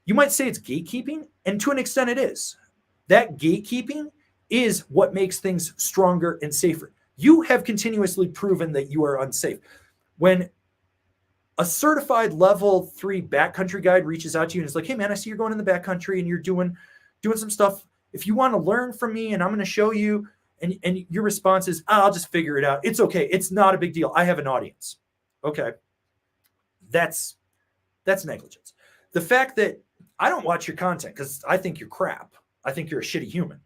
you might say it's gatekeeping, and to an extent it is. That gatekeeping is what makes things stronger and safer. You have continuously proven that you are unsafe. When a certified level 3 backcountry guide reaches out to you and is like, hey man, I see you're going in the backcountry and you're doing some stuff. If you want to learn from me and I'm going to show you, and your response is, I'll just figure it out. It's okay. It's not a big deal. I have an audience. Okay. That's negligence. The fact that I don't watch your content because I think you're crap. I think you're a shitty human.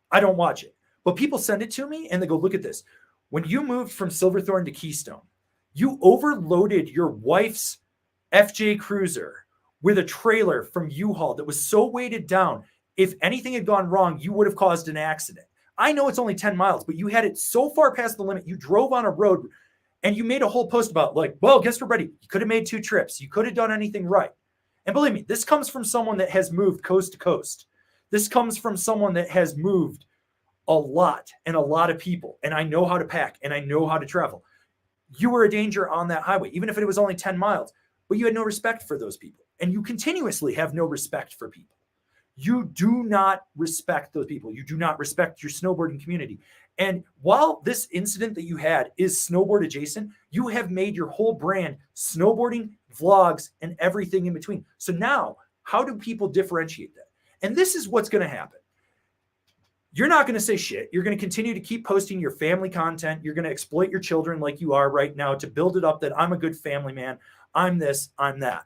I don't watch it. But people send it to me and they go, look at this. When you moved from Silverthorne to Keystone, you overloaded your wife's FJ Cruiser with a trailer from U-Haul that was so weighted down. If anything had gone wrong, you would have caused an accident. I know it's only 10 miles, but you had it so far past the limit. You drove on a road and you made a whole post about like, well, guess we're ready. You could have made 2 trips. You could have done anything right. And believe me, this comes from someone that has moved coast to coast. This comes from someone that has moved a lot and a lot of people. And I know how to pack and I know how to travel. You were a danger on that highway, even if it was only 10 miles, but you had no respect for those people. And you continuously have no respect for people. You do not respect those people. You do not respect your snowboarding community. And while this incident that you had is snowboard adjacent, you have made your whole brand snowboarding, vlogs, and everything in between. So now, how do people differentiate that? And this is what's going to happen. You're not going to say shit. You're going to continue to keep posting your family content. You're going to exploit your children like you are right now to build it up that I'm a good family man. I'm this, I'm that.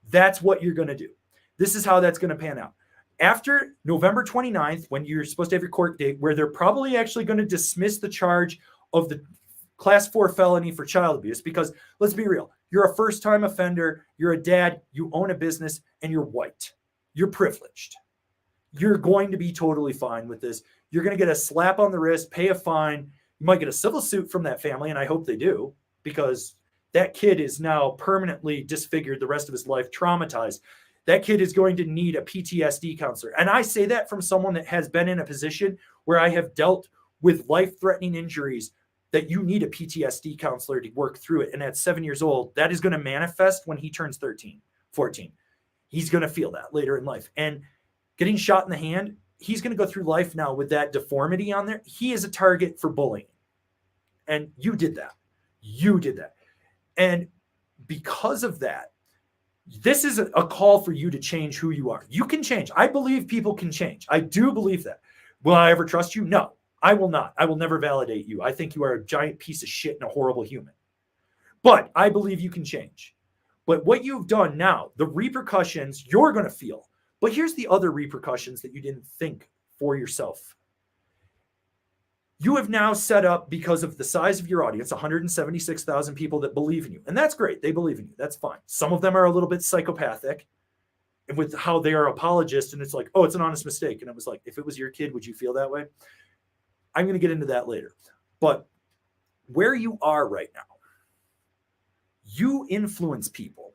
That's what you're going to do. This is how that's going to pan out. After November 29th, when you're supposed to have your court date, where they're probably actually going to dismiss the charge of the class 4 felony for child abuse, because let's be real, you're a first-time offender, you're a dad, you own a business, and you're white. You're privileged. You're going to be totally fine with this. You're going to get a slap on the wrist, pay a fine. You might get a civil suit from that family, and I hope they do, because that kid is now permanently disfigured the rest of his life, traumatized. That kid is going to need a PTSD counselor. And I say that from someone that has been in a position where I have dealt with life-threatening injuries, that you need a PTSD counselor to work through it. And at 7 years old, that is going to manifest when he turns 13, 14. He's going to feel that later in life. And getting shot in the hand, he's going to go through life now with that deformity on there. He is a target for bullying. And you did that. You did that. And because of that, this is a call for you to change who you are. You can change. I believe people can change. I do believe that. Will I ever trust you? No, I will not. I will never validate you. I think you are a giant piece of shit and a horrible human. But I believe you can change. But what you've done now, the repercussions you're going to feel. But here's the other repercussions that you didn't think for yourself. You have now set up, because of the size of your audience, 176,000 people that believe in you. And that's great. They believe in you. That's fine. Some of them are a little bit psychopathic with how they are apologists. And it's like, oh, it's an honest mistake. And it was like, if it was your kid, would you feel that way? I'm going to get into that later. But where you are right now, you influence people.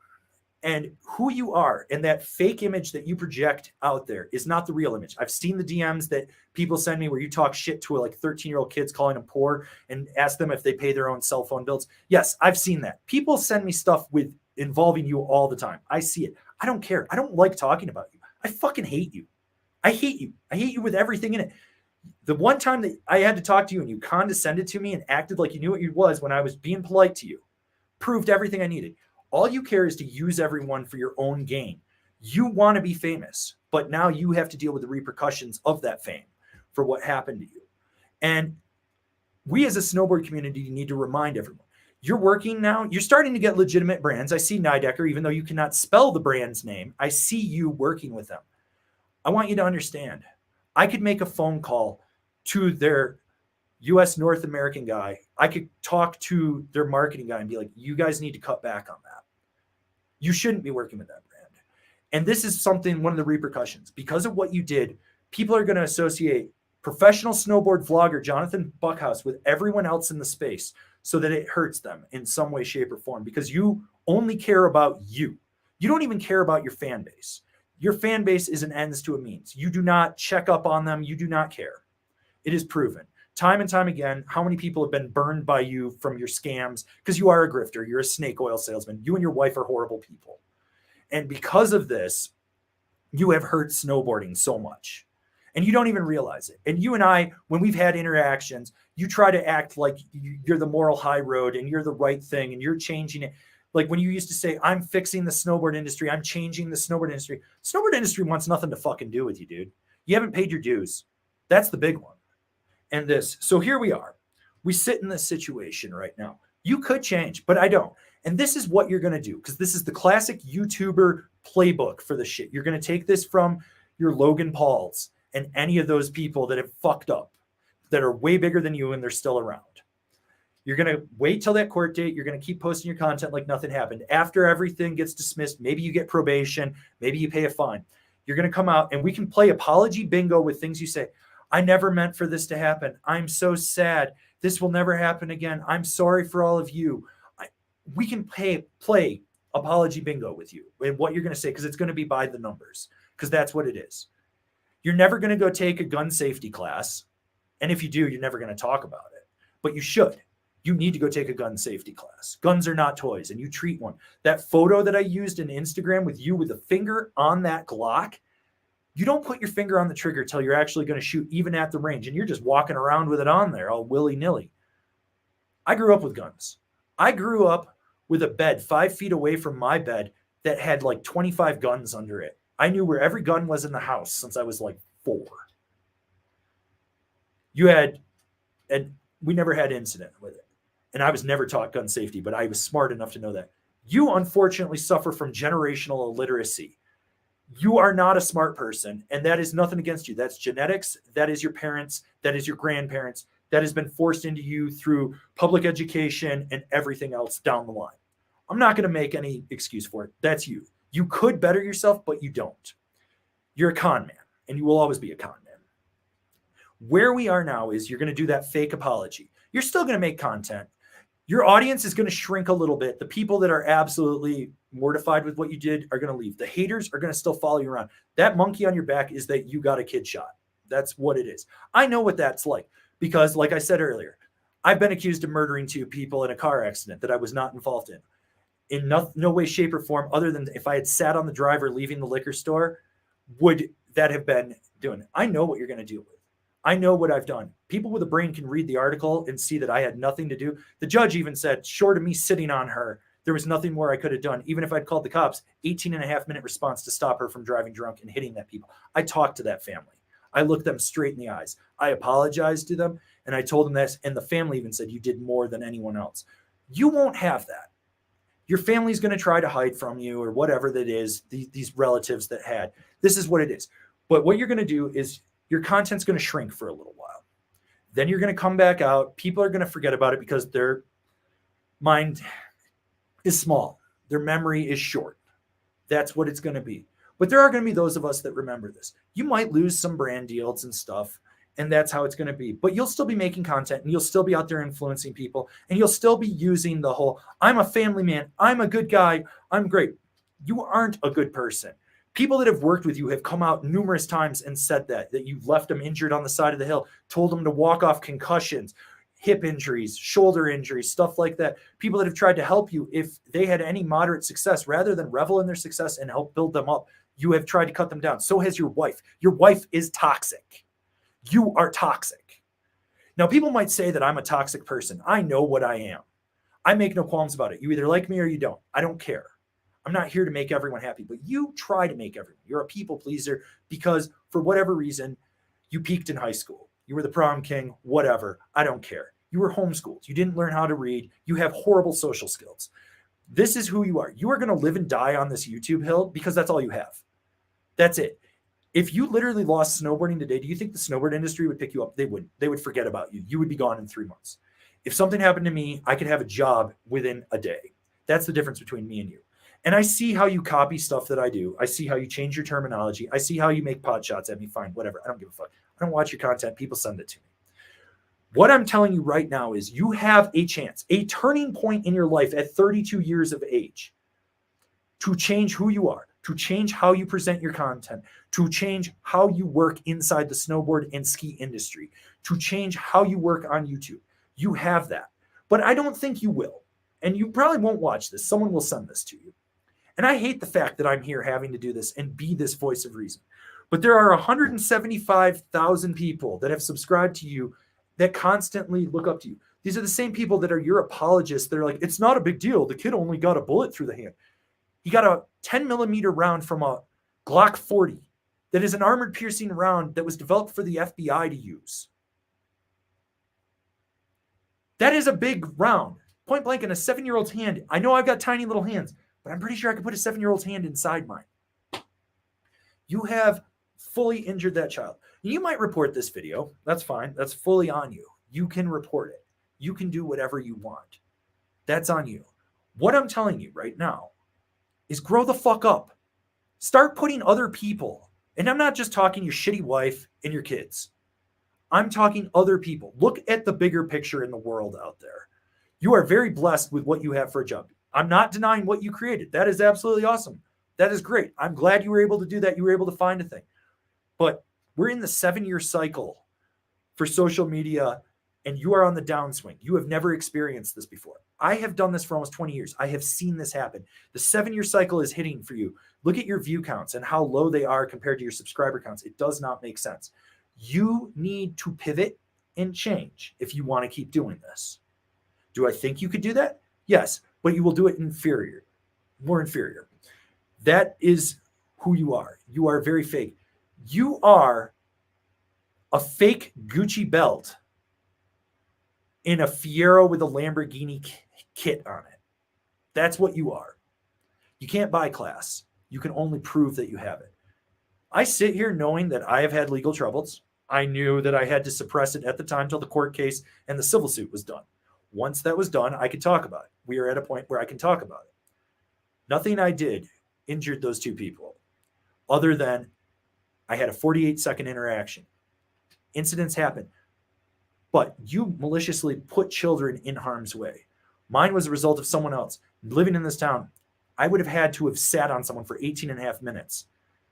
And who you are and that fake image that you project out there is not the real image. I've seen the DMs that people send me where you talk shit to like 13-year-old kids, calling them poor and ask them if they pay their own cell phone bills. Yes, I've seen that. People send me stuff with involving you all the time. I see it. I don't care. I don't like talking about you. I fucking hate you. I hate you. I hate you with everything in it. The one time that I had to talk to you and you condescended to me and acted like you knew what you was when I was being polite to you, proved everything I needed. All you care is to use everyone for your own gain. You want to be famous, but now you have to deal with the repercussions of that fame for what happened to you. And we as a snowboard community need to remind everyone, you're working now, you're starting to get legitimate brands. I see Nidecker, even though you cannot spell the brand's name, I see you working with them. I want you to understand, I could make a phone call to their US North American guy. I could talk to their marketing guy and be like, you guys need to cut back on that. You shouldn't be working with that brand. And this is something, one of the repercussions. Because of what you did, people are going to associate professional snowboard vlogger Jonathan Buckhouse with everyone else in the space so that it hurts them in some way, shape, or form, because you only care about you. You don't even care about your fan base. Your fan base is an ends to a means. You do not check up on them. You do not care. It is proven time and time again how many people have been burned by you from your scams, because you are a grifter. You're a snake oil salesman. You and your wife are horrible people. And because of this, you have hurt snowboarding so much. And you don't even realize it. And you and I, when we've had interactions, you try to act like you're the moral high road and you're the right thing and you're changing it. Like when you used to say, I'm fixing the snowboard industry, I'm changing the snowboard industry. Snowboard industry wants nothing to fucking do with you, dude. You haven't paid your dues. That's the big one. And this. So here we are. We sit in this situation right now. You could change, but I don't. And this is what you're going to do, because this is the classic YouTuber playbook for the shit. You're going to take this from your Logan Pauls and any of those people that have fucked up, that are way bigger than you and they're still around. You're going to wait till that court date. You're going to keep posting your content like nothing happened. After everything gets dismissed, maybe you get probation, maybe you pay a fine. You're going to come out and we can play apology bingo with things you say. I never meant for this to happen. I'm so sad. This will never happen again. I'm sorry for all of you. We can play apology bingo with you and what you're going to say, because it's going to be by the numbers, because that's what it is. You're never going to go take a gun safety class. And if you do, you're never going to talk about it. But you should. You need to go take a gun safety class. Guns are not toys, and you treat one. That photo that I used in Instagram with you with the finger on that Glock, you don't put your finger on the trigger till you're actually going to shoot, even at the range, and you're just walking around with it on there all willy-nilly. I grew up with guns. I grew up with a bed 5 feet away from my bed that had like 25 guns under it. I knew where every gun was in the house since I was like 4. And we never had incident with it. And I was never taught gun safety, but I was smart enough to know that. You unfortunately suffer from generational illiteracy. You are not a smart person, and that is nothing against you. That's genetics. That is your parents. That is your grandparents. That has been forced into you through public education and everything else down the line. I'm not going to make any excuse for it. That's you. You could better yourself, but you don't. You're a con man, and you will always be a con man. Where we are now is you're going to do that fake apology. You're still going to make content. Your audience is going to shrink a little bit. The people that are absolutely mortified with what you did are going to leave. The haters are going to still follow you around. That monkey on your back is that you got a kid shot. That's what it is. I know what that's like, because like I said earlier, I've been accused of murdering 2 people in a car accident that I was not involved in no way, shape, or form, other than if I had sat on the driver leaving the liquor store, would that have been doing it. I know what you're going to deal with. I know what I've done. People with a brain can read the article and see that I had nothing to do. The judge even said, short of me sitting on her, There was nothing more I could have done. Even if I'd called the cops, 18.5-minute response to stop her from driving drunk and hitting that people. I talked to that family. I looked them straight in the eyes. I apologized to them, and I told them this, and the family even said, you did more than anyone else. You won't have that. Your family's going to try to hide from you or whatever that is, these relatives that had. This is what it is. But what you're going to do is your content's going to shrink for a little while. Then you're going to come back out. People are going to forget about it because their mind is small. Their memory is short. That's what it's going to be. But there are going to be those of us that remember this. You might lose some brand deals and stuff, and that's how it's going to be. But you'll still be making content, and you'll still be out there influencing people, and you'll still be using the whole, I'm a family man, I'm a good guy, I'm great. You aren't a good person. People that have worked with you have come out numerous times and said that you left them injured on the side of the hill, told them to walk off concussions, hip injuries, shoulder injuries, stuff like that. People that have tried to help you, if they had any moderate success, rather than revel in their success and help build them up, you have tried to cut them down. So has your wife. Your wife is toxic. You are toxic. Now, people might say that I'm a toxic person. I know what I am. I make no qualms about it. You either like me or you don't. I don't care. I'm not here to make everyone happy, but you try to make everyone. You're a people pleaser because for whatever reason, you peaked in high school. You were the prom king, whatever. I don't care. You were homeschooled. You didn't learn how to read. You have horrible social skills. This is who you are. You are going to live and die on this YouTube hill because that's all you have. That's it. If you literally lost snowboarding today, do you think the snowboard industry would pick you up? They wouldn't. They would forget about you. You would be gone in 3 months. If something happened to me, I could have a job within a day. That's the difference between me and you. And I see how you copy stuff that I do. I see how you change your terminology. I see how you make pot shots at me. Fine, whatever. I don't give a fuck. I don't watch your content. People send it to me. What I'm telling you right now is you have a chance, a turning point in your life at 32 years of age to change who you are, to change how you present your content, to change how you work inside the snowboard and ski industry, to change how you work on YouTube. You have that. But I don't think you will. And you probably won't watch this. Someone will send this to you. And I hate the fact that I'm here having to do this and be this voice of reason. But there are 175,000 people that have subscribed to you that constantly look up to you. These are the same people that are your apologists. They're like, it's not a big deal. The kid only got a bullet through the hand. He got a 10 millimeter round from a Glock 40 that is an armored piercing round that was developed for the FBI to use. That is a big round. Point blank in a 7-year-old's hand. I know I've got tiny little hands, but I'm pretty sure I could put a 7-year-old's hand inside mine. You have fully injured that child. You might report this video. That's fine. That's fully on you. You can report it. You can do whatever you want. That's on you. What I'm telling you right now is grow the fuck up. Start putting other people, and I'm not just talking your shitty wife and your kids. I'm talking other people. Look at the bigger picture in the world out there. You are very blessed with what you have for a job. I'm not denying what you created. That is absolutely awesome. That is great. I'm glad you were able to do that. You were able to find a thing. But we're in the 7-year cycle for social media, and you are on the downswing. You have never experienced this before. I have done this for almost 20 years. I have seen this happen. The 7-year cycle is hitting for you. Look at your view counts and how low they are compared to your subscriber counts. It does not make sense. You need to pivot and change if you want to keep doing this. Do I think you could do that? Yes, but you will do it more inferior. That is who you are. You are very fake. You are a fake Gucci belt in a Fiero with a Lamborghini kit on it. That's what you are. You can't buy class. You can only prove that you have it. I sit here knowing that I have had legal troubles. I knew that I had to suppress it at the time till the court case and the civil suit was done. Once that was done, I could talk about it. We are at a point where I can talk about it. Nothing I did injured those two people other than I had a 48-second interaction. Incidents happen, but you maliciously put children in harm's way. Mine was a result of someone else. Living in this town, I would have had to have sat on someone for 18.5 minutes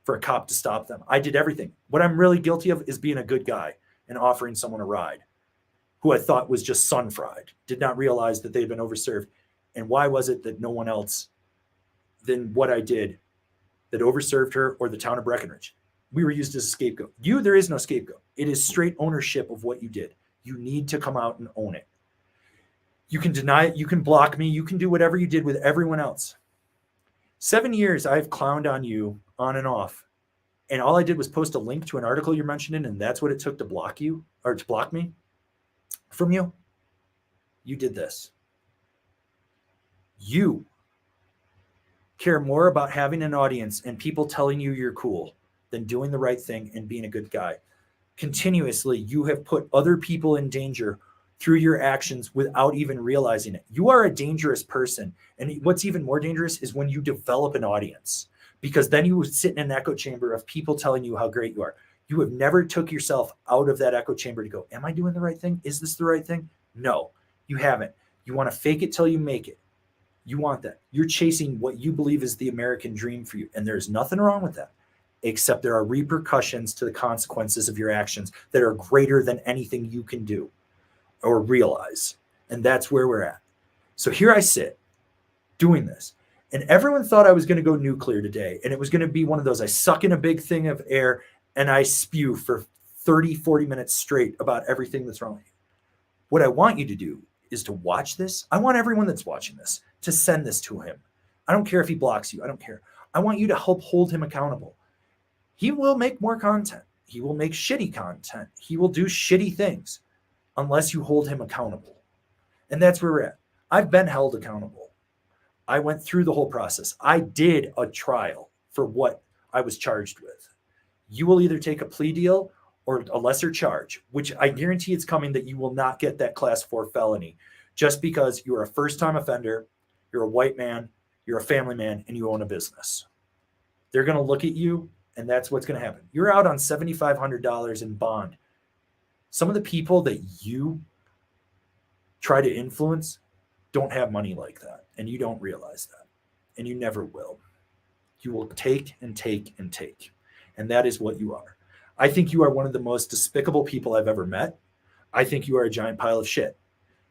for a cop to stop them. I did everything. What I'm really guilty of is being a good guy and offering someone a ride who I thought was just sun-fried, did not realize that they'd been overserved. And why was it that no one else than what I did that overserved her or the town of Breckenridge? We were used as a scapegoat. There is no scapegoat. It is straight ownership of what you did. You need to come out and own it. You can deny it. You can block me. You can do whatever you did with everyone else. 7 years I've clowned on you on and off. And all I did was post a link to an article you're mentioning, and that's what it took to block you or to block me from you. You did this. You care more about having an audience and people telling you you're cool than doing the right thing and being a good guy. Continuously, you have put other people in danger through your actions without even realizing it. You are a dangerous person. And what's even more dangerous is when you develop an audience, because then you sit in an echo chamber of people telling you how great you are. You have never took yourself out of that echo chamber to go, am I doing the right thing? Is this the right thing? No, you haven't. You want to fake it till you make it. You want that. You're chasing what you believe is the American dream for you. And there's nothing wrong with that, except there are repercussions to the consequences of your actions that are greater than anything you can do or realize. And that's where we're at. So here I sit doing this. And everyone thought I was going to go nuclear today. And it was going to be one of those, I suck in a big thing of air and I spew for 30, 40 minutes straight about everything that's wrong with you. What I want you to do is to watch this. I want everyone that's watching this to send this to him. I don't care if he blocks you. I don't care. I want you to help hold him accountable. He will make more content. He will make shitty content. He will do shitty things unless you hold him accountable. And that's where we're at. I've been held accountable. I went through the whole process. I did a trial for what I was charged with. You will either take a plea deal or a lesser charge, which I guarantee it's coming, that you will not get that class 4 felony just because you're a first-time offender, you're a white man, you're a family man, and you own a business. They're going to look at you, and that's what's going to happen. You're out on $7,500 in bond. Some of the people that you try to influence don't have money like that, and you don't realize that, and you never will. You will take and take and take, and that is what you are. I think you are one of the most despicable people I've ever met. I think you are a giant pile of shit.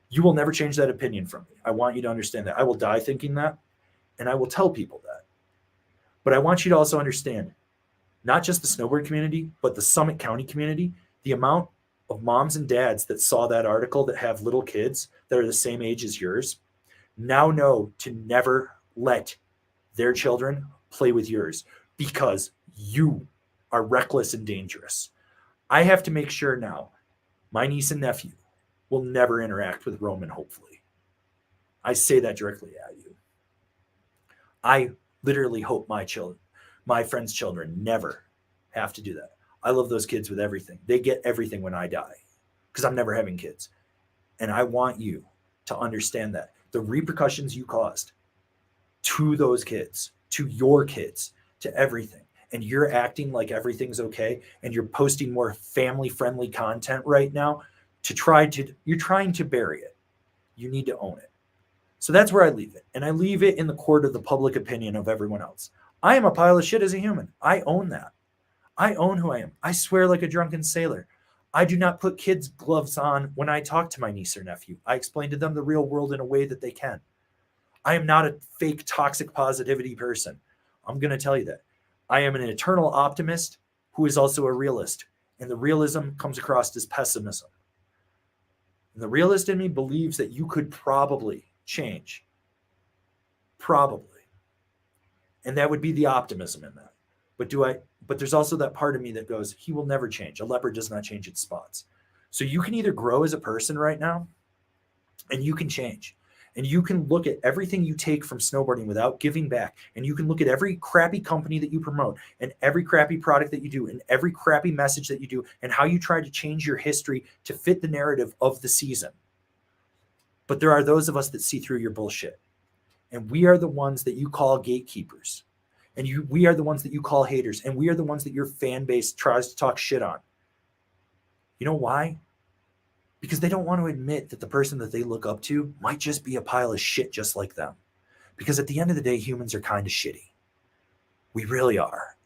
You will never change that opinion from me. I want you to understand that. I will die thinking that, and I will tell people that. But I want you to also understand, not just the snowboard community, but the Summit County community, the amount of moms and dads that saw that article that have little kids that are the same age as yours now know to never let their children play with yours because you are reckless and dangerous. I have to make sure now my niece and nephew will never interact with Roman, hopefully. I say that directly at you. I literally hope my children, my friends' children, never have to do that. I love those kids with everything. They get everything when I die because I'm never having kids. And I want you to understand that. The repercussions you caused to those kids, to your kids, to everything. And you're acting like everything's okay. And you're posting more family-friendly content right now you're trying to bury it. You need to own it. So that's where I leave it. And I leave it in the court of the public opinion of everyone else. I am a pile of shit as a human. I own that. I own who I am. I swear like a drunken sailor. I do not put kids' gloves on when I talk to my niece or nephew. I explain to them the real world in a way that they can. I am not a fake toxic positivity person. I'm going to tell you that. I am an eternal optimist who is also a realist. And the realism comes across as pessimism. And the realist in me believes that you could probably change. Probably. And that would be the optimism in that. But there's also that part of me that goes, he will never change. A leopard does not change its spots. So you can either grow as a person right now, and you can change. And you can look at everything you take from snowboarding without giving back. And you can look at every crappy company that you promote and every crappy product that you do and every crappy message that you do and how you try to change your history to fit the narrative of the season. But there are those of us that see through your bullshit. And we are the ones that you call gatekeepers. And we are the ones that you call haters. And we are the ones that your fan base tries to talk shit on. You know why? Because they don't want to admit that the person that they look up to might just be a pile of shit just like them. Because at the end of the day, humans are kind of shitty. We really are.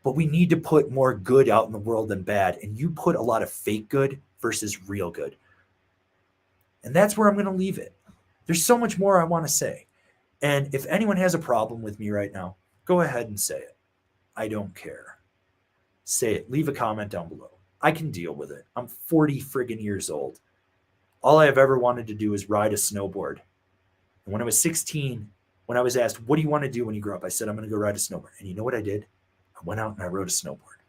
But we need to put more good out in the world than bad. And you put a lot of fake good versus real good. And that's where I'm going to leave it. There's so much more I want to say. And if anyone has a problem with me right now, go ahead and say it. I don't care. Say it. Leave a comment down below. I can deal with it. I'm 40 friggin' years old. All I have ever wanted to do is ride a snowboard. And when I was 16, when I was asked, what do you want to do when you grow up? I said, I'm going to go ride a snowboard. And you know what I did? I went out and I rode a snowboard.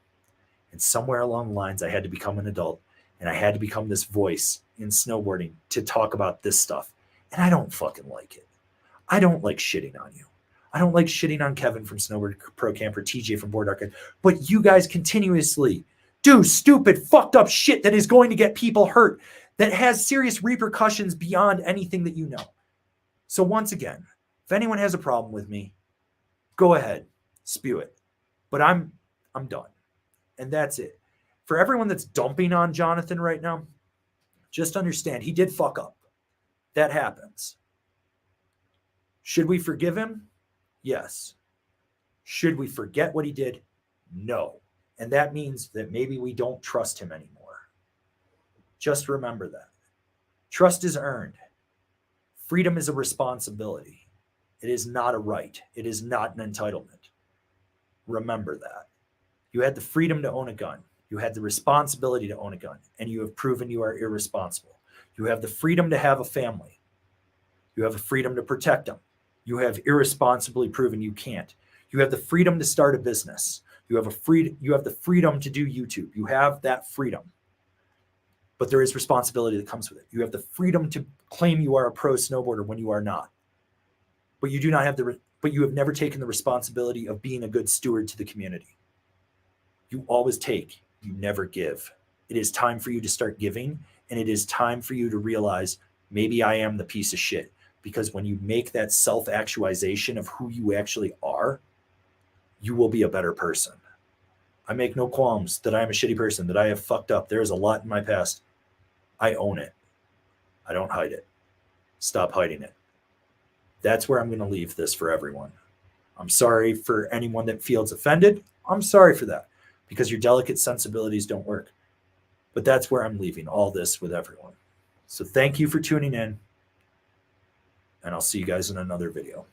And somewhere along the lines, I had to become an adult and I had to become this voice in snowboarding to talk about this stuff. And I don't fucking like it. I don't like shitting on you. I don't like shitting on Kevin from Snowboard Pro Camper, TJ from Board Arcade. But you guys continuously do stupid, fucked up shit that is going to get people hurt, that has serious repercussions beyond anything that you know. So once again, if anyone has a problem with me, go ahead, spew it. But I'm done. And that's it. For everyone that's dumping on Jonathan right now, just understand he did fuck up. That happens. Should we forgive him? Yes. Should we forget what he did? No. And that means that maybe we don't trust him anymore. Just remember that. Trust is earned. Freedom is a responsibility. It is not a right. It is not an entitlement. Remember that. You had the freedom to own a gun. You had the responsibility to own a gun, and you have proven you are irresponsible. You have the freedom to have a family. You have the freedom to protect them. You have irresponsibly proven you can't. You have the freedom to start a business. You have the freedom to do YouTube. You have that freedom. But there is responsibility that comes with it. You have the freedom to claim you are a pro snowboarder when you are not. But you do not have but you have never taken the responsibility of being a good steward to the community. You always take, you never give. It is time for you to start giving, and it is time for you to realize maybe I am the piece of shit. Because when you make that self-actualization of who you actually are, you will be a better person. I make no qualms that I am a shitty person, that I have fucked up. There is a lot in my past. I own it. I don't hide it. Stop hiding it. That's where I'm going to leave this for everyone. I'm sorry for anyone that feels offended. I'm sorry for that, because your delicate sensibilities don't work. But that's where I'm leaving all this with everyone. So thank you for tuning in, and I'll see you guys in another video.